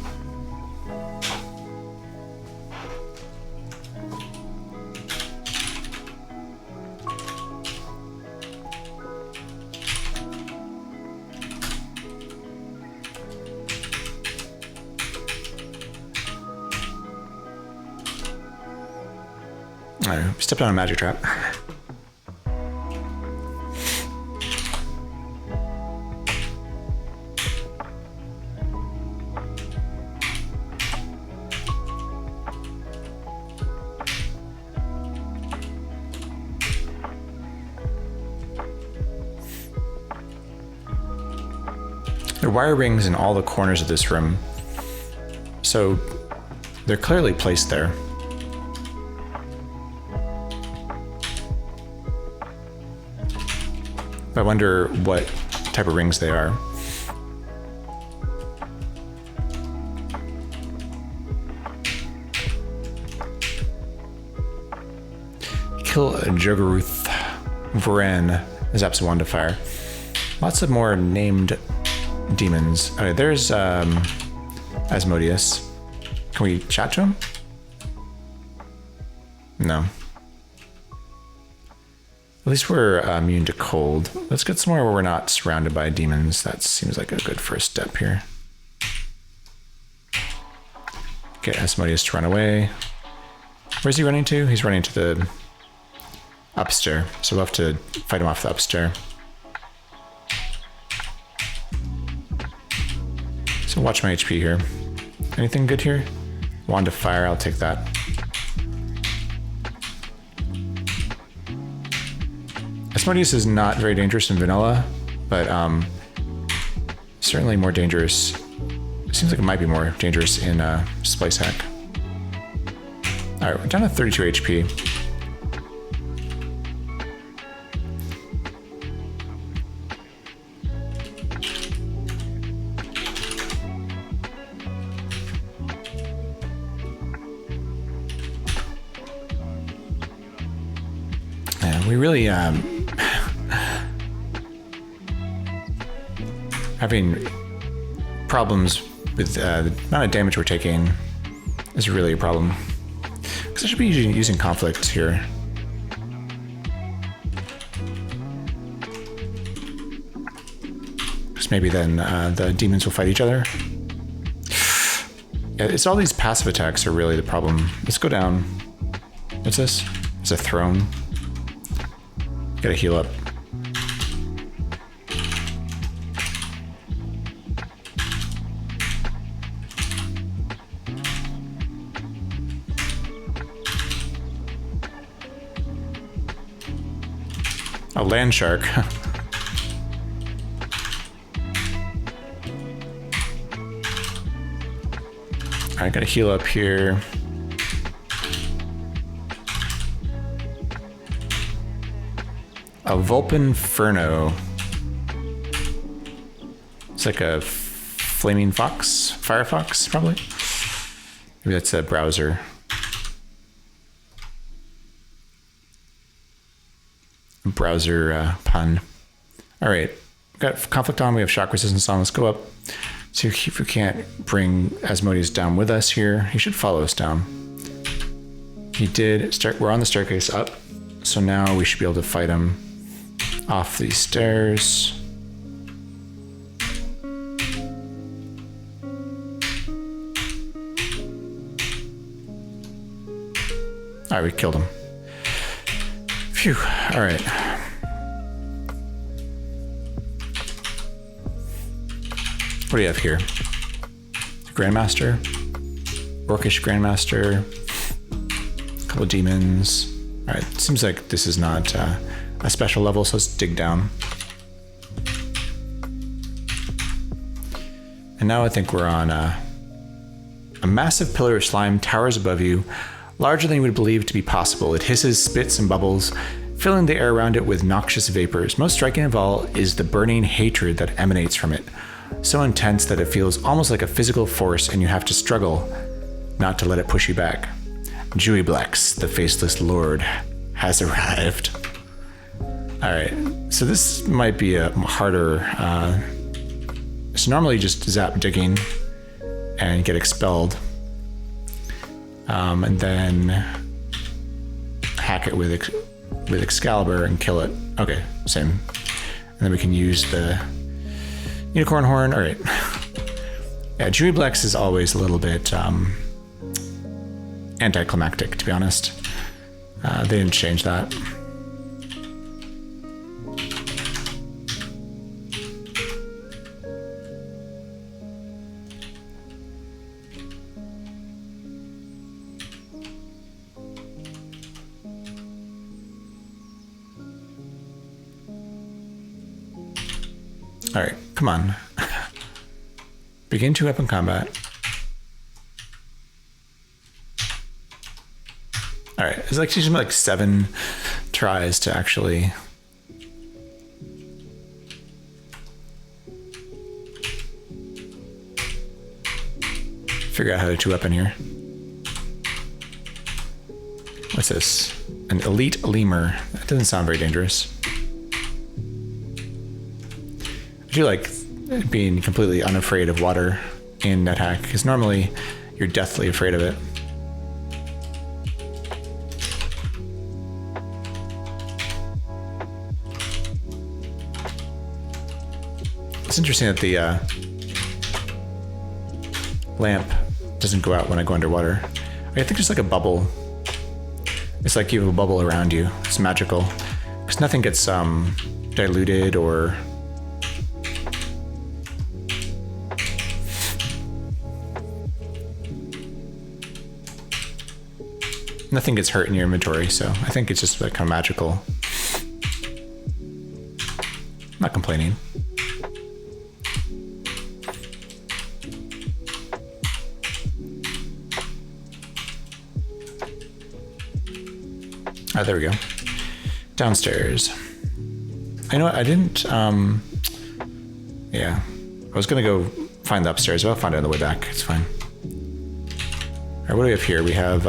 I stepped on a magic trap. There are wire rings in all the corners of this room, so they're clearly placed there. I wonder what type of rings they are. Kill a Jogaruth Vren is Zaps 1 to fire. Lots of more named demons. Okay, there's Asmodeus. Can we chat to him? No. At least we're immune to cold. Let's get somewhere where we're not surrounded by demons. That seems like a good first step here. Get Asmodeus to run away. Where's he running to? He's running to the upstairs. So we'll have to fight him off the upstairs. So watch my HP here. Anything good here? Wand of fire, I'll take that. Asmodeus is not very dangerous in vanilla, but certainly more dangerous. It seems like it might be more dangerous in SpliceHack. All right, we're down to 32 HP. Yeah, we really having problems with the amount of damage we're taking is really a problem. Because I should be using conflict here. Because maybe then the demons will fight each other. Yeah, it's all these passive attacks are really the problem. Let's go down. What's this? It's a throne. Gotta heal up. A land shark. Alright, gotta heal up here. A Vulpinferno. It's like a flaming fox, firefox, probably. Maybe that's a browser. Browser pun. All right, we've got conflict on. We have shock resistance on. Let's go up. See if we can't bring Asmodeus down with us here. He should follow us down. He did start. We're on the staircase up, so now we should be able to fight him off these stairs. All right, we killed him. Phew. All right. What do you have here? Grandmaster, Orcish Grandmaster, a couple of demons. All right, seems like this is not a special level, so let's dig down. And now I think we're on a massive pillar of slime towers above you, larger than you would believe to be possible. It hisses, spits, and bubbles, filling the air around it with noxious vapors. Most striking of all is the burning hatred that emanates from it. So intense that it feels almost like a physical force and you have to struggle not to let it push you back. Jewyblex, the faceless lord, has arrived. Alright, so this might be a harder... so normally you just zap digging and get expelled. And then hack it with Excalibur and kill it. Okay, same. And then we can use the unicorn horn. All right. Yeah, Jewyblex is always a little bit anticlimactic, to be honest. They didn't change that. All right, come on. Begin 2-weapon combat. All right, it's like usually like 7 tries to actually figure out how to 2-weapon here. What's this? An elite lemur. That doesn't sound very dangerous. I do like being completely unafraid of water in NetHack, because normally you're deathly afraid of it. It's interesting that the lamp doesn't go out when I go underwater. I think there's like a bubble. It's like you have a bubble around you. It's magical, because nothing gets diluted or nothing gets hurt in your inventory, so I think it's just like kind of magical. I'm not complaining. Oh, there we go. Downstairs. I know what, I didn't, yeah. I was gonna go find the upstairs, but I'll find it on the way back. It's fine. All right, what do we have here? We have,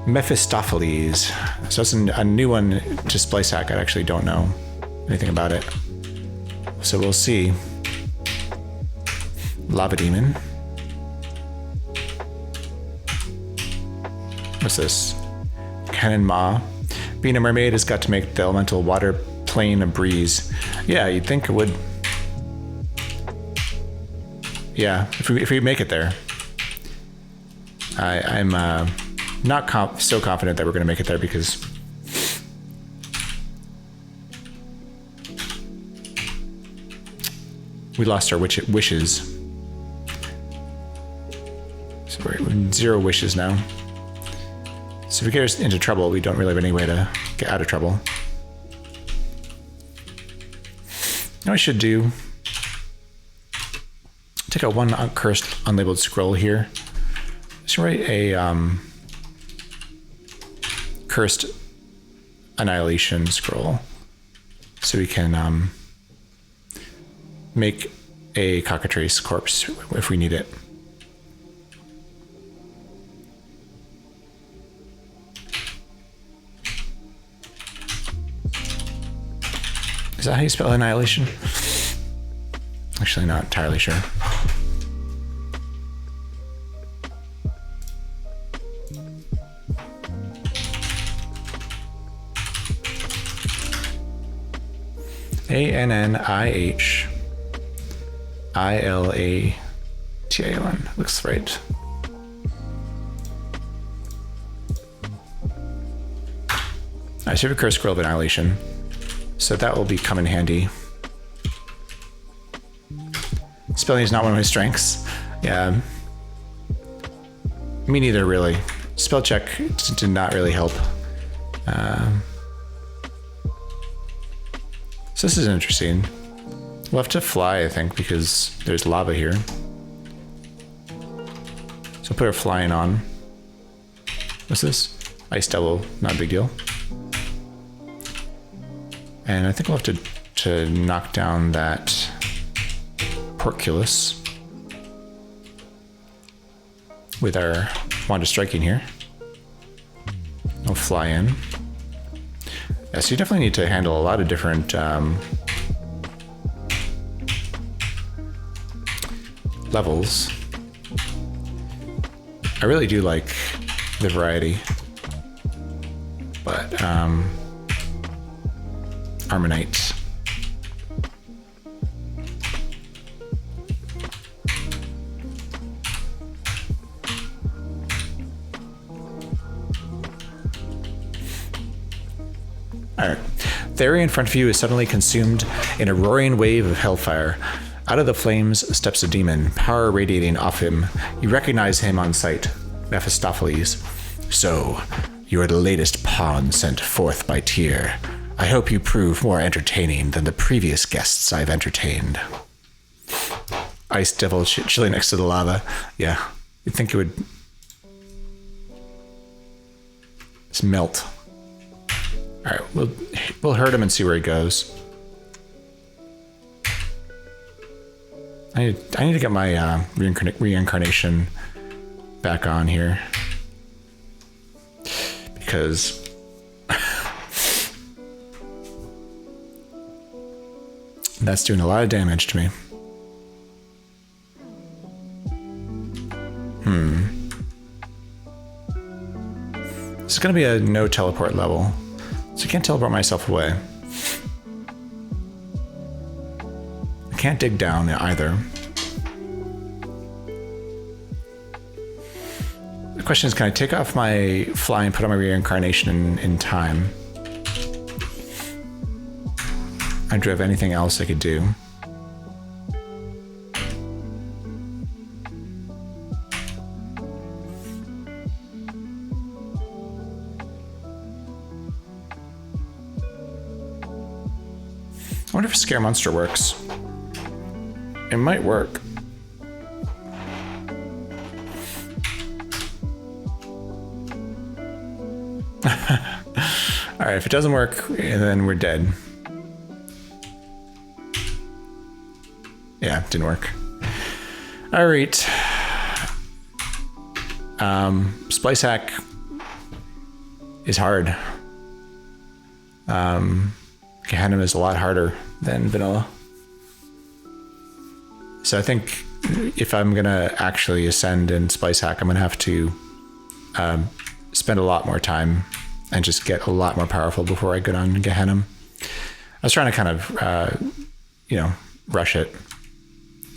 Mephistopheles. So that's a new one to SpliceHack. I actually don't know anything about it. So we'll see. Lava Demon. What's this? Cannon Ma. Being a mermaid has got to make the elemental water plane a breeze. Yeah, you'd think it would. Yeah, if we make it there. I'm not so confident that we're going to make it there because we lost our wishes. So we're 0 wishes now. So if we get us into trouble, we don't really have any way to get out of trouble. Now I should do, take out one cursed unlabeled scroll here. Let's write a cursed annihilation scroll, so we can make a cockatrice corpse if we need it. Is that how you spell annihilation? Actually, not entirely sure. ANNIHILATION. Looks right. I should have a curse scroll of annihilation, so that will be come in handy. Spelling is not one of my strengths. Yeah. Me neither, really. Spell check did not really help. So this is interesting. We'll have to fly, I think, because there's lava here. So put our flying on. What's this? Ice Devil, not a big deal. And I think we'll have to knock down that porculus with our wand of striking here. We'll fly in. Yeah, so you definitely need to handle a lot of different levels. I really do like the variety, but Armonite. Alright. The area in front of you is suddenly consumed in a roaring wave of hellfire. Out of the flames steps a demon, power radiating off him. You recognize him on sight, Mephistopheles. So, you are the latest pawn sent forth by Tyr. I hope you prove more entertaining than the previous guests I've entertained. Ice Devil chilling next to the lava. Yeah, you'd think it would just melt. All right, we'll hurt him and see where he goes. I need to get my reincarnation back on here, because that's doing a lot of damage to me. This is going to be a no teleport level, so I can't teleport myself away. I can't dig down either. The question is, can I take off my fly and put on my reincarnation in time? And do I have anything else I could do? I wonder if Scare Monster works. It might work. Alright, if it doesn't work, then we're dead. Yeah, didn't work. Alright. SpliceHack is hard. Gehenna is a lot harder than vanilla. So I think if I'm gonna actually ascend in SpliceHack, I'm gonna have to spend a lot more time and just get a lot more powerful before I go down Gehenna. I was trying to kind of, rush it.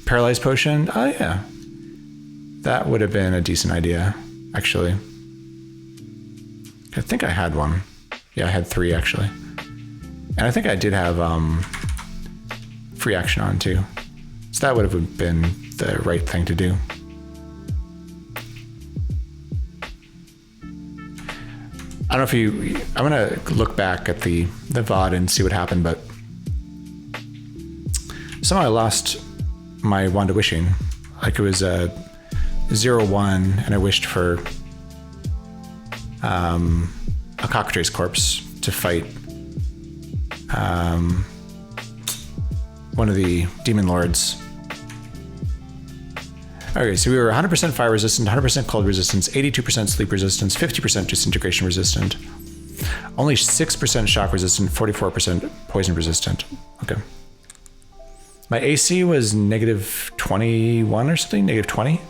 Paralyzed potion? Oh yeah. That would have been a decent idea, actually. I think I had one. Yeah, I had 3 actually. And I think I did have free action on too. So that would have been the right thing to do. I don't know if I'm gonna look back at the VOD and see what happened, but somehow I lost my Wand of Wishing. Like it was a 0-1 and I wished for a cockatrice corpse to fight one of the demon lords. Okay, so we were 100% fire resistant, 100% cold resistance, 82% sleep resistance, 50% disintegration resistant, only 6% shock resistant, 44% poison resistant. Okay. My AC was negative 21 or something, negative 20.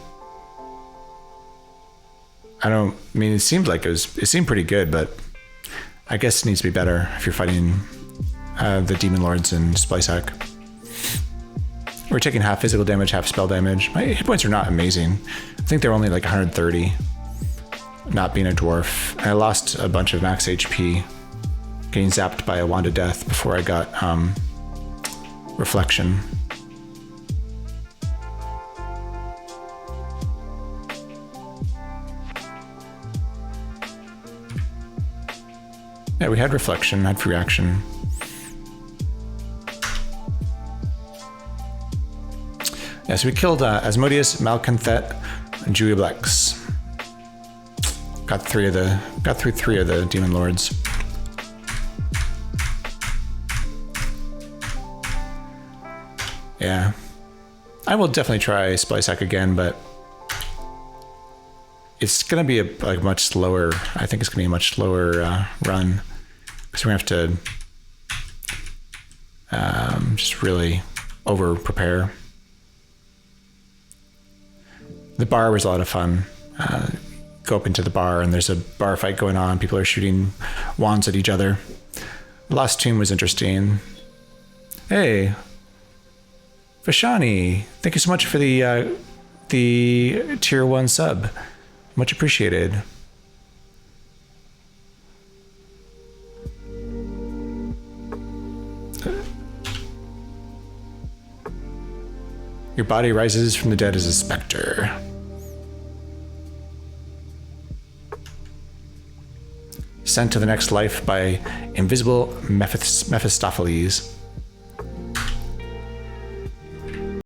I mean, it seemed like it seemed pretty good, but I guess it needs to be better if you're fighting the demon lords in SpliceHack. We're taking half physical damage, half spell damage. My hit points are not amazing. I think they're only like 130, not being a dwarf. I lost a bunch of max HP, getting zapped by a wand of death before I got reflection. Yeah, we had reflection, had free action. Yeah, so we killed Asmodeus, Malconthet, and Julioblex. Got through three of the demon lords. Yeah, I will definitely try SpliceHack again, but it's gonna be a much slower. I think it's gonna be a much slower run because we have to just really over prepare. The bar was a lot of fun. Go up into the bar and there's a bar fight going on. People are shooting wands at each other. Lost Tomb was interesting. Hey, Vashani, thank you so much for the tier 1 sub. Much appreciated. Your body rises from the dead as a specter. Sent to the next life by invisible Mephistopheles.